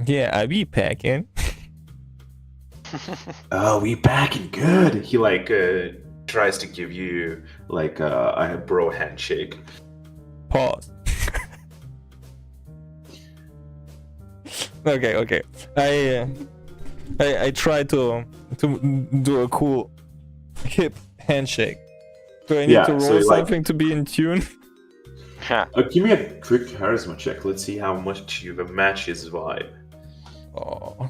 Yeah, I be packing. Oh, we packing good. He tries to give you like a bro handshake. Pause. Okay. I try to do a cool hip handshake. Do I need to roll something to be in tune? Give me a quick charisma Check. Let's see how much you match his vibe. Oh,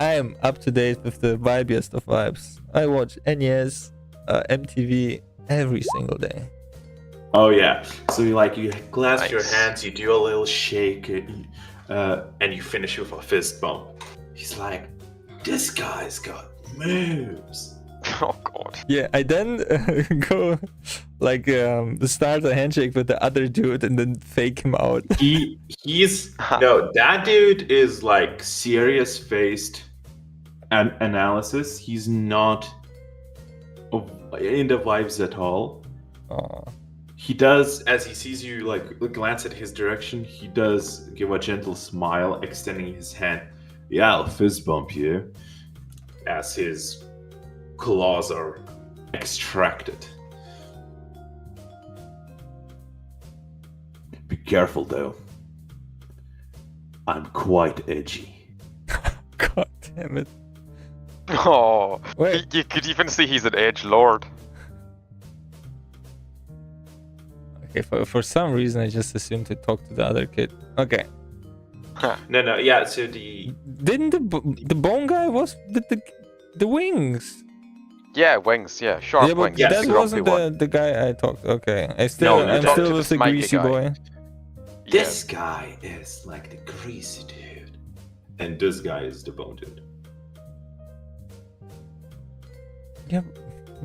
I am up to date with the vibiest of vibes. I watch NES, MTV every single day. Oh yeah. So you clasp your hands, you do a little shake, and you finish with a fist bump. He's like, this guy's got moves. Oh god. Yeah, I then go start a handshake with the other dude and then fake him out. That dude is like serious faced analysis. He's not in the vibes at all. He does, as he sees you glance at his direction, he does give a gentle smile, extending his hand. Yeah, I'll fist bump you. As his claws are extracted. Be careful though. I'm quite edgy. God damn it. Oh, wait. You could even see he's an edge lord. Okay, for some reason I just assumed to talk to the other kid. Okay. No, yeah. So didn't the bone guy was the wings? Yeah, wings. Yeah, sharp wings. That wasn't the guy I talked. Okay, I'm still with the greasy guy. boy. This guy is like the greasy dude, and this guy is the bone dude. Yep.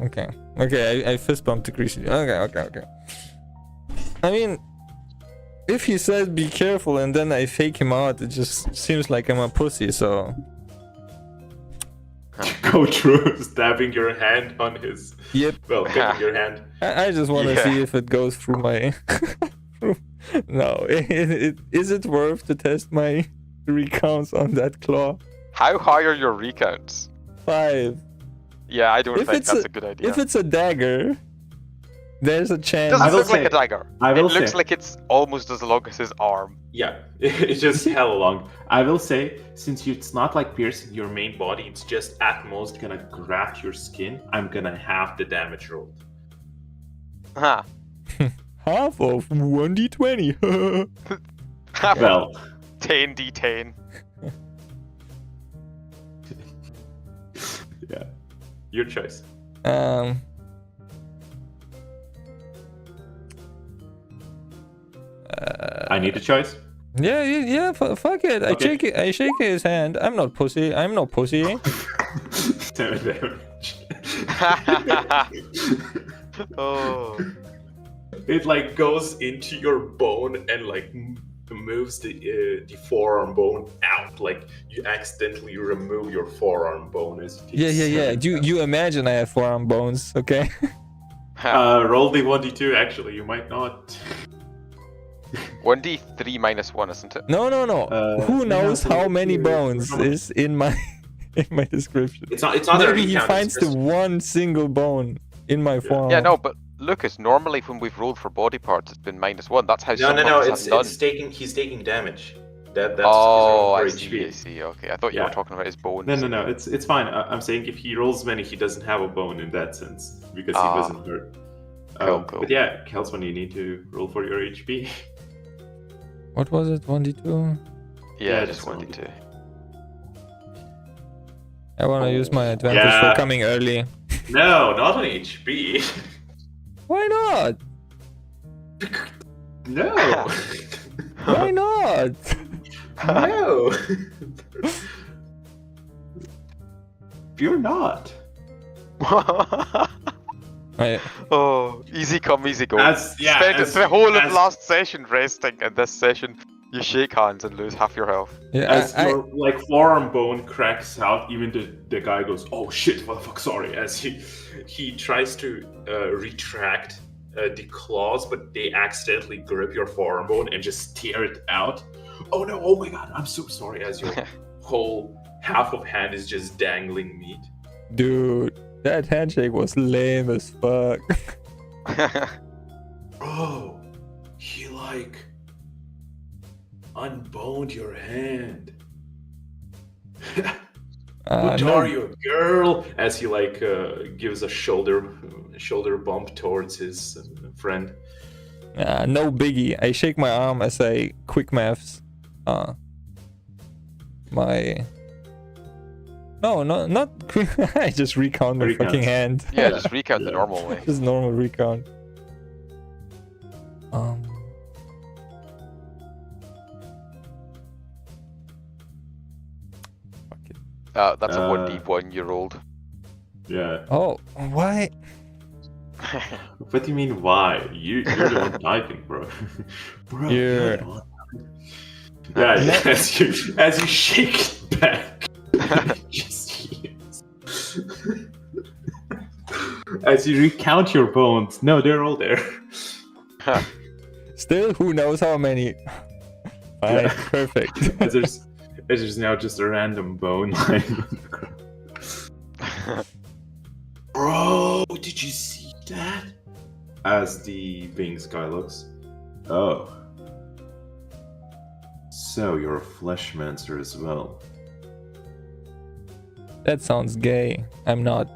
Okay. I fist bumped the greasy dude. Okay. I mean, if he said be careful and then I fake him out, it just seems like I'm a pussy. So. Go through stabbing your hand on his. Yep. Well, taking your hand. I just want to see if it goes through my. No, is it worth to test my recounts on that claw? How high are your recounts? 5. Yeah, I don't think that's a good idea. If it's a dagger, there's a chance. It doesn't look like a dagger. It looks like it's almost as long as his arm. Yeah, it's just hella long. I will say, since it's not like piercing your main body, it's just at most gonna graft your skin. I'm gonna half the damage rolled. Huh. Half of 1d20. Half well, 10d10. Yeah, your choice. I need a choice. Yeah. Fuck it. Okay. I shake his hand. I'm not pussy. 10 damage. Oh. It goes into your bone and moves the forearm bone out. You accidentally remove your forearm bone as you take Yeah. You imagine I have forearm bones, okay? Roll the 1d2. Actually, you might not. 1d3 minus 1, isn't it? No. Who knows how many bones is in my description? It's not. Maybe he finds the one single bone. in my forearm. Yeah, no, but Lucas, normally when we've rolled for body parts, it's been -1. That's how No, some no, of no. us have none. He's taking damage. That's Oh, I his see, HP. I see. Okay, I thought you were Yeah. talking about his bones. No. It's fine. I'm saying if he rolls many, he doesn't have a bone in that sense because he wasn't hurt. Cool. But yeah, Kelsman, you need to roll for your HP. What was it? 1d2? Yeah, just 1d2. I want to use my advantage Yeah. for coming early. No, not on HP. Why not? No. Why not? No. You're not. Oh, easy come, easy go. Spend the whole of last session resting, and this session you shake hands and lose half your health. Yeah, As your like forearm bone cracks out, even the guy goes, "Oh shit, what the fuck?" Sorry. As he tries to retract the claws, but they accidentally grip your forearm bone and just tear it out. Oh no! Oh my god! I'm so sorry. As your whole half of hand is just dangling meat. Dude, that handshake was lame as fuck. Bro, he like unboned your hand. What no. are you, girl? As he like gives a shoulder bump towards his friend. No biggie. I shake my arm as I quick maths. Not quick. I just recount my fucking hand. Yeah, just recount the normal way. Just normal recount. That's a 1d1 you rolled. Yeah. Oh, why? What do you mean, why? You're the one typing, bro. Bro, you're the one typing. Yeah, as you shake it back, as you recount your bones. No, they're all there. Still, who knows how many? Fine, perfect. There's now just a random bone lying on the ground. Bro, did you see that? As the Bings guy looks. Oh. So you're a fleshmancer as well. That sounds gay. I'm not.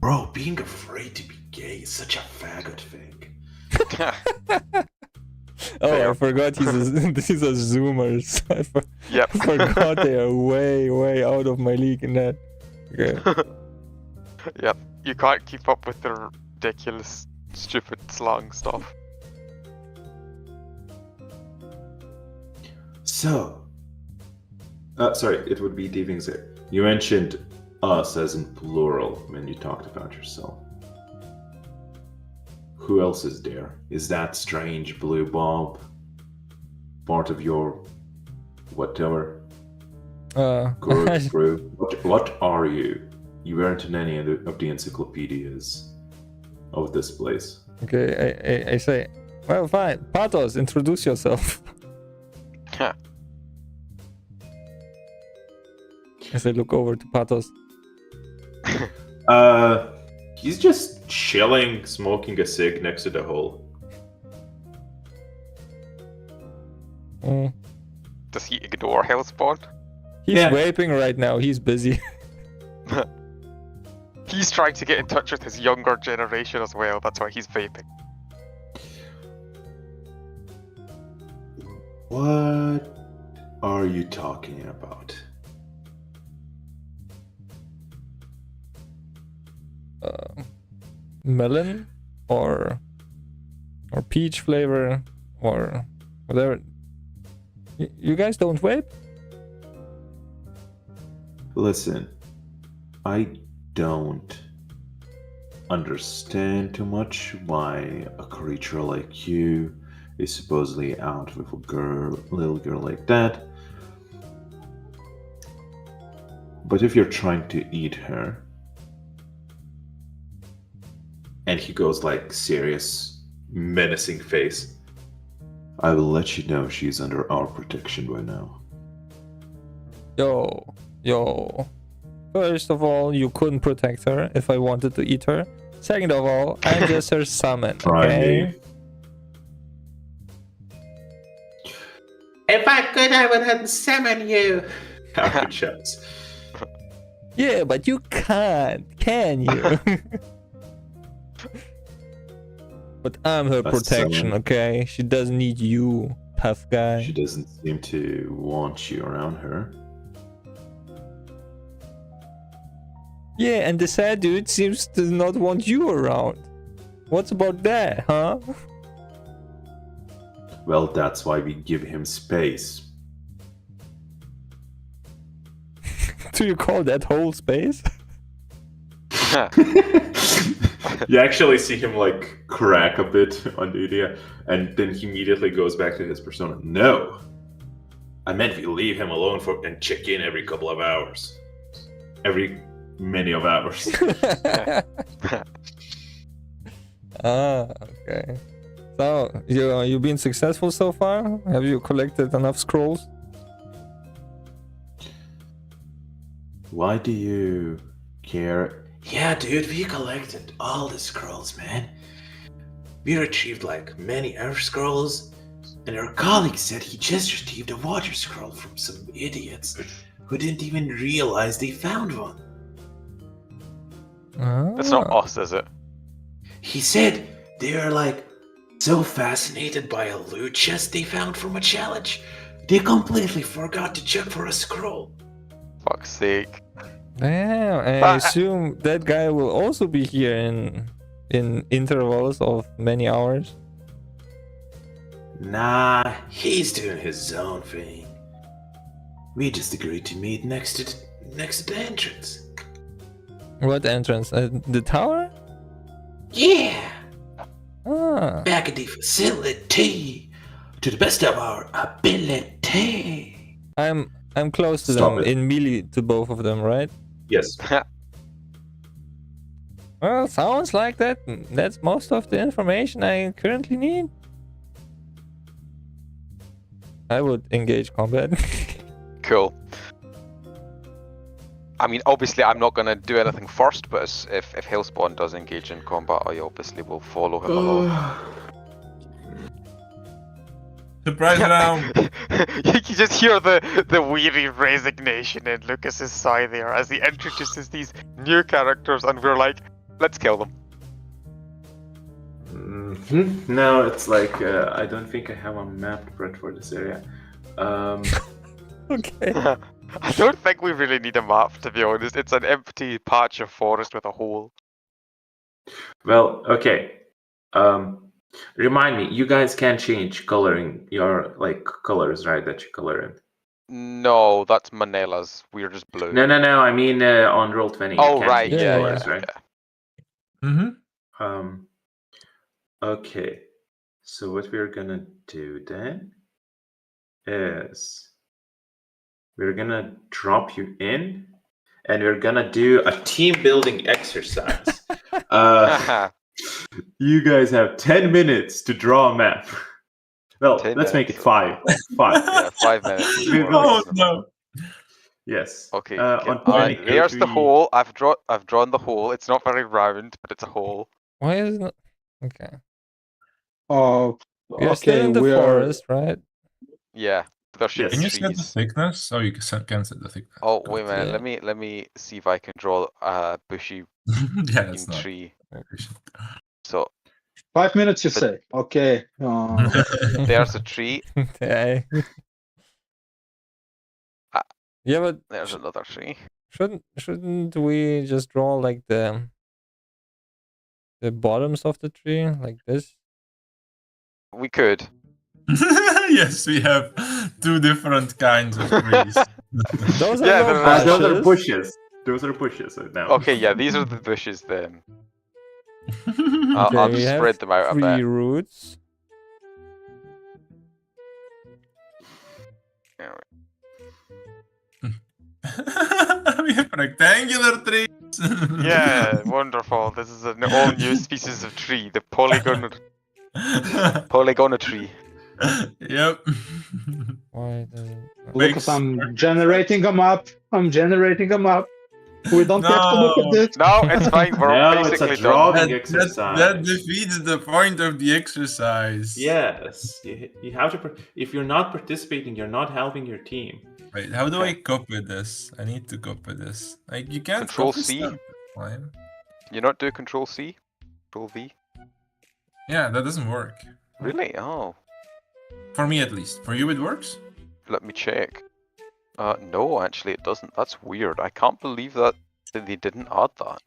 Bro, being afraid to be gay is such a faggot thing. Oh, I forgot these are Zoomers. I forgot they are way out of my league in that. Okay. Yep, you can't keep up with their ridiculous, stupid slang stuff. So, sorry, it would be Divingzer. You mentioned us as in plural when you talked about yourself. Who else is there? Is that strange blue bomb part of your whatever? Group? What are you? You weren't in any of the encyclopedias of this place. Okay, I say, well, fine. Patos, introduce yourself. As I look over to Patos. He's just chilling, smoking a cig next to the hole. Does he ignore Hellspawn? He's vaping right now. He's busy. He's trying to get in touch with his younger generation as well. That's why he's vaping. What are you talking about? Melon or peach flavor or whatever. You guys don't vape? Listen, I don't understand too much why a creature like you is supposedly out with a little girl like that. But if you're trying to eat her, and he goes like serious, menacing face, I will let you know she's under our protection by now. Yo. First of all, you couldn't protect her if I wanted to eat her. Second of all, I'm just her summon, okay? If I could, I would unsummon you. Happy shouts. Yeah, but you can't, can you? But I'm her protection, okay? She doesn't need you, tough guy. She doesn't seem to want you around her. Yeah, and the sad dude seems to not want you around. What's about that, huh? Well, that's why we give him space. Do you call that whole space? You actually see him like crack a bit on the idea, and then he immediately goes back to his persona. No, I meant we leave him alone and check in every couple of hours, every many of hours. Okay. So you've been successful so far? Have you collected enough scrolls? Why do you care? Yeah, dude, we collected all the scrolls, man. We retrieved like many earth scrolls, and our colleague said he just retrieved a water scroll from some idiots who didn't even realize they found one. That's not us, is it? He said they are like so fascinated by a loot chest they found from a challenge, they completely forgot to check for a scroll. Fuck's sake. Damn, and I assume that guy will also be here in intervals of many hours. Nah, he's doing his own thing. We just agreed to meet next to the entrance. What entrance? The tower? Yeah! Ah. Back at the facility, to the best of our ability. I'm close to them, in melee to both of them, right? Yes. Well, sounds like that. That's most of the information I currently need. I would engage combat. Cool. I mean, obviously, I'm not going to do anything first, but if Hellspawn does engage in combat, I obviously will follow him along. Surprise round! You just hear the weary resignation in Lucas's sigh there as he introduces these new characters, and we're like, let's kill them. No, it's like, I don't think I have a map prepared for this area. Okay. I don't think we really need a map, to be honest. It's an empty patch of forest with a hole. Well, okay. Remind me, you guys can change coloring your like colors, right? That you color in. No, that's Manila's. We're just blue. No. I mean, on Roll20. Oh, right. Yeah, colors, right? Mm-hmm. Okay. So what we're gonna do then is we're gonna drop you in, and we're gonna do a team building exercise. You guys have 10 minutes to draw a map. Well, let's make it 5. 5. Yeah, 5 minutes. Oh no. Yes. Okay. There's the hole. I've drawn the hole. It's not very round, but it's a hole. Why is it not? Okay. Oh, You're still in the forest, right? Yeah. There should Can be you set the trees. thickness? Oh, you can set the thickness. Oh, wait a minute. Yeah. Let me see if I can draw a bushy Yeah, that's not tree. efficient. So 5 minutes, you say? Okay. there's a tree. Okay. Yeah, but There's another tree. shouldn't we just draw like the bottoms of the tree like this? We could. Yes, we have 2 different kinds of trees. Those are Yeah, not those are bushes. bushes. Those are bushes now. Okay, yeah, these are the bushes then. I'll Okay, we just have spread them out a 3 bit. roots. We have rectangular trees. Yeah, wonderful. This is an all new species of tree, the polygonal Yep. Why does Lucas, I'm generating a map. We don't have to look at this. No, it's fine. We're No, it's basically a drawing done. exercise. That defeats the point of the exercise. Yes, you have to. If you're not participating, you're not helping your team. Wait, how do Okay. I cope with this? I need to cope with this. Like, you can't Control copy C? stuff. Fine. You not do Control C? Control V? Yeah, that doesn't work. Really? Oh. For me, at least. For you, it works? Let me check. No, actually it doesn't. That's weird. I can't believe that they didn't add that.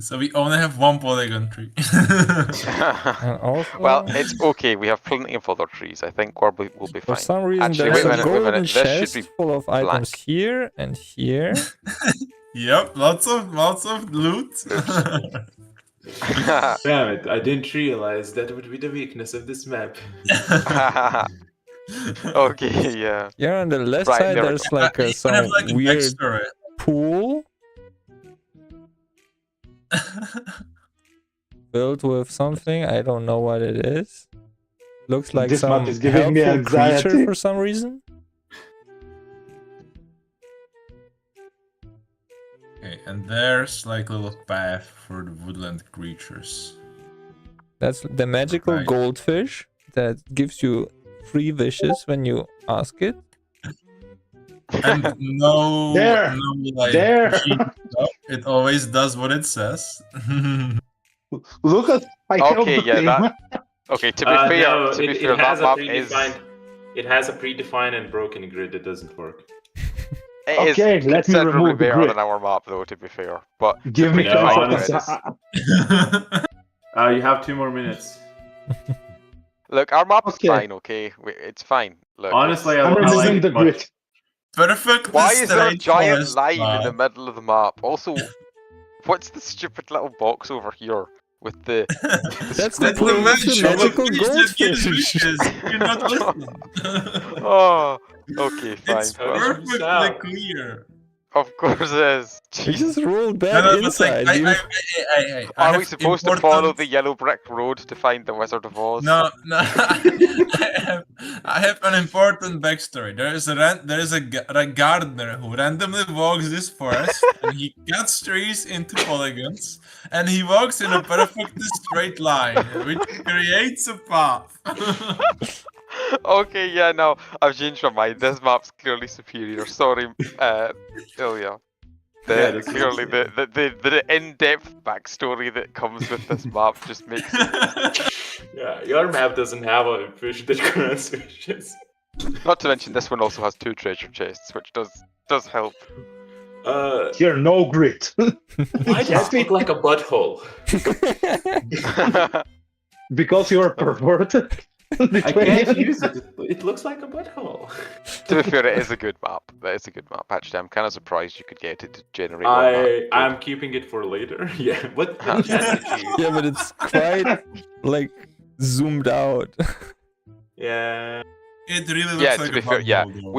So we only have one polygon tree. And also, Well, it's okay. We have plenty of other trees. I think we'll be for fine. some reason, Actually, there's wait a a minute, wait a golden minute. This chest should be full of items black. here and here. Yep, lots of loot. Damn it! I didn't realize that would be the weakness of this map. Okay, yeah. Yeah, on the left Right, side, there we there's go. like You can some have like a weird backstory. pool filled with something. I don't know what it is. Looks like This some map is giving me helpful creature anxiety. for some reason. Okay, and there's like a little path for the woodland creatures. That's the magical Right. goldfish that gives you 3 wishes when you ask it. And no, There! no like There! cheat stuff. It always does what it says. Look at I helped Okay, the yeah, team. that. Okay, to be fair, No, to be it fair, has that a map is. predefined. It has a predefined and broken grid. It doesn't work. It is Okay, let me considerably remove the better grid. than our map, though. To be fair, but Give me the No, control. predefined grid is. You have 2 more minutes. Look, our map is Okay. fine. Okay, it's fine. Look, Honestly, it's- I I'm like removing it the much. grid. Perfect. why is there a giant forest line map. in the middle of the map? Also, what's the stupid little box over here with the? That's the That's pool with the magical magical fish that gives goldfish. wishes. You're not listening. Oh, okay, fine. It's How did Well, you perfectly sound? clear. of course it is. We Jeez. just rolled back No, but like, inside. I Are we have supposed to follow important- the yellow brick road to find the Wizard of Oz? No, no. I have an important backstory. There is a gardener who randomly walks this forest, and he cuts trees into polygons, and he walks in a perfectly straight line, which creates a path. Okay, yeah, no, I've changed my mind. This map's clearly superior. Sorry, Ilya. Yeah, this is- Clearly, the in-depth backstory that comes with this map just makes it. Yeah, your map doesn't have a fish that grants wishes. Not to mention, this one also has 2 treasure chests, which does help. Here, no grid. Why does it look like a butthole? Because you're perverted. I can't use it. It looks like a butthole. To be fair, it is a good map. That is a good map. Actually, I'm kind of surprised you could get it to generate one map. I'm keeping it for later. Yeah. What chest did you use? Yeah, but it's quite like zoomed out. Yeah. It really looks Yeah, like to be a fair, yeah, butthole, though.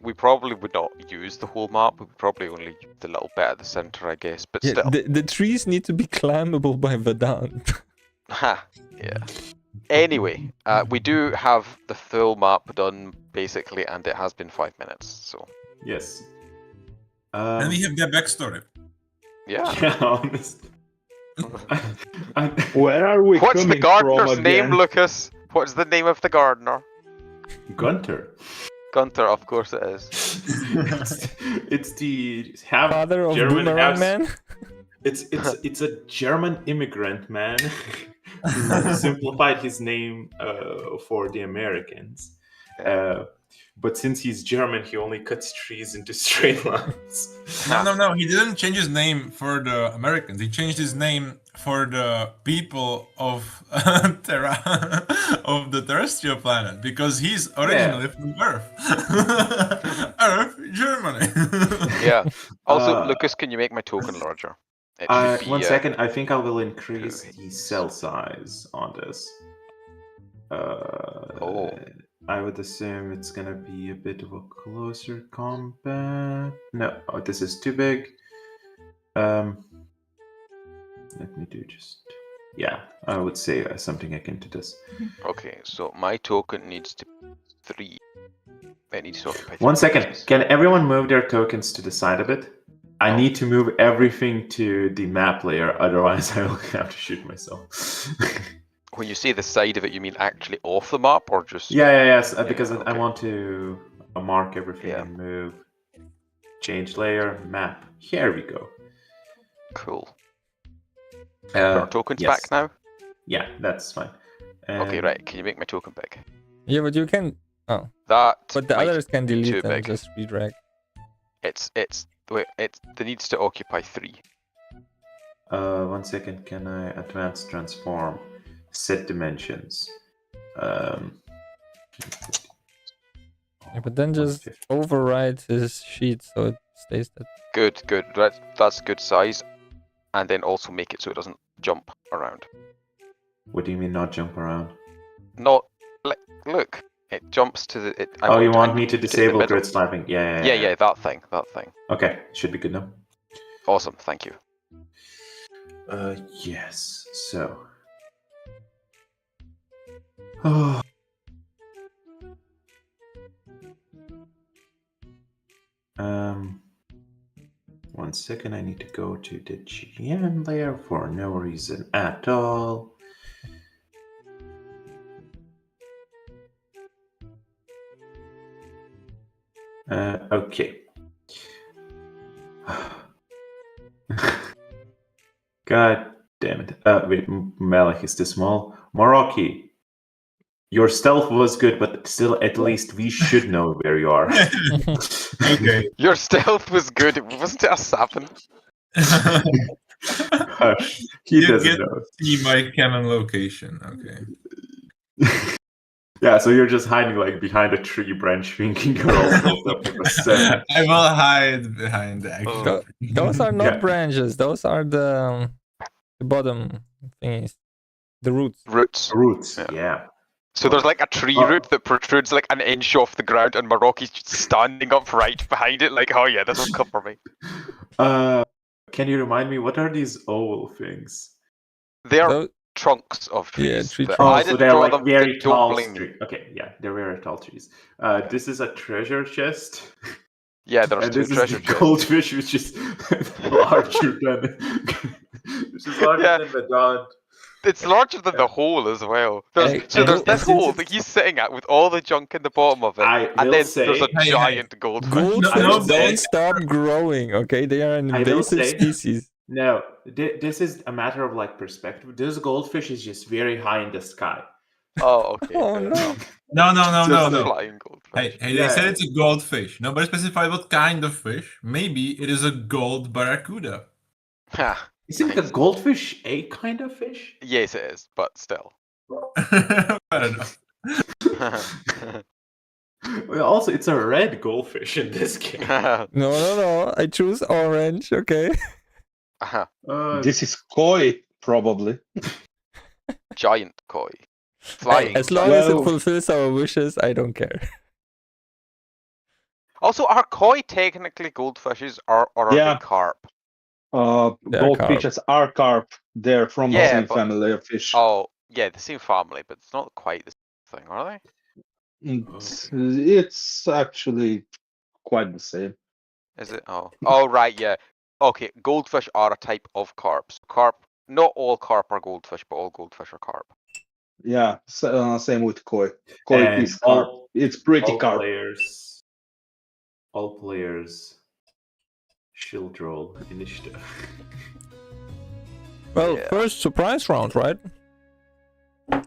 we probably would not use the whole map. We would probably only use the little bit at the center, I guess. But Yeah, still, the trees need to be climbable by Vedant. ha, yeah. Anyway, we do have the full map done basically, and it has been 5 minutes. So Yes. And we have the backstory. yeah. Yeah, honestly. Where are we What's the coming gardener's from name, again? Lucas? What's the name of the gardener? Gunter. Gunter, of course it is. It's the half Father of German Boomerang half- Man? It's a German immigrant man who simplified his name for the Americans. But since he's German, he only cuts trees into straight lines. No. He didn't change his name for the Americans. He changed his name for the people of Terra, of the terrestrial planet, because he's originally from Earth. Earth, Germany. Yeah. Also, Lucas, can you make my token larger? It should be, 1 second, I think I will increase the cell size on this. I would assume it's gonna be a bit of a closer combat. No, this is too big. Let me do just. Yeah, I would say something akin to this. Okay, so my token needs to be 3. It needs to occupy 1 3 second, spaces. can everyone move their tokens to the side a bit? I need to move everything to the map layer, otherwise I will have to shoot myself. When you say the side of it, you mean actually off the map, or just? Yes, because I okay. want to mark everything and move. Change layer, map. Here we go. Cool. Put our tokens back now? Yeah, that's fine. Okay, right. Can you make my token big? Yeah, but you can. Oh. That. But the might others can be delete too and big. just redrag. It needs to occupy 3. 1 second. Can I advance transform? Set dimensions. Yeah, but then just override his sheet so it stays that. Good. That's good size. And then also make it so it doesn't jump around. What do you mean not jump around? Not like look. It jumps to the. You want me to disable grid slapping? Yeah. That thing. Okay, should be good now. Awesome. Thank you. Yes. So. Oh. One second, I need to go to the GM layer for no reason at all. Okay. God damn it. Wait, Malak is too small. Morocci, your stealth was good, but still, at least we should know where you are. Okay. Your stealth was good. Wasn't it a sapling? Hush. He You doesn't get know. to see my cannon location. Okay. Yeah, so you're just hiding like behind a tree branch, thinking you're all stealthed up with a 7. I will hide behind the actual. Those are not branches. Those are the bottom thingies. The roots. Roots, yeah. So there's like a tree root that protrudes like an inch off the ground, and Morocci's just standing up right behind it, like, oh yeah, this will cover me. Can you remind me, what are these oval things? They are trunks of trees. Yeah, tree that- trunks. I So didn't they're draw like them. very they don't tall blame me. trees. Okay, yeah, they're very tall trees. This is a treasure chest. Yeah, there's and two this treasure is the chests. goldfish, which is larger than the god. It's larger than the hole as well. There's this hole that he's sitting at with all the junk in the bottom of it, and then there's a giant goldfish. Goldfish don't stop growing, okay? They are an I will invasive say- species. No, this is a matter of like perspective. This goldfish is just very high in the sky. Oh, okay. Oh no. No. Flying goldfish. Hey, they said it's a goldfish. Nobody specified what kind of fish. Maybe it is a gold barracuda. Isn't a goldfish a kind of fish? Yes, it is, but still. I don't know. Well, also, it's a red goldfish in this game. No. I choose orange, okay? This is koi, probably. Giant koi. Flying. As long as it fulfills our wishes, I don't care. Also, are koi technically goldfishes, or are they carp? Goldfishes are carp. They're from the same family of fish. Oh, yeah, the same family, but it's not quite the same thing, are they? It's actually quite the same. Is it? Oh, right, yeah. Okay, goldfish are a type of carp. Carp, not all carp are goldfish, but all goldfish are carp. Yeah, same with koi. Koi And is carp. It's pretty carp. All players shield roll initiative. Well, first surprise round, right?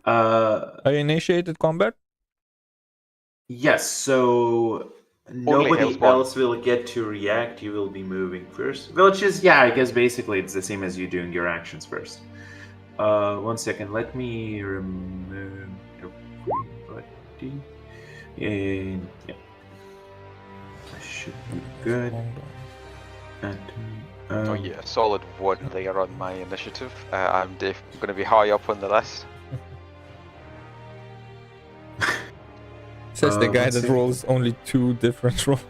I initiated combat? Yes, so nobody Hellspawn. else will get to react. You will be moving first. Which is, I guess basically it's the same as you doing your actions first. 1 second, let me remove everybody. And that should be good. And, Oh yeah, solid 1 there on my initiative. I'm going to be high up on the list. Says the guy that rolls only 2 different rolls.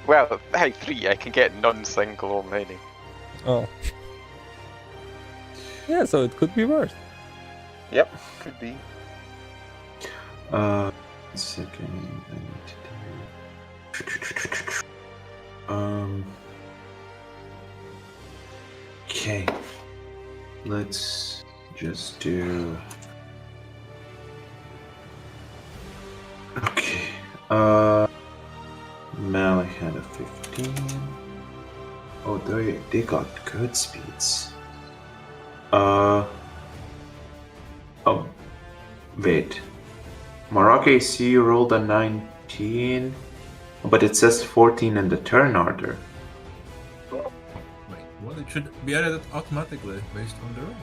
Well, hey, 3, I can get non-single or many. Oh. Yeah, so it could be worse. Yep, could be. 1 second, I need to do... Okay. Let's just do. Okay. Malik had a 15. Oh, they got good speeds. Oh, wait. Marake AC rolled a 19, but it says 14 in the turn order. Wait, what? It should be added automatically based on the roll.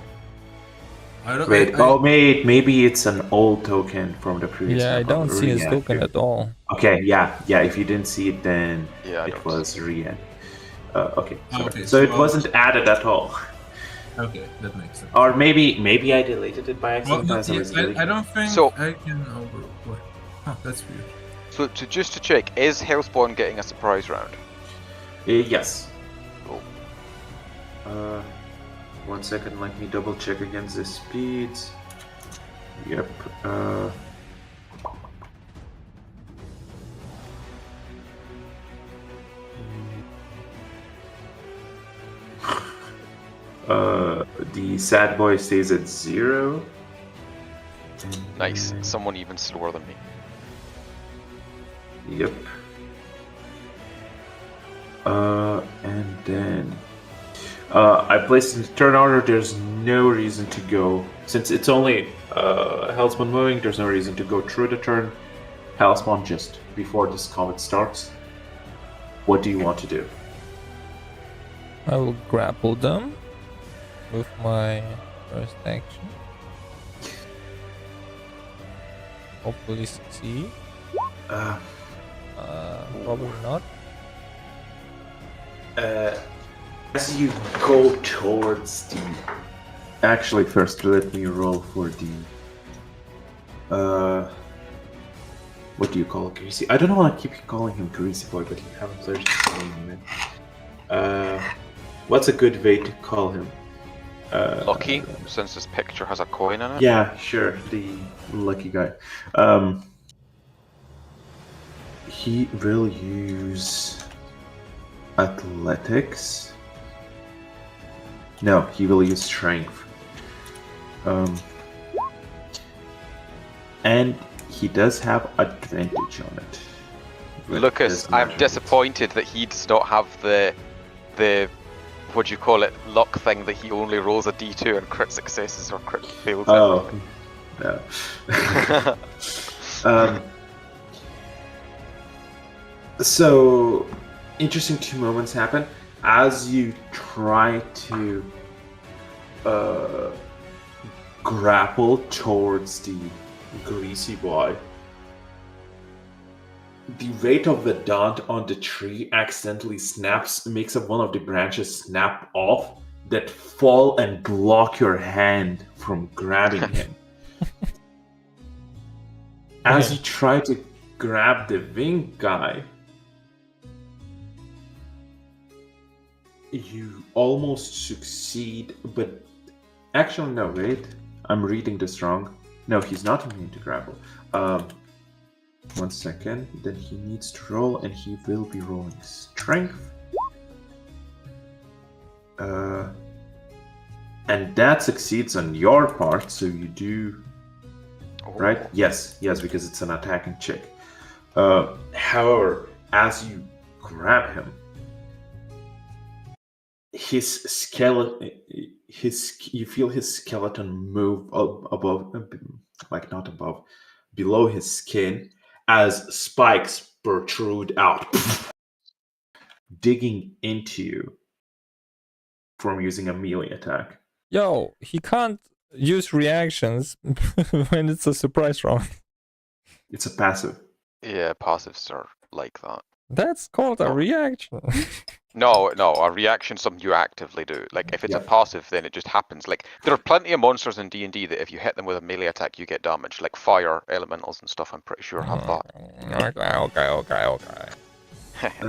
I don't. Wait, maybe it's an old token from the previous. Yeah, I don't see his token at all. Okay, yeah. If you didn't see it, then Yeah, it was re-add. Okay, Okay, so it wasn't added at all. Okay, that makes sense. Or maybe I deleted it by Well, accident. I don't think So- I can overrule. What? Huh, that's weird. So just to check, is Hellspawn getting a surprise round? Yes. Oh. 1 second, let me double check against the speeds. Yep. The sad boy stays at 0. Nice. Someone even slower than me. Yep. And then I placed in the turn order. There's no reason to go, since it's only Hellspawn moving. There's no reason to go through the turn. Hellspawn, just before this combat starts, what do you want to do? I will grapple them with my first action. Hopefully succeed. Probably not. As you go towards the... Actually, first let me roll for the... What do you call it? Greasy? I don't know why I keep calling him Greasy Boy, but you haven't played his name yet. What's a good way to call him? Lucky, since his picture has a coin in it. Yeah, sure, the lucky guy. He will use athletics. No, he will use strength. And he does have advantage on it. Lucas, I'm disappointed that he does not have the what do you call it, luck thing that he only rolls a d2 and crit successes or crit fails. Oh, no. So, interesting two moments happen as you try to grapple towards the greasy boy. The weight of the dart on the tree accidentally makes one of the branches snap off that fall and block your hand from grabbing him. As you try to grab the wing guy, you almost succeed, but actually no, wait, I'm reading this wrong. No, he's not immune to grapple. 1 second, then he needs to roll, and he will be rolling strength. And that succeeds on your part, so you do... Right? Yes, because it's an attacking check. However, as you grab him, his skeleton, you feel his skeleton move above, like not above, below his skin, as spikes protrude out, digging into you from using a melee attack. Yo, he can't use reactions when it's a surprise round. It's a passive. Yeah, passives are like that. That's called a reaction. No, a reaction is something you actively do. Like, if it's a passive, then it just happens. Like, there are plenty of monsters in D&D that if you hit them with a melee attack, you get damage. Like fire elementals and stuff, I'm pretty sure have that. Okay.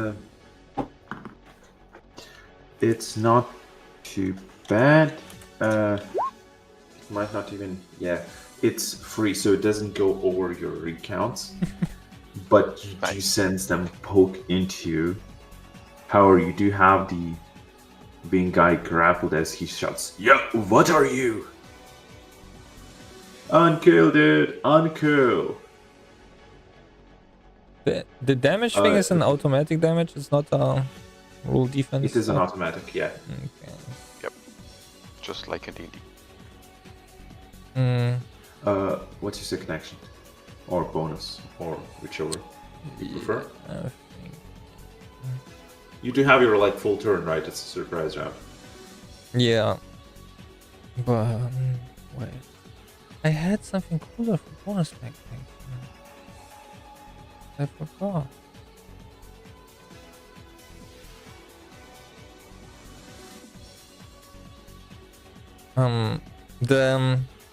It's not too bad. Might not even... Yeah, it's free, so it doesn't go over your recounts. But you do sense them poke into you. However, you do have the being guy grappled as he shouts, "Yeah, what are you?" Uncool, dude, uncool. The damage thing is an automatic damage. It's not a rule defense. It is an automatic, yeah. Okay. Yep. Just like a D&D. What's your second action? Or bonus, or whichever you prefer. You do have your like full turn, right? It's a surprise round. Yeah. But wait, I had something cooler for bonus back then. I forgot.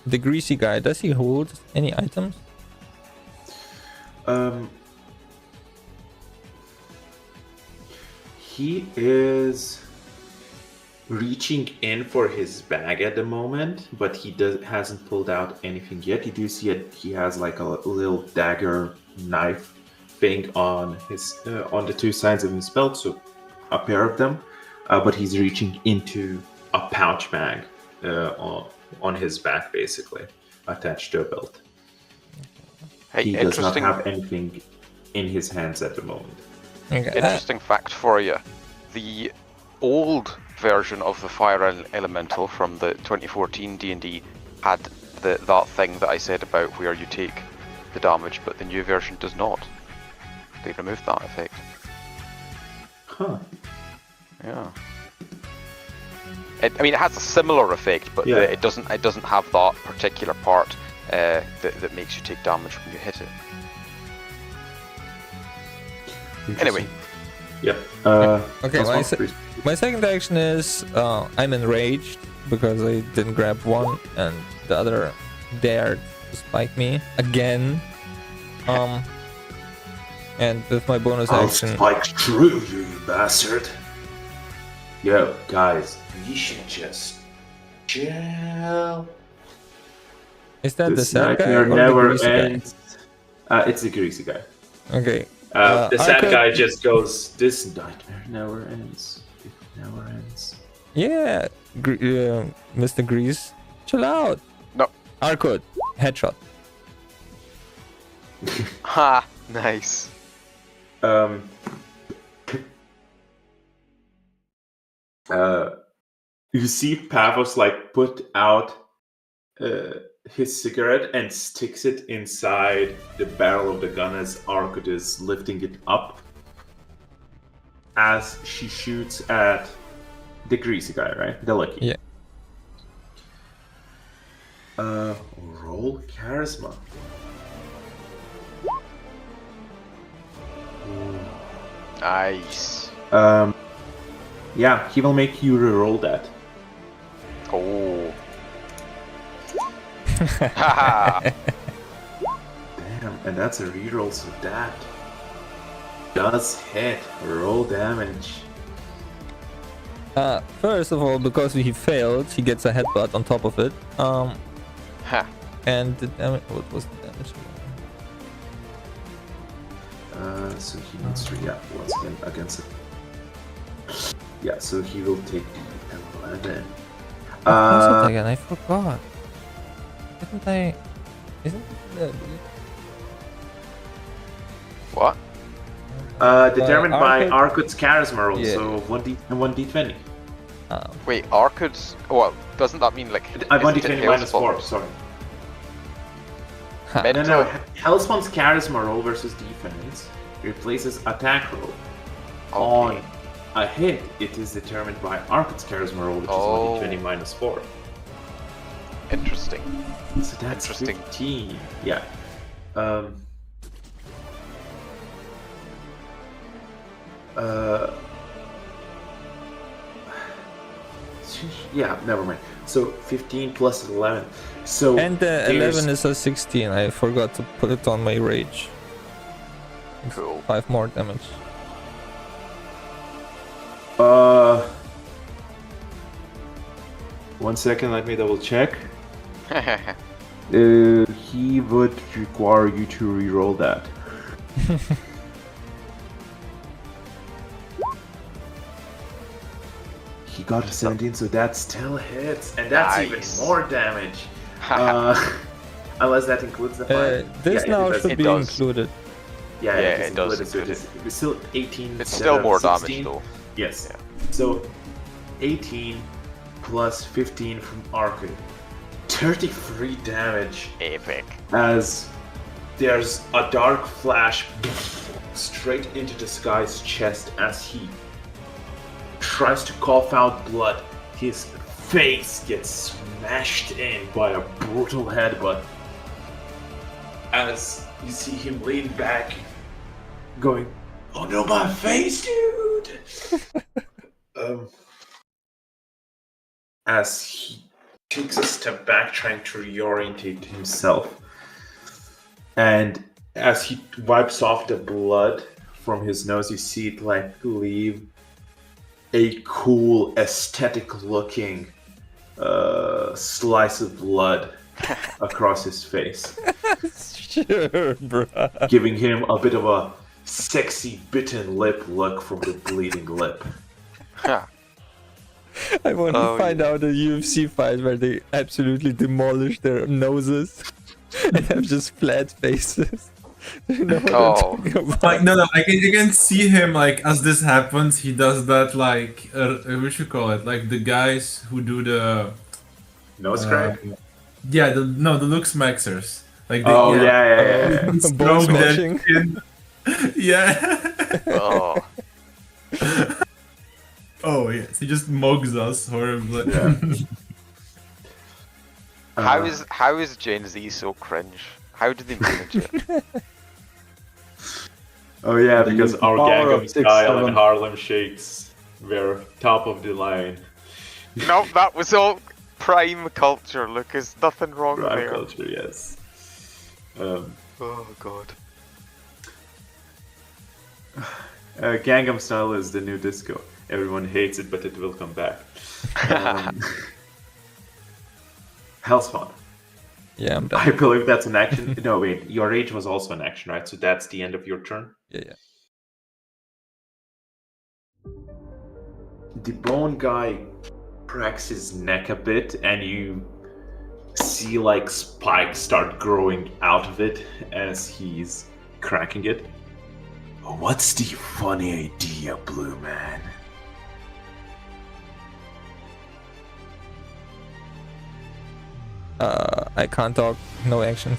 The greasy guy, does he hold any items? He is reaching in for his bag at the moment, but he hasn't pulled out anything yet. You do see it. He has like a little dagger knife thing on his on the two sides of his belt, so a pair of them. But he's reaching into a pouch bag on his back, basically attached to a belt. Hey, he does not have anything in his hands at the moment. Okay. Interesting fact for you. The old version of the Fire Elemental from the 2014 D&D had that thing that I said about where you take the damage, but the new version does not. They removed that effect. Huh. Yeah. I mean, it has a similar effect, but it doesn't have that particular part that makes you take damage when you hit it. Anyway. Yep. Okay, my second action is I'm enraged because I didn't grab one and the other dared to spike me again. And with my bonus action, I'll spike through you, you bastard. Yo, guys, We should just chill. is that the this sad guy nightmare or the never greasy ends. It's the greasy guy. guy? Okay. The sad Arcade- guy just goes, This nightmare never ends. It never ends. Yeah, Mr. Grease, chill out. No. Arcade, headshot. Ha! Nice. You see Pavos like put out his cigarette and sticks it inside the barrel of the gun as Arcud is lifting it up as she shoots at the greasy guy, right? The lucky. Yeah. Roll charisma. Nice. Yeah, he will make you reroll that. Oh. Haha. Damn, and that's a reroll, so that does hit. Roll damage. First of all, because he failed, he gets a headbutt on top of it. Ha. And the damage. What was the damage? So he needs to react once again against it. Yeah, so he will take the 11. What's it again? I forgot. Didn't I? Isn't it? What? Determined by Arcud- Arcud's charisma roll, Yeah. so 1d20. Wait, Arcud's. Well, doesn't that mean like? I isn't it 1d20 minus 4, Hellspawn's sorry. Ha. mental? No, Hellspawn's charisma roll versus defense replaces attack roll. On a hit, it is determined by Arcud's charisma roll, which is 1d20 minus 4. Interesting. So that's Interesting. 15. Yeah. Yeah, never mind. So 15 plus 11. So And the there's- 11 is a 16. I forgot to put it on my rage. Cool. 5 more damage. One second, let me double check. He would require you to re-roll that. He got a 17, so that still hits, and that's Nice. even more damage. Unless that includes the 5. This Yeah, now it does. should It be does. included. Yeah, Yeah, it is it does included, so include it's still 18. It's instead still of more 16. damage though. Yes. Yeah. So 18 plus 15 from Arcade. 33 damage Epic. as there's a dark flash straight into this guy's chest as he tries to cough out blood. His face gets smashed in by a brutal headbutt as you see him lean back going, "Oh no, my face, dude!" As he takes a step back trying to reorientate himself, and as he wipes off the blood from his nose, you see it like leave a cool, aesthetic looking slice of blood across his face, Sure, bro. giving him a bit of a sexy bitten lip look from the bleeding lip. I want to find out a UFC fight where they absolutely demolish their noses and have just flat faces. You know what I'm talking about? Like no, I can see him like as this happens. He does that like what you call it? Like the guys who do the nose crack. Yeah, the looks maxers. Like they, Oh yeah. Bone stroke their smashing. chin. Yeah. Oh. Oh yes, he just mugs us horribly. Yeah. How is Gen Z so cringe? How did they manage it? Oh yeah, because our Power of Gangnam 6, Style 7. and Harlem Shakes were top of the line. No, that was all prime culture, Lucas. Nothing wrong Rap there. culture, yes. Oh god. Gangnam Style is the new disco. Everyone hates it, but it will come back. Hellspawn. Yeah, I'm done. I believe that's an action. No, wait. Your rage was also an action, right? So that's the end of your turn. Yeah. The bone guy cracks his neck a bit, and you see like spikes start growing out of it as he's cracking it. What's the funny idea, Blue Man? I can't talk. No action.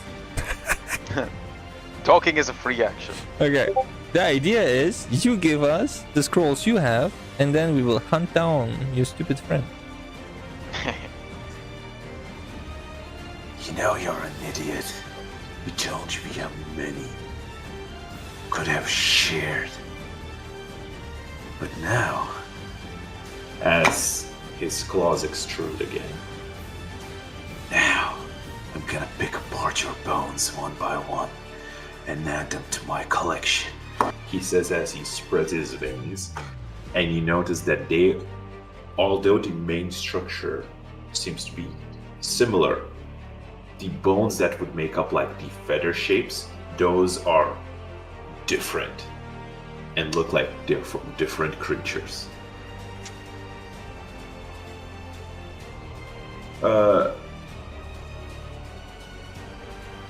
Talking is a free action. Okay. The idea is you give us the scrolls you have, and then we will hunt down your stupid friend. You know you're an idiot. We told you we have many. Could have shared. But now, as his claws extrude again, now I'm gonna pick apart your bones one by one and add them to my collection, he says as he spreads his wings. And you notice that they, although the main structure seems to be similar, the bones that would make up like the feather shapes, those are different and look like different creatures.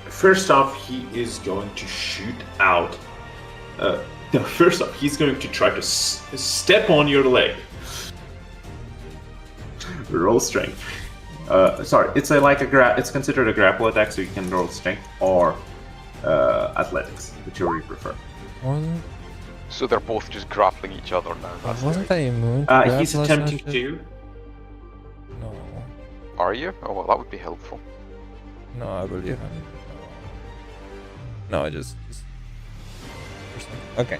First off, he is going to shoot out. First off, he's going to try to step on your leg. Roll strength. Sorry, it's it's considered a grapple attack, so you can roll strength or athletics, whichever you prefer. So they're both just grappling each other now. That's Wasn't I immune? to He's grapple or attempting something? to. No. Are you? Oh well, that would be helpful. No, I believe him. No, I just... Okay.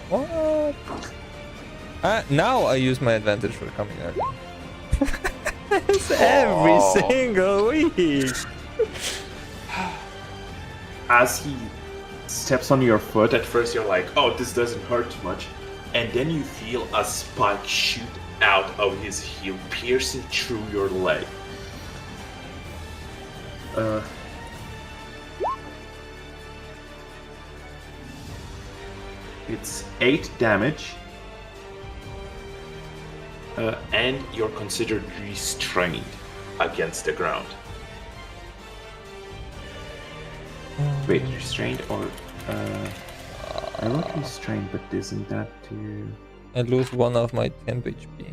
What? Now I use my advantage for coming early. It's every single week. As he steps on your foot, at first you're like, oh, this doesn't hurt too much. And then you feel a spike shoot out of his heel, piercing through your leg. It's 8 damage. And you're considered restrained against the ground. Wait, restrained or... I wrote restrained, but isn't that to... I lose 1 of my temp HP.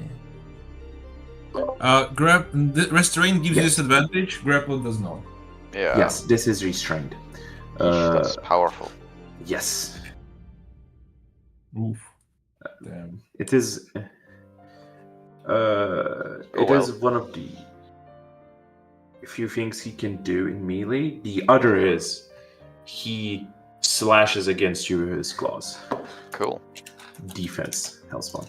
Restraint gives you Yes. disadvantage, grapple does not. Yeah. Yes, this is restrained. That's powerful. Yes. Oof. Damn. It is... It is one of the few things he can do in melee. The other is he slashes against you with his claws. Cool. Defense, Hellspawn.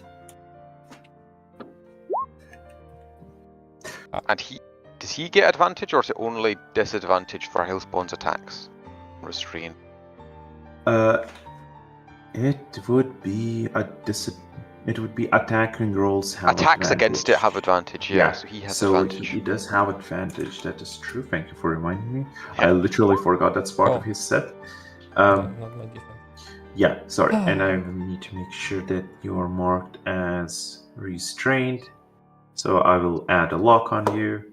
And does he get advantage, or is it only disadvantage for Hellspawn's attacks? Restrain. It would be It would be attacking rolls have Attacks advantage. against it have advantage, yeah, so he has advantage. He does have advantage, that is true. Thank you for reminding me. Yeah. I literally forgot that's part of his set. Not my defense. Yeah, sorry. And I need to make sure that you are marked as restrained. So I will add a lock on you.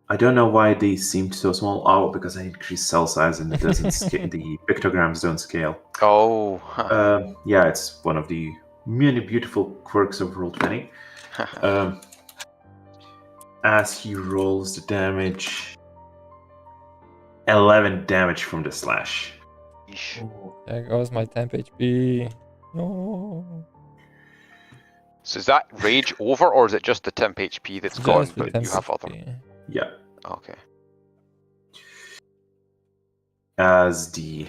I don't know why they seemed so small. Oh, because I increased cell size and it doesn't scale. The pictograms don't scale. Oh. Yeah, it's one of the many beautiful quirks of Roll20. As he rolls the damage, 11 damage from the slash. There goes my temp HP. No. So is that rage over, or is it just the temp HP that's gone, Just the but temp you have other? HP. Yeah. Okay. As the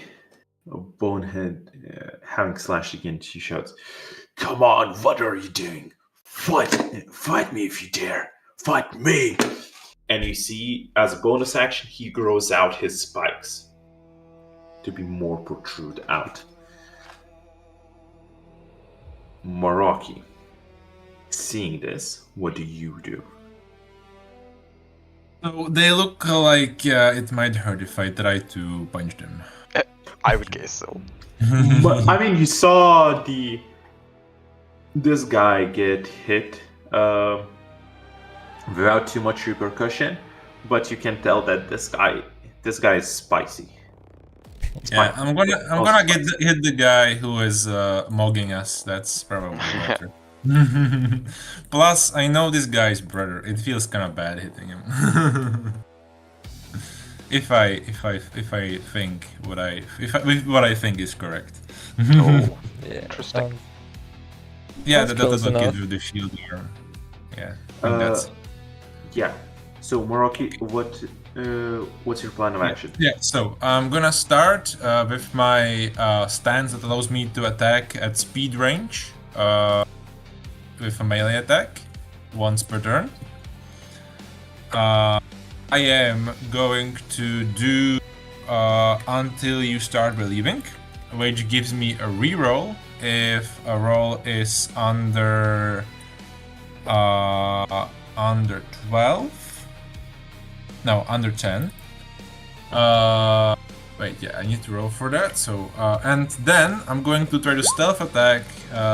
bonehead, having slashed again, she shouts, "Come on, what are you doing? Fight me if you dare! Fight me!" And you see, as a bonus action, he grows out his spikes to be more protrude out. Maraki, seeing this, what do you do? So they look like it might hurt if I try to punch them. I would guess so. But I mean, you saw this guy get hit without too much repercussion, but you can tell that this guy is spicy. Yeah, I'm gonna hit the guy who is mugging us. That's probably better. Plus, I know this guy's brother. It feels kind of bad hitting him. if I think what I think is correct. Oh, Yeah. interesting. Yeah, That's that close doesn't enough. give you the shield or yeah. I think that's Yeah. So Maraki, what's your plan of action? yeah. So I'm gonna start with my stance that allows me to attack at speed range with a melee attack once per turn. I am going to do until you start relieving, which gives me a reroll if a roll is under 12. No, under 10. Wait, yeah, I need to roll for that. So, and then I'm going to try to stealth attack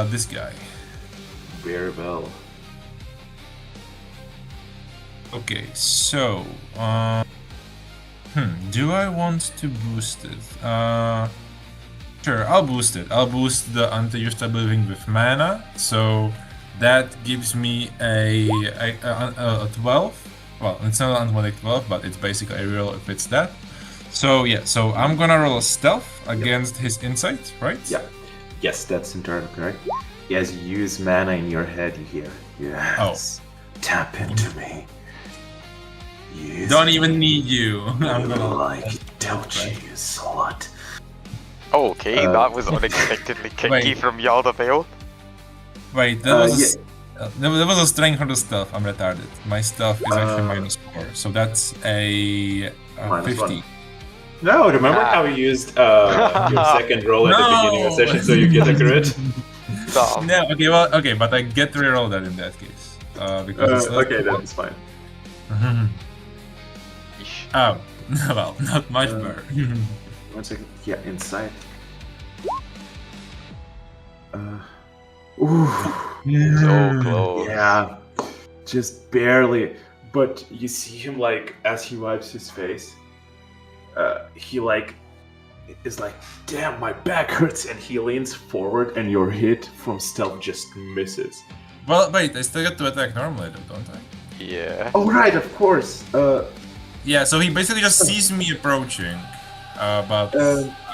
this guy. Very well. Okay, so, do I want to boost it? Sure, I'll boost it. I'll boost the until you start living with mana. So that gives me a 12. Well, it's not an automatic 12, but it's basically a reroll if it's that. So yeah, so I'm gonna roll a stealth against his insight, right? Yeah. Yes, that's entirely correct. As you use mana in your head, you hear, yes, tap into me. Use Don't even need you. I'm gonna like, don't you, you slut. Okay, that was unexpectedly kinky from Yaldabaoth. Wait, there was a strength for the stealth. I'm retarded. My stealth is actually -4, so that's a 50. No, remember how you used your second roll at the beginning of the session so you get a crit? No. No, okay, but I get to reroll that in that case. Because okay, that's fine. Oh, well, not much better. 1 second. Yeah, inside. Ooh. So close. Yeah, just barely. But you see him like as he wipes his face, he like is like, "Damn, my back hurts," and he leans forward, and your hit from stealth just misses. Well, wait, I still get to attack normally, though, don't I? Yeah. Oh right, of course. Yeah, so he basically just sees me approaching, but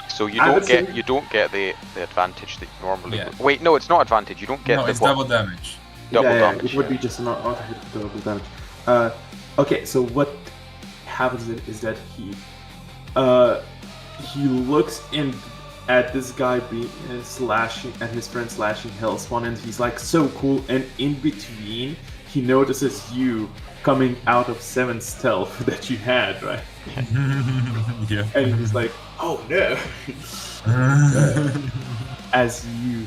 So you I don't would say- get the advantage that you normally Yeah. would. Wait, no, it's not advantage. You don't get no, the it's what? double damage. Double yeah, damage. it would yeah. be just an auto hit with double damage. Okay, so what happens is that he looks in at this guy being slashing at his friend slashing Hellspawn, and he's like, so cool. And in between, he notices you coming out of 7 stealth that you had, right? Yeah. And he's like, oh no. As you,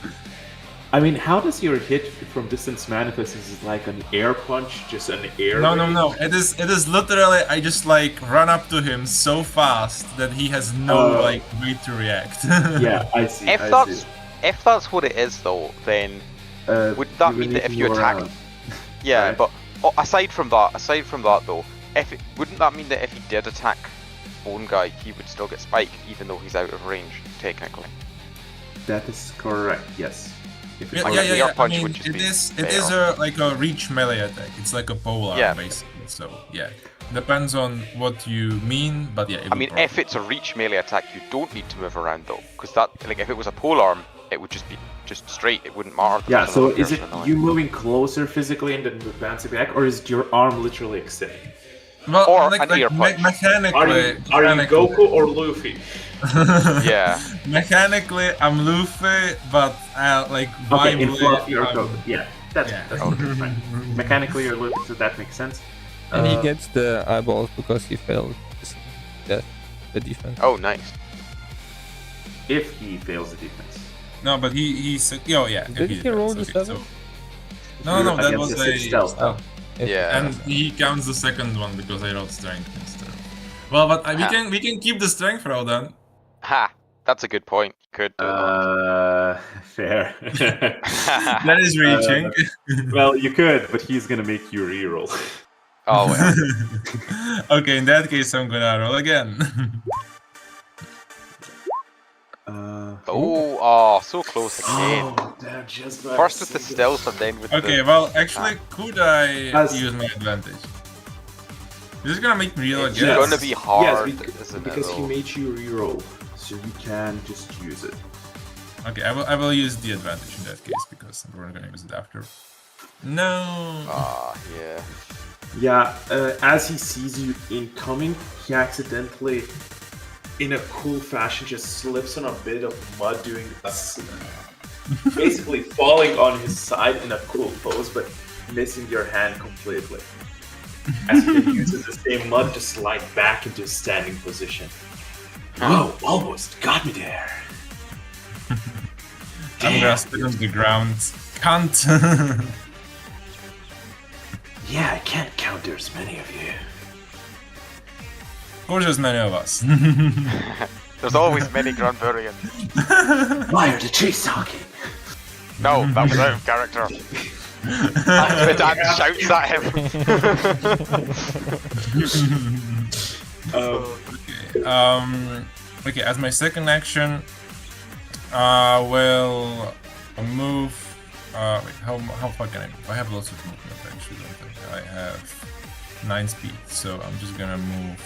I mean, how does your hit from distance manifest? Is it like an air punch, just an air? No. It is literally I just like run up to him so fast that he has no like way to react. Yeah, I see. If that's what it is though, then would that mean that if you attack? Yeah, right? but aside from that though, wouldn't that mean that if he did attack Bone Guy, he would still get Spike, even though he's out of range, technically? That is correct. Yes. Yeah, Like, the air punch I mean, would just it be is better. like a reach melee attack. It's like a polearm, Yeah. basically. So yeah, depends on what you mean, but yeah. I mean, if it's a reach melee attack, you don't need to move around though, because that, like, if it was a polearm, it would just be straight. It wouldn't matter. that Yeah. there's So another is it person on you moving closer physically and then advancing back, or is your arm literally extending? Well, or like, an ear punch. mechanically, Are you Goku or Luffy? Yeah. Mechanically, I'm Luffy, but like Okay, in vibely, fluff, you're I'm- Goku. Yeah, that's okay, fine. Mechanically, you're Luffy, so that makes sense. And he gets the eyeballs because he failed his death, the defense. Oh, nice. If he fails the defense. No, but he's oh yeah. Did he roll the 7? No, that Against was the 6 a stealth. Oh. Yeah. and he counts the second one because I rolled strength instead. Well, but we can keep the strength roll then. Ha! That's a good point. Could do Fair. That is reaching. Well, you could, but he's gonna make you reroll. Oh well. Okay, in that case, I'm gonna roll again. So close again. Oh, damn, just by First a with the single- stealth and then with Okay, the... well, actually, could I As- use my advantage? This is gonna make me real It's again. gonna be hard, Yes, isn't because it? he though? made you reroll, so you can just use it. Okay, I will use the advantage in that case because we're gonna use it after. No. Ah, yeah. Yeah, as he sees you incoming, he accidentally, in a cool fashion, just slips on a bit of mud, doing basically falling on his side in a cool pose, but missing your hand completely. As he then uses the same mud to slide back into his standing position. Whoa, almost got me there. I'm gonna spit on the ground. Can't. Yeah, I can't count there's many of you. Of course, there's many of us. There's always many Grunburians. Why are the trees talking? No, that was out of character. The dad shouts at him. Okay, as my second action, will move. Wait, how far can I move? I have lots of movement actually. Don't I? I have 9 speed, so I'm just gonna move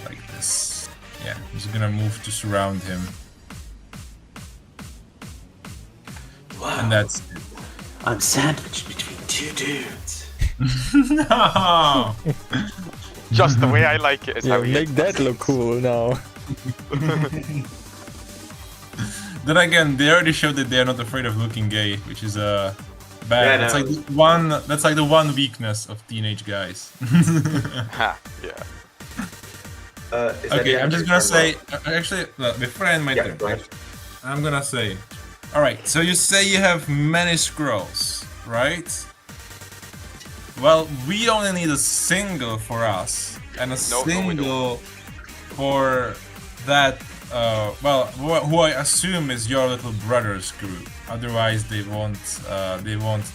like this. Yeah, I'm just gonna move to surround him. Wow. And that's it. I'm sandwiched between 2 dudes. No! Just the way I like it is Yeah, how he make that look cool now. Then again, they already showed that they're not afraid of looking gay, which is bad. Yeah, that's no. like the one. That's like the one weakness of teenage guys. Ha, yeah. Okay, I'm just gonna say. Actually, look, before I end my turn, right. I'm gonna say. All right. So you say you have many scrolls, right? Well, we only need a single for us, and a No, we don't. single for that well, who I assume is your little brother's group. Otherwise, they won't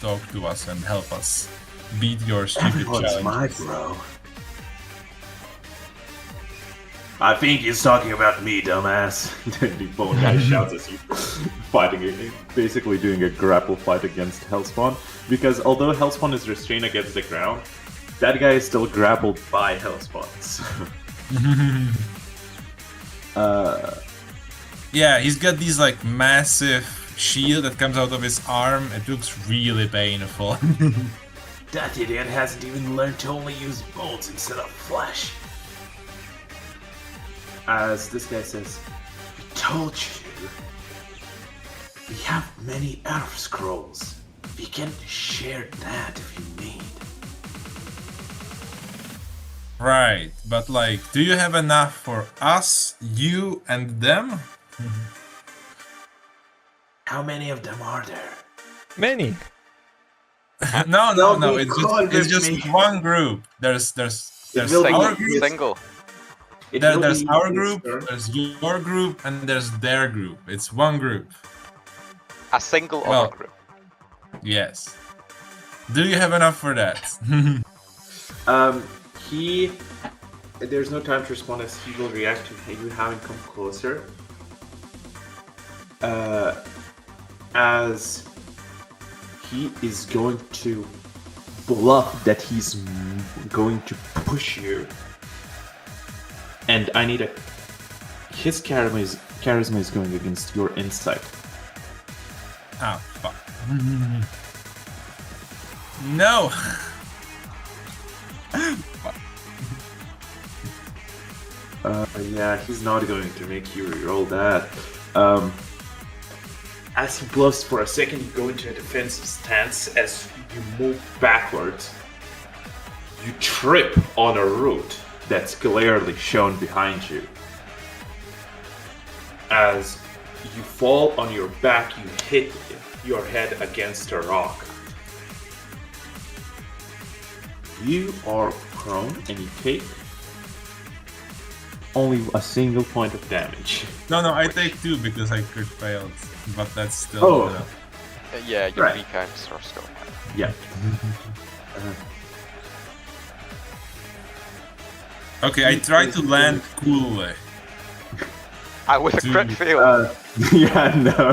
talk to us and help us beat your stupid Everyone's challenges. my bro. I think he's talking about me, dumbass. The bone guy shouts as you basically doing a grapple fight against Hellspawn. Because although Hellspawn is restrained against the ground, that guy is still grappled by Hellspawn. So. Yeah, he's got these like massive shield that comes out of his arm. It looks really painful. That idiot hasn't even learned to only use bones instead of flesh. As this guy says, "We told you. We have many Earth Scrolls. We can share that if you need." Right, but like, do you have enough for us, you, and them? How many of them are there? Many. No. Don't be It's cold just with me. one group. There's will our be- group. Single. It will There's be our his group. turn. There's your group, and there's their group. It's one group. A single Well- other group. Yes. Do you have enough for that? There's no time to respond as he will react to you having come closer. As he is going to bluff that he's going to push you. And I need his charisma is going against your insight. Ah, fuck. No! Yeah, he's not going to make you reroll that. As he bluffs for a second, you go into a defensive stance. As you move backwards, you trip on a root that's clearly shown behind you. As you fall on your back, you hit your head against a rock. You are prone and you take only a single point of damage. No, I take 2 because I crit failed. But that's still Oh. enough. Yeah, your Right. recounts are still. Yeah. Okay, I try to land coolly. With a crit fail. Yeah, no.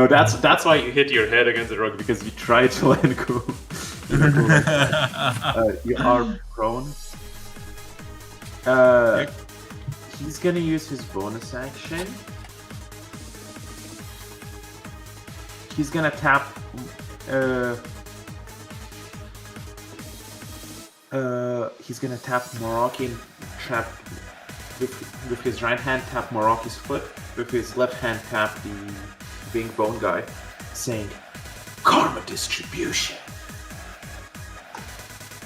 That's why you hit your head against the rock, because you try to land cool. You are prone. He's gonna use his bonus action. He's gonna tap. He's gonna tap Moroccan trap with his right hand. Tap Morocco's foot. With his left hand, tap the big bone guy, saying, "Karma distribution."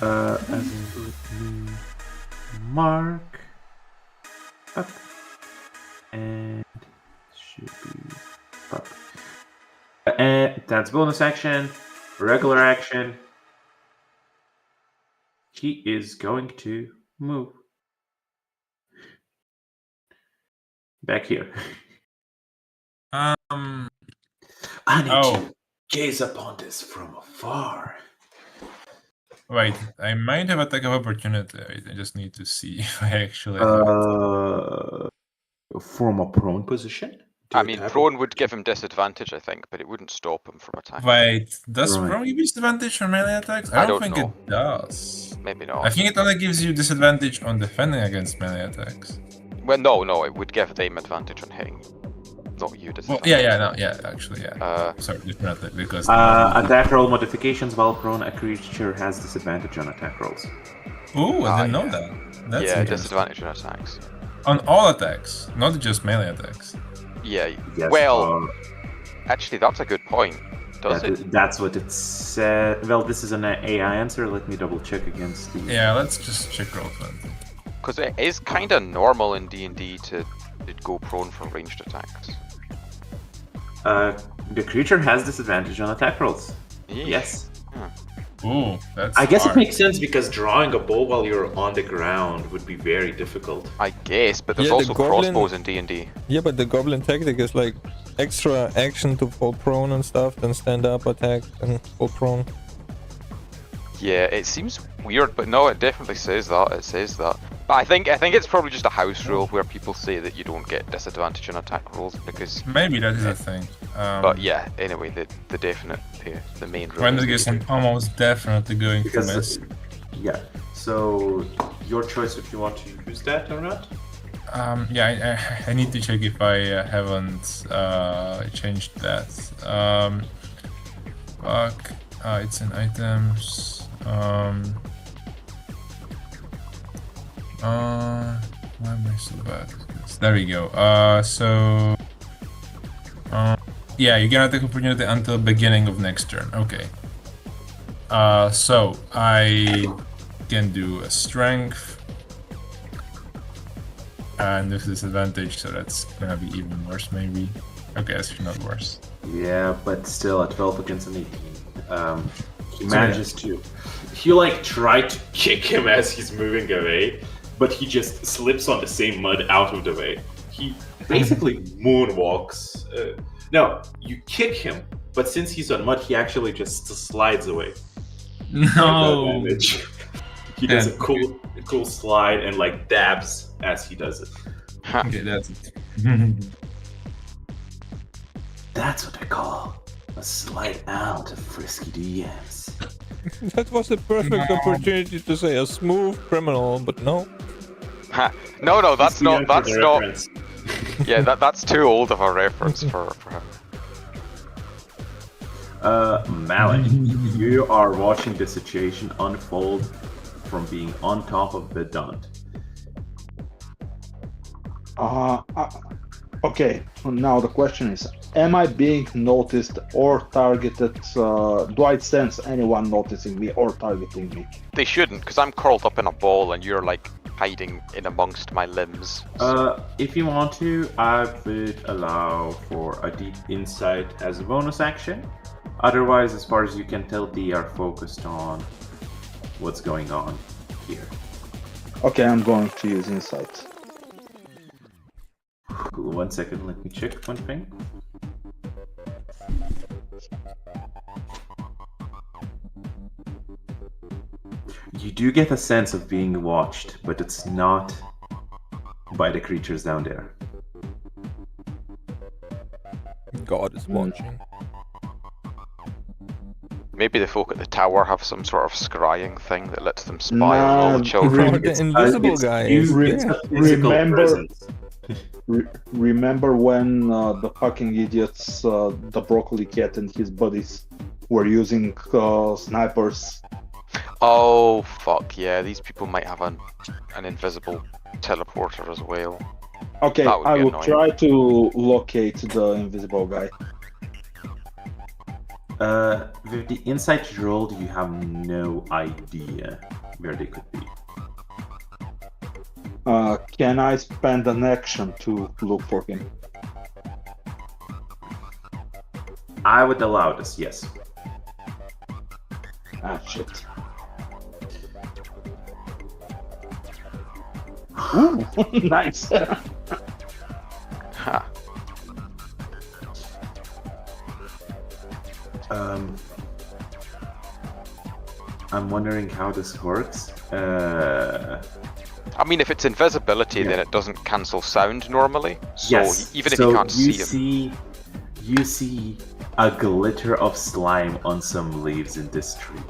As in, mark up, and should be up. And that's bonus action, regular action. He is going to move back here. I need to gaze upon this from afar. Wait, I might have attack of opportunity. I just need to see if I actually have it. From a prone position? I mean, prone would give him disadvantage, I think, but it wouldn't stop him from attacking. Wait, does Right. prone give you disadvantage on melee attacks? I I don't don't think know. it does. Maybe not. I think it only gives you disadvantage on defending against melee attacks. Well, no, it would give them advantage on hitting. Not you Well, disadvantage. actually. Sorry, definitely, because... Attack roll modifications while prone, a creature has disadvantage on attack rolls. Ooh, I didn't know yeah. that. That's Yeah, interesting. disadvantage on attacks. On all attacks, not just melee attacks. Yeah, Yes, well, actually, that's a good point. Does it? That's what it said. Well, this is an AI answer. Let me double check against the. Yeah, let's just check roll 20. Because it is kind of normal in D&D to go prone from ranged attacks. The creature has disadvantage on attack rolls. Yeesh. Yes. Ooh, that's I guess hard. it makes sense because drawing a bow while you're on the ground would be very difficult. I guess, but there's Yeah, the also goblin- crossbows in D&D. Yeah, but the goblin tactic is like extra action to fall prone and stuff, then stand up, attack, and fall prone. Yeah, it seems weird, but no, it definitely says that. It says that. But I think it's probably just a house rule where people say that you don't get disadvantage on attack rolls because. Maybe that is a thing. But yeah, anyway, the definite, the main rule. When is it that is you do. almost definitely going to Because miss. yeah, so your choice if you want to use that or not. Yeah, I need to check if I haven't changed that. Fuck. It's in items. Why am I so bad at this? There we go. Yeah, you cannot take opportunity until beginning of next turn. Okay. So I can do a strength. And with disadvantage, so that's gonna be even worse, maybe. Okay, that's not worse. Yeah, but still a 12 against an 18. He manages to. You like try to kick him as he's moving away, but he just slips on the same mud out of the way. He basically moonwalks. No, you kick him, but since he's on mud, he actually just slides away. No. He does a cool slide and like dabs as he does it. Okay, that's it. That's what I call a slide out of frisky DMs. That was the perfect opportunity to say a smooth criminal, but no. No, that's not. That's not. Reference. Yeah, that's too old of a reference for him. Malik, you are watching the situation unfold from being on top of the Dunt. Okay, now the question is, am I being noticed or targeted? Do I sense anyone noticing me or targeting me? They shouldn't, because I'm curled up in a ball and you're like hiding in amongst my limbs. If you want to, I would allow for a deep insight as a bonus action. Otherwise, as far as you can tell, they are focused on what's going on here. Okay, I'm going to use insight. Cool, 1 second, let me check one thing. You do get a sense of being watched, but it's not by the creatures down there. God is watching. Maybe the folk at the tower have some sort of scrying thing that lets them spy on all the Oh, children. the invisible guy is there. Remember when the fucking idiots, the broccoli cat and his buddies were using snipers? Oh fuck yeah! These people might have an invisible teleporter as well. Okay, That would I be will annoying. try to locate the invisible guy. With the insight you rolled, you have no idea where they could be. Can I spend an action to look for him? I would allow this, yes. Ah, shit. Ooh, nice. Ha. I'm wondering how this works. I mean, if it's invisibility, then it doesn't cancel sound normally. So Yes. even if so you can't see him. You see a glitter of slime on some leaves in this tree.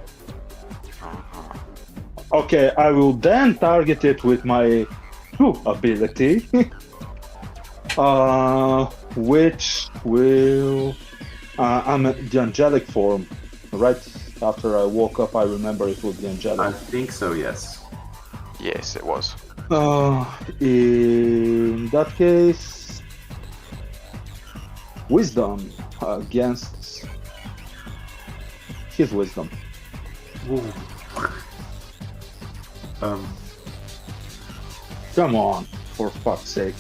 Okay, I will then target it with my true ability, which will... I'm the angelic form. Right after I woke up, I remember it was the I angelic. think so, yes. Yes, it was. In that case, wisdom against his wisdom. Come on, for fuck's sake.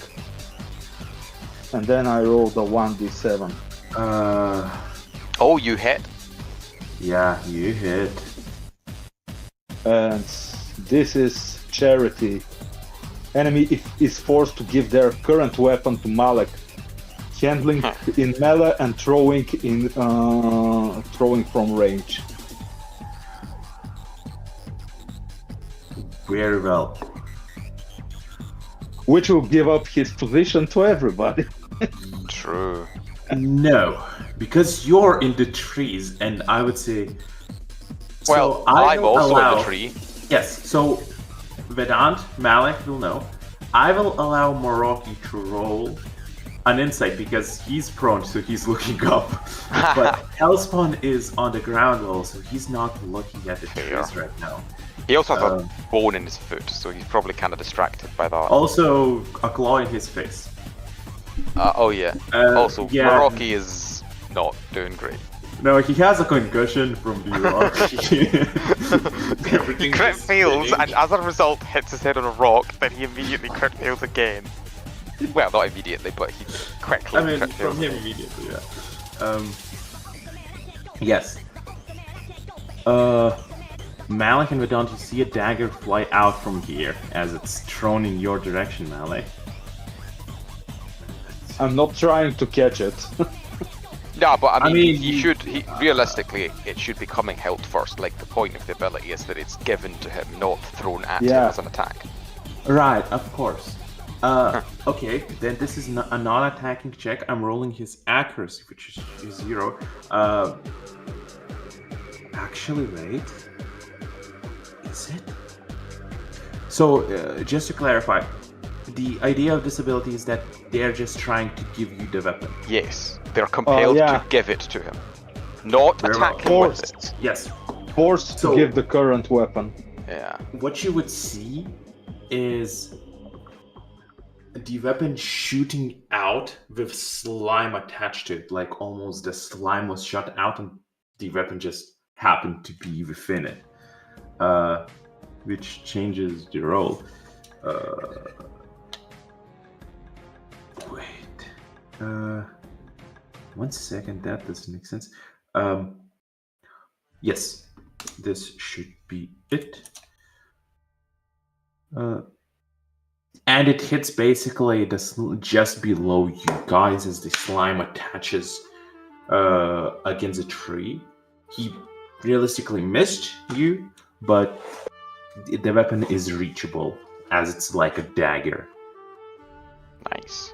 And then I rolled a 1d7. Oh, you hit? Yeah, you hit. And this is charity. Enemy is forced to give their current weapon to Malek, handling in melee and throwing from range. Very well. Which will give up his position to everybody. True. No, because you're in the trees, and I would say. Well, so I I'm will also allow, in the tree. Yes, so Vedant, Malek will know. I will allow Moroki to roll an insight because he's prone, so he's looking up. But Hellspawn is on the ground level, so he's not looking at the trees right now. He also has a bone in his foot, so he's probably kind of distracted by that. Also, a claw in his face. Oh yeah. Also, yeah. Moroki is not doing great. No, he has a concussion from the rock. He crit fails, and as a result hits his head on a rock, then he immediately crit fails again. Well, not immediately, but he quickly crit fails from him again. immediately, yeah. Yes. Malek and Vedant, you see a dagger fly out from here as it's thrown in your direction, Malek. I'm not trying to catch it. Yeah, but I mean realistically, it should be coming held first. Like, the point of the ability is that it's given to him, not thrown at him as an attack. Right, of course. Okay, then this is a non-attacking check. I'm rolling his accuracy, which is 0. Actually, wait. Is it? So, just to clarify, the idea of this ability is that they're just trying to give you the weapon. Yes, they're compelled to give it to him, not attack him with it. Yes. Forced to give the current weapon. Yeah. What you would see is the weapon shooting out with slime attached to it, like almost the slime was shot out and the weapon just happened to be within it, which changes the roll. Wait. 1 second, that doesn't make sense. Yes, this should be it. And it hits basically just below you guys as the slime attaches against a tree. He realistically missed you, but the weapon is reachable as it's like a dagger. Nice.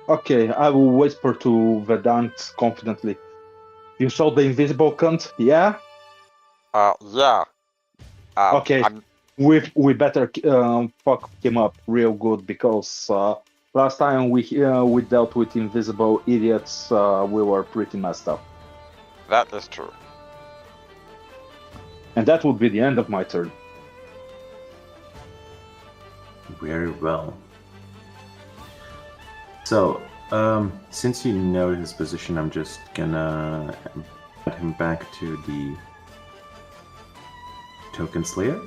Okay, I will whisper to Vedant confidently. You saw the invisible cunt, yeah? Yeah. Okay, we better fuck him up real good because last time we dealt with invisible idiots, we were pretty messed up. That is true. And that would be the end of my turn. Very well. So, since you know his position, I'm just gonna put him back to the Token Slayer.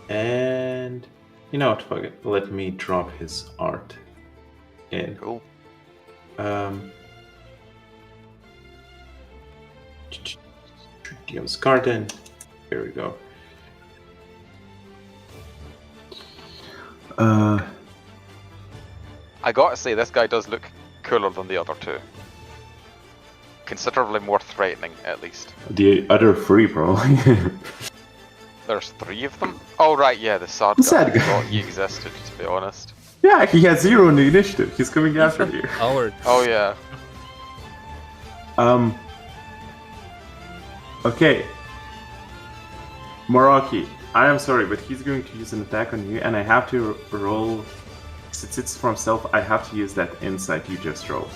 And you know what, fuck it. Let me drop his art in. Cool. DM's garden. Here we go. I gotta say, this guy does look cooler than the other two. Considerably more threatening, at least. The other 3, probably. There's 3 of them? Oh, right, yeah, the sad guy. I thought he existed, to be honest. Yeah, he has 0 in the initiative. He's coming after you. Howard. Oh, yeah. Okay. Moroki, I am sorry, but he's going to use an attack on you, and I have to roll. Since it's from self, I have to use that insight you just rolled.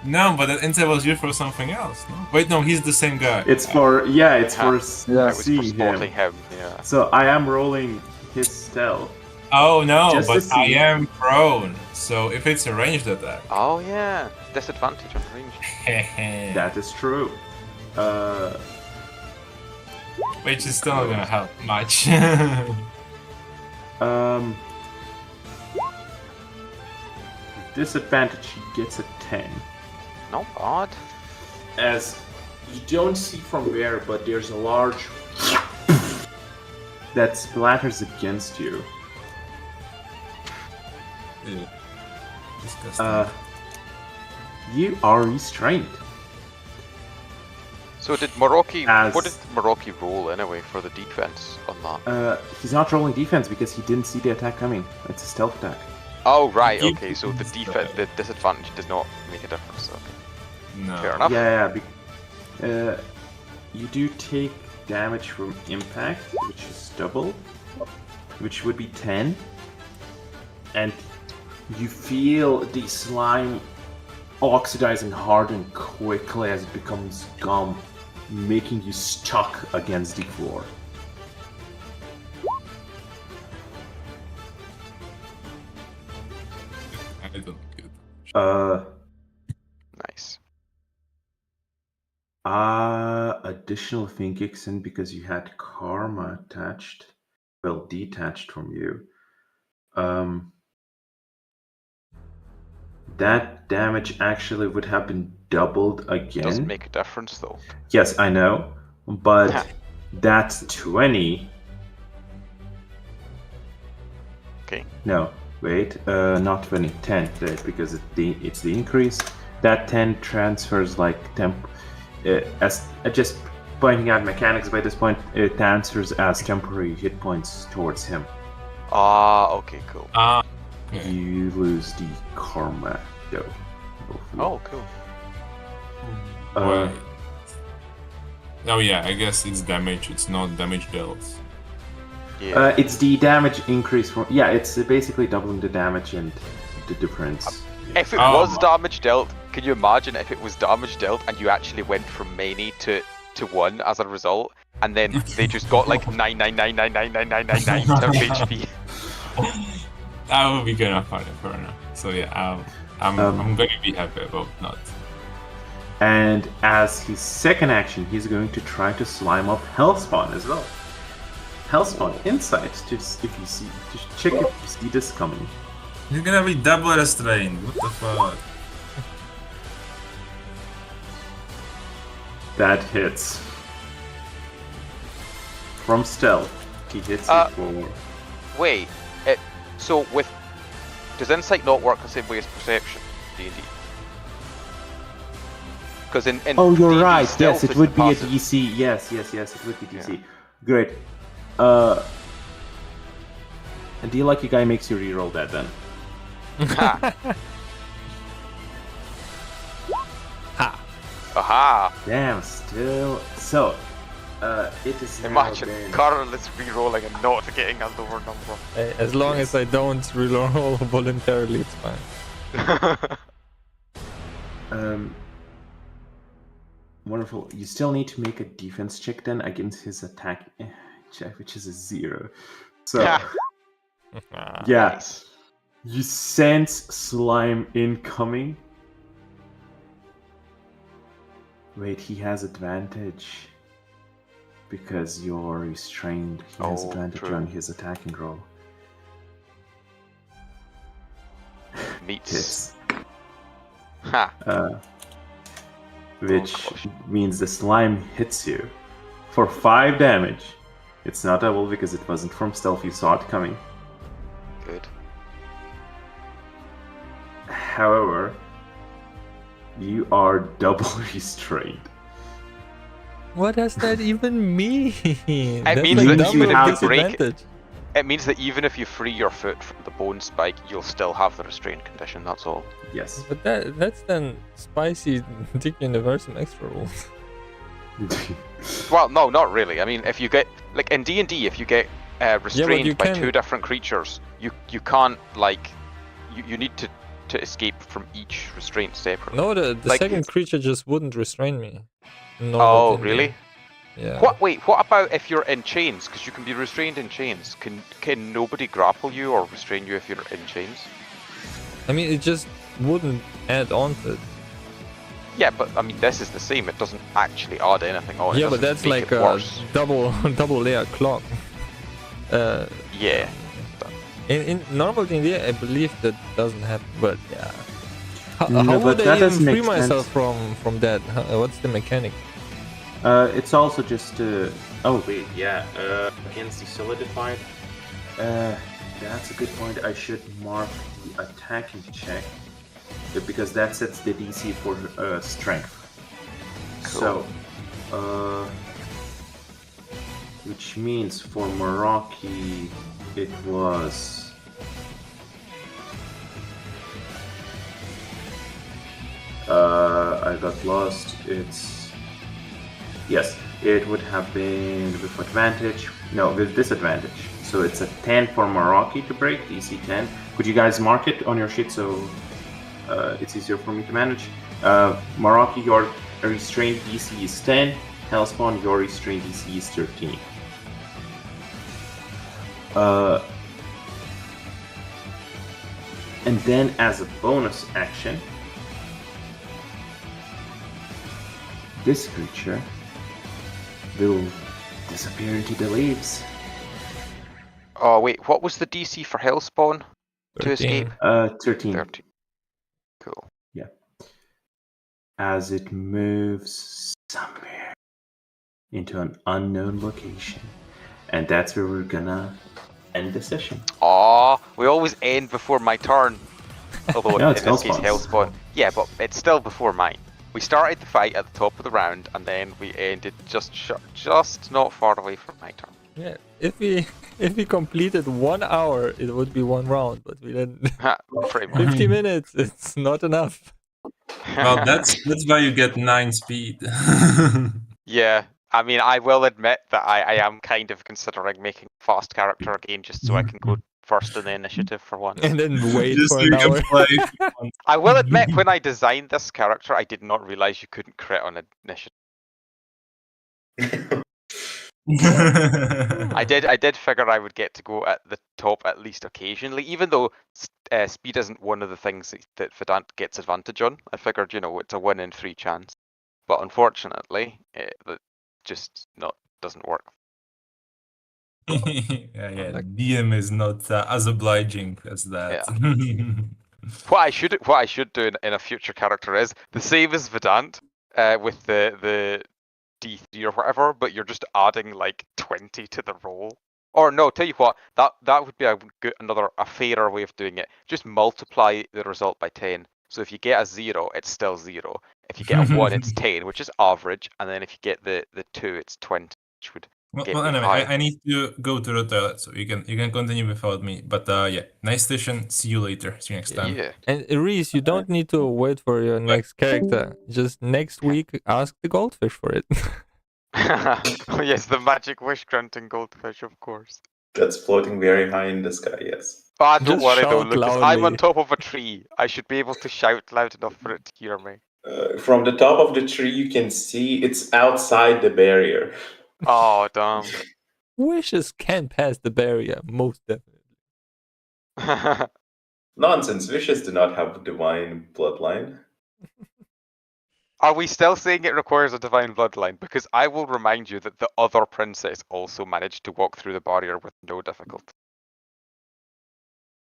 No, but that insight was used for something else. No? Wait, no, he's the same guy. It's for for seeing him. Yeah. So I am rolling his stealth. Oh no, Just but to I see. am prone. So if it's a ranged attack. Oh, yeah. Disadvantage on range. That is true. Which is still not gonna help much. With disadvantage, he gets a 10. Not bad. As you don't see from where, but there's a large that splatters against you. Ew. Disgusting. You are restrained. So did Maroki? As- What did Maroki roll anyway for the defense on that? He's not rolling defense because he didn't see the attack coming. It's a stealth attack. Oh right, You- okay. So the the disadvantage does not make a difference. Okay. No. Fair enough. Yeah. You do take damage from impact, which is double, which would be 10. And you feel the slime oxidizing hard and quickly as it becomes gum, making you stuck against the floor. I don't get it. Nice. Additional thing kicks in because you had karma attached, well, detached from you. That damage actually would have been doubled again. Doesn't make a difference though. Yes, I know, but that's 20. Okay. No, wait, not 20, 10, because it's the increase. That 10 transfers like as just pointing out mechanics by this point, it transfers as temporary hit points towards him. Ah, okay, cool. Okay. You lose the karma, though. Oh, cool. Well, oh yeah, I guess it's damage. It's not damage dealt. Yeah. It's the damage increase from. Yeah, it's basically doubling the damage and the difference. If it was damage dealt, can you imagine if it was damage dealt and you actually went from many to 1 as a result, and then they just got like 999999999 HP? That would be kind of funny, fair enough. So yeah, I'm going to be happy about not. And as his second action, he's going to try to slime up Hellspawn as well. Hellspawn, insight, just if you see, just check if you see this coming. He's gonna be double restrained. What the fuck? That hits. From stealth, he hits you for. Wait, so does insight not work the same way as perception? D&D. Because in Oh, you're D&D, right. stealth Yes, it is would the be a passive. DC. Yes, it would be DC. Yeah. Great. And do you like a guy makes you reroll that then? Ha. Aha! Damn, still. So, it is now Imagine been- Carl's re-rolling and not getting a lower number. As long as I don't reroll voluntarily, it's fine. Wonderful. You still need to make a defense check then against his attack check, which is a 0. So, yeah. Nice. You sense slime incoming. Wait, he has advantage because you're restrained. He has Oh, advantage true. on his attacking roll. Meets. Hits. Ha. Which gosh. means the slime hits you for 5 damage. It's not double because it wasn't from stealth, you saw it coming. Good. However, you are double restrained. What does that even mean? It That's means like that double even if you break disadvantage. it means that even if you free your foot from the bone spike, you'll still have the restrained condition, that's all. Yes. But that's then spicy Dikuniversum extra rules. Well, no, not really. I mean, if you get, like, in D&D, if you get restrained you by can- 2 different creatures, you can't, like, you need to escape from each restraint separately. No, the Like, second creature just wouldn't restrain me. No, Oh, really? Yeah. Wait, what about if you're in chains? Because you can be restrained in chains. Can nobody grapple you or restrain you if you're in chains? I mean, it just wouldn't add on to it. Yeah, but I mean, this is the same. It doesn't actually add anything on. It Yeah, but doesn't that's make like it a worse. double layer clock. Yeah, In normal D&D, I believe that doesn't happen, but yeah. How No, would but I that even doesn't free make myself sense. from that? What's the mechanic? It's also just oh wait, yeah. Against the solidified. That's a good point. I should mark the attacking check because that sets the DC for strength. So, which means for Meraki it was. I got lost. It's. Yes, it would have been with advantage. No, with disadvantage. So it's a 10 for Meraki to break, DC 10. Could you guys mark it on your sheet so it's easier for me to manage? Meraki, your restrained DC is 10. Hellspawn, your restrained DC is 13. And then as a bonus action, this creature will disappear into the leaves. Oh wait, what was the DC for Hellspawn to 13. escape? 13. 13. Cool. Yeah. As it moves somewhere into an unknown location. And that's where we're gonna end the session. Aw, we always end before my turn. Although No, in it's this case Hellspawn's. Hellspawn. Yeah, but it's still before mine. We started the fight at the top of the round, and then we ended just not far away from my turn. Yeah, if we completed 1 hour, it would be 1 round, but we didn't. Pretty much. 50 minutes, it's not enough. Well, that's why you get 9 speed. Yeah, I mean, I will admit that I am kind of considering making a fast character again, just so I can go first in the initiative for once. And then wait Just for so an you can hour. play if you want. I will admit, when I designed this character, I did not realize you couldn't crit on initiative. I did figure I would get to go at the top at least occasionally, even though speed isn't one of the things that Vedant gets advantage on. I figured, it's a 1 in 3 chance, but unfortunately, that just doesn't work. yeah. DM is not as obliging as that. What I should do in a future character is the same as Vedant, with the D3 or whatever, but you're just adding like 20 to the roll. Or no, tell you what, that would be a fairer way of doing it. Just multiply the result by 10. So if you get a 0, it's still 0. If you get a 1, it's 10, which is average, and then if you get the 2, it's 20, which would get Well, me anyway, high. I need to go to the toilet, so you can continue without me. But yeah, nice session. See you later. See you next time. Yeah. And Reese, you don't need to wait for your next character. Just next week, ask the goldfish for it. Oh yes, the magic wish granting goldfish, of course. That's floating very high in the sky, yes. Ah, don't Just worry though, shout Lucas. I'm on loudly. top of a tree. I should be able to shout loud enough for it to hear me. From the top of the tree, you can see it's outside the barrier. Oh, damn. Wishes can pass the barrier, most definitely. Nonsense, wishes do not have divine bloodline. Are we still saying it requires a divine bloodline? Because I will remind you that the other princess also managed to walk through the barrier with no difficulty.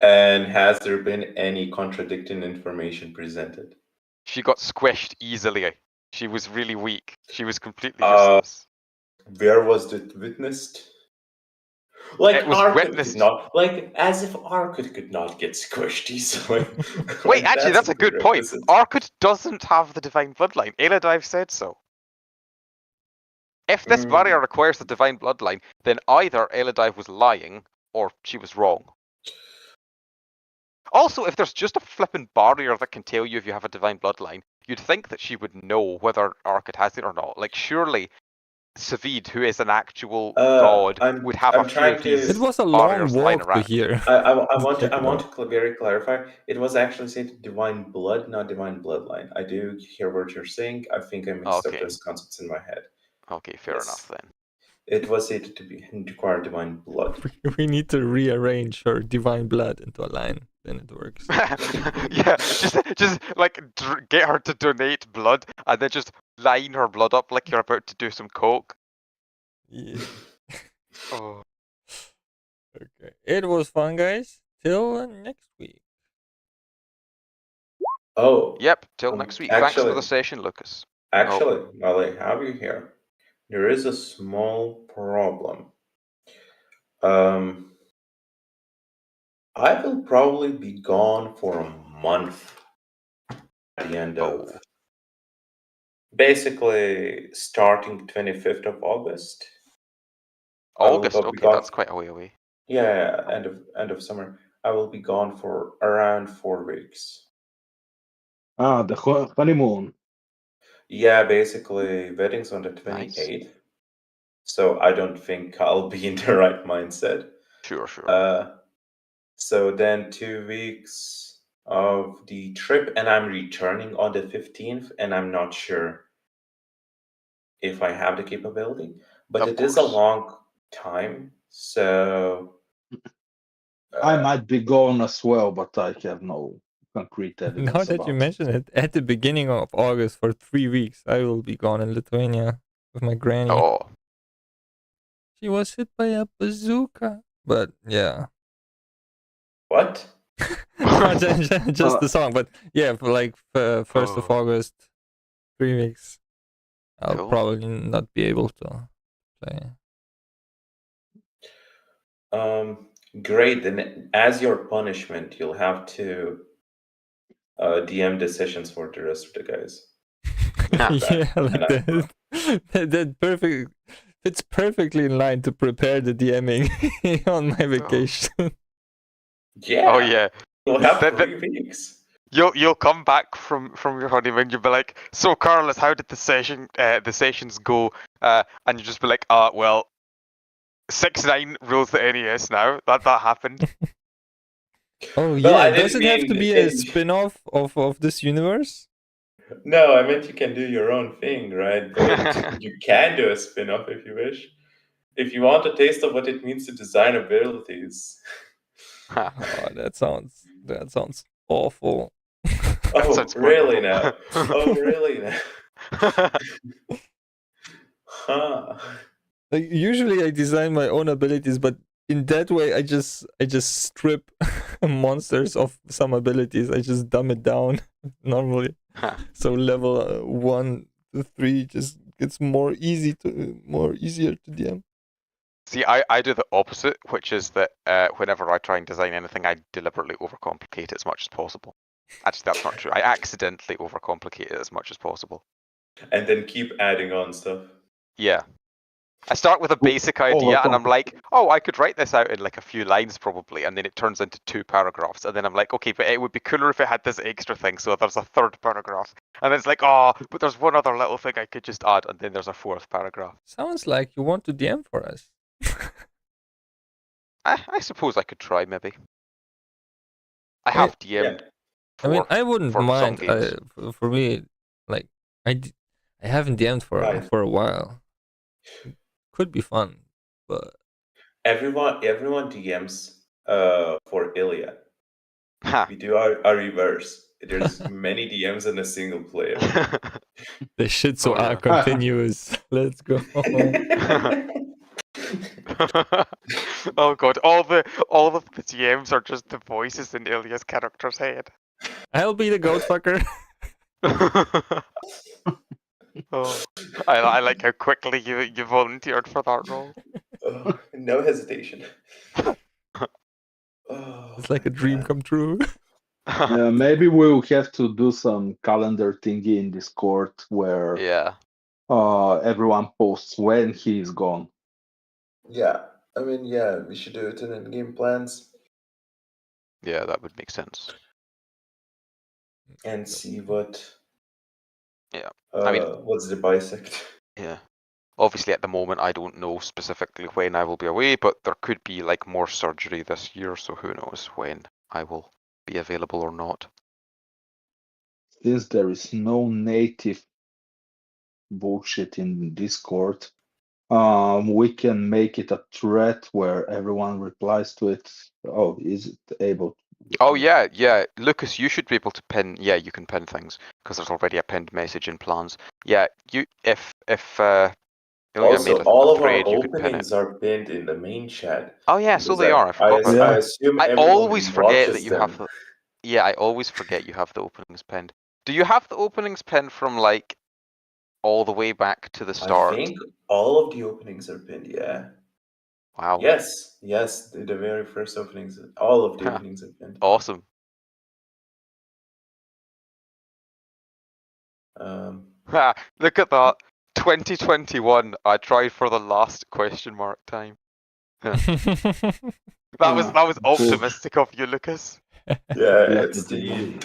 And has there been any contradicting information presented? She got squished easily. She was really weak. She was completely useless. Where was it witnessed? Like It was Arkut witnessed. could not, as if Arkut could not get squished easily. Wait, actually, that's a good point. prerequisite. Arkut doesn't have the divine bloodline. Eladive said so. If this barrier requires the divine bloodline, then either Eladive was lying or she was wrong. Also, if there's just a flippin' barrier that can tell you if you have a divine bloodline, you'd think that she would know whether Arkut has it or not. Like, surely Savid, who is an actual god, would have a few of these It was a long barriers lying walk to around. here. I want to very clarify. It was actually said divine blood, not divine bloodline. I do hear what you're saying. I think I mixed up those concepts in my head. Okay, fair enough then. It was said to be require divine blood. We need to rearrange her divine blood into a line, then it works. Yeah, just like get her to donate blood, and then just line her blood up like you're about to do some coke. Yeah. Oh. Okay. It was fun, guys. till next week. Oh, Yep, till next week. Thanks for the session, Lucas. Actually, while I have you here, there is a small problem. I will probably be gone for a month at the end of basically starting 25th of August. August, okay, that's quite a way away. Yeah, end of summer. I will be gone for around 4 weeks. Ah, the honeymoon. Yeah, basically wedding's on the 28th. So I don't think I'll be in the right mindset. Sure, sure. So then 2 weeks of the trip, and I'm returning on the 15th, and I'm not sure if I have the capability, but it is a long time. So I might be gone as well, but I have no concrete evidence Now that about you it. mention it, at the beginning of August for 3 weeks, I will be gone in Lithuania with my granny. Oh. She was hit by a bazooka. But yeah. What? Not just the song, but yeah, for like 1st of August, 3 weeks. I'll probably not be able to play. Great. Then, as your punishment, you'll have to DM decisions for the rest of the guys. Yeah, like that perfect. It's perfectly in line to prepare the DMing on my vacation. Yeah. Oh yeah. You'll have 3 weeks. You'll come back from your honeymoon. You'll be like, so Carlos, how did the sessions go? And you just be like, well, 6-9 rules the NES now. That happened. Oh No, I yeah, didn't does it have to mean be a spin-off of this universe? No, I meant you can do your own thing, right? But you can do a spin-off if you wish. If you want a taste of what it means to design abilities. Oh, that sounds awful. Oh, really now? Oh, really now? Huh. Like usually I design my own abilities, but in that way I just strip monsters of some abilities. I just dumb it down normally. So level 1 to 3 just gets more easier to DM. See, I do the opposite, which is that whenever I try and design anything, I deliberately overcomplicate it as much as possible. Actually, that's not true. I accidentally overcomplicate it as much as possible. And then keep adding on stuff. Yeah. I start with a basic idea, and I'm like, oh, I could write this out in like a few lines probably, and then it turns into 2 paragraphs, and then I'm like, okay, but it would be cooler if it had this extra thing, so there's a 3rd paragraph, and it's like, oh, but there's one other little thing I could just add, and then there's a 4th paragraph. Sounds like you want to DM for us. I suppose I could try, maybe. I have DM'd. I mean, I wouldn't mind. games. For me, like I haven't DM'd for a while. Could be fun, but Everyone DMs for Ilya. We do our reverse. There's many DMs in a single player. the shits are continuous. Let's go. Oh god, all of the DMs are just the voices in Ilya's character's head. I'll be the goat fucker. Oh, I like how quickly you volunteered for that role. No hesitation. It's like a dream come true. Maybe we'll have to do some calendar thingy in Discord where everyone posts when he's gone. Yeah, I mean, yeah, we should do it in game plans. Yeah, that would make sense. And see what. Yeah, I mean, what's the bisect? Yeah. Obviously, at the moment, I don't know specifically when I will be away, but there could be like more surgery this year, so who knows when I will be available or not. Since there is no native bullshit in Discord, we can make it a thread where everyone replies to it. Oh, is it able? Oh yeah, Lucas, you should be able to pin. Yeah, you can pin things because there's already a pinned message in plans. Yeah, you if Oh, yeah, Also, made all a of our thread, you could pin it. openings are pinned in the main chat. Oh yeah, so because they are. I forgot about Yeah. I that. assume I everyone always forget that watches you them. have the. Yeah, I always forget you have the openings pinned. Do you have the openings pinned from like all the way back to the I start? think all of the openings are pinned. Yeah. Wow. Yes. Yes. The very first openings. All of the openings are pinned. Awesome. Look at that. 2021. I tried for the last question mark time. That was optimistic of you, Lucas. Yeah, Let it's me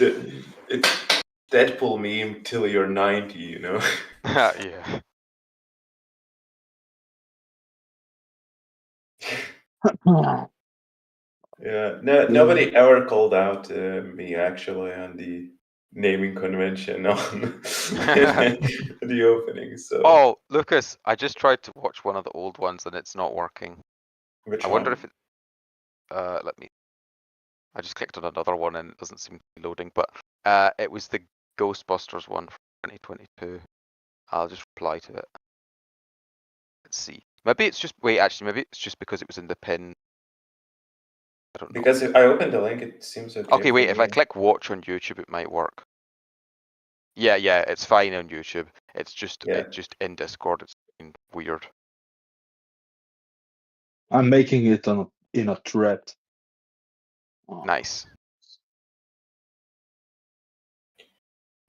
it's Deadpool meme till you're 90, you know. Yeah. Yeah, no, nobody ever called out me actually on the naming convention on the opening. So Oh, Lucas, I just tried to watch one of the old ones and it's not working. which I wonder one? if it. Let me. I just clicked on another one and it doesn't seem to be loading, but it was the Ghostbusters one from 2022. I'll just reply to it. Let's see. Maybe it's just actually maybe it's just because it was in the pin. I don't know. Because if I opened the link, it seems okay. Okay, wait. for If I me. click watch on YouTube, it might work. Yeah, it's fine on YouTube. It's just in Discord. It's been weird. I'm making it in a thread. Nice.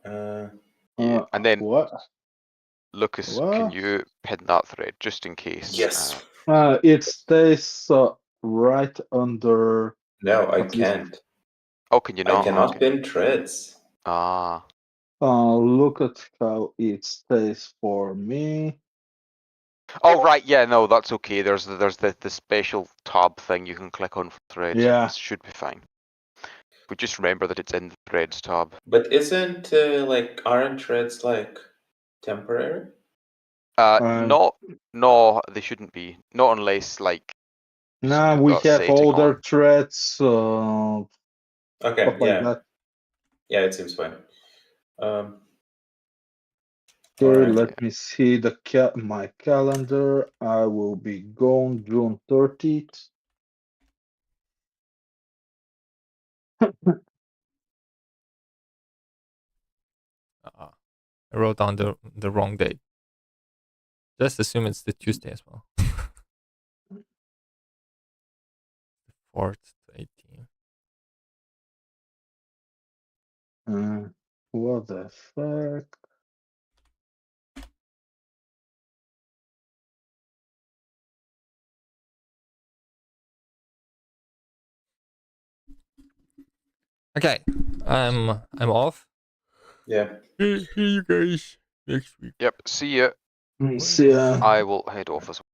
Uh, Yeah, and then what? Lucas, What? can you pin that thread just in case? yes. It stays right under. No, I at least- can't. Oh, can you not? I cannot Okay. pin threads. Ah. Look at how it stays for me. Oh right, yeah, no, that's okay. There's the special tab thing you can click on for threads. Yeah. This should be fine. But just remember that it's in the threads tab. But isn't aren't threads like temporary? No, they shouldn't be. Not unless like. Nah, you've we got a have setting older on. threads. Okay, Stuff like that. Yeah, it seems fine. Okay, Alright. let me see my calendar. I will be gone June 30th. I wrote down the wrong date. Just assume it's the Tuesday as well. 4th to 18th. What the fuck? Okay, I'm off. Yeah. See you guys next week. Yep. See ya. See ya. I will head off as well.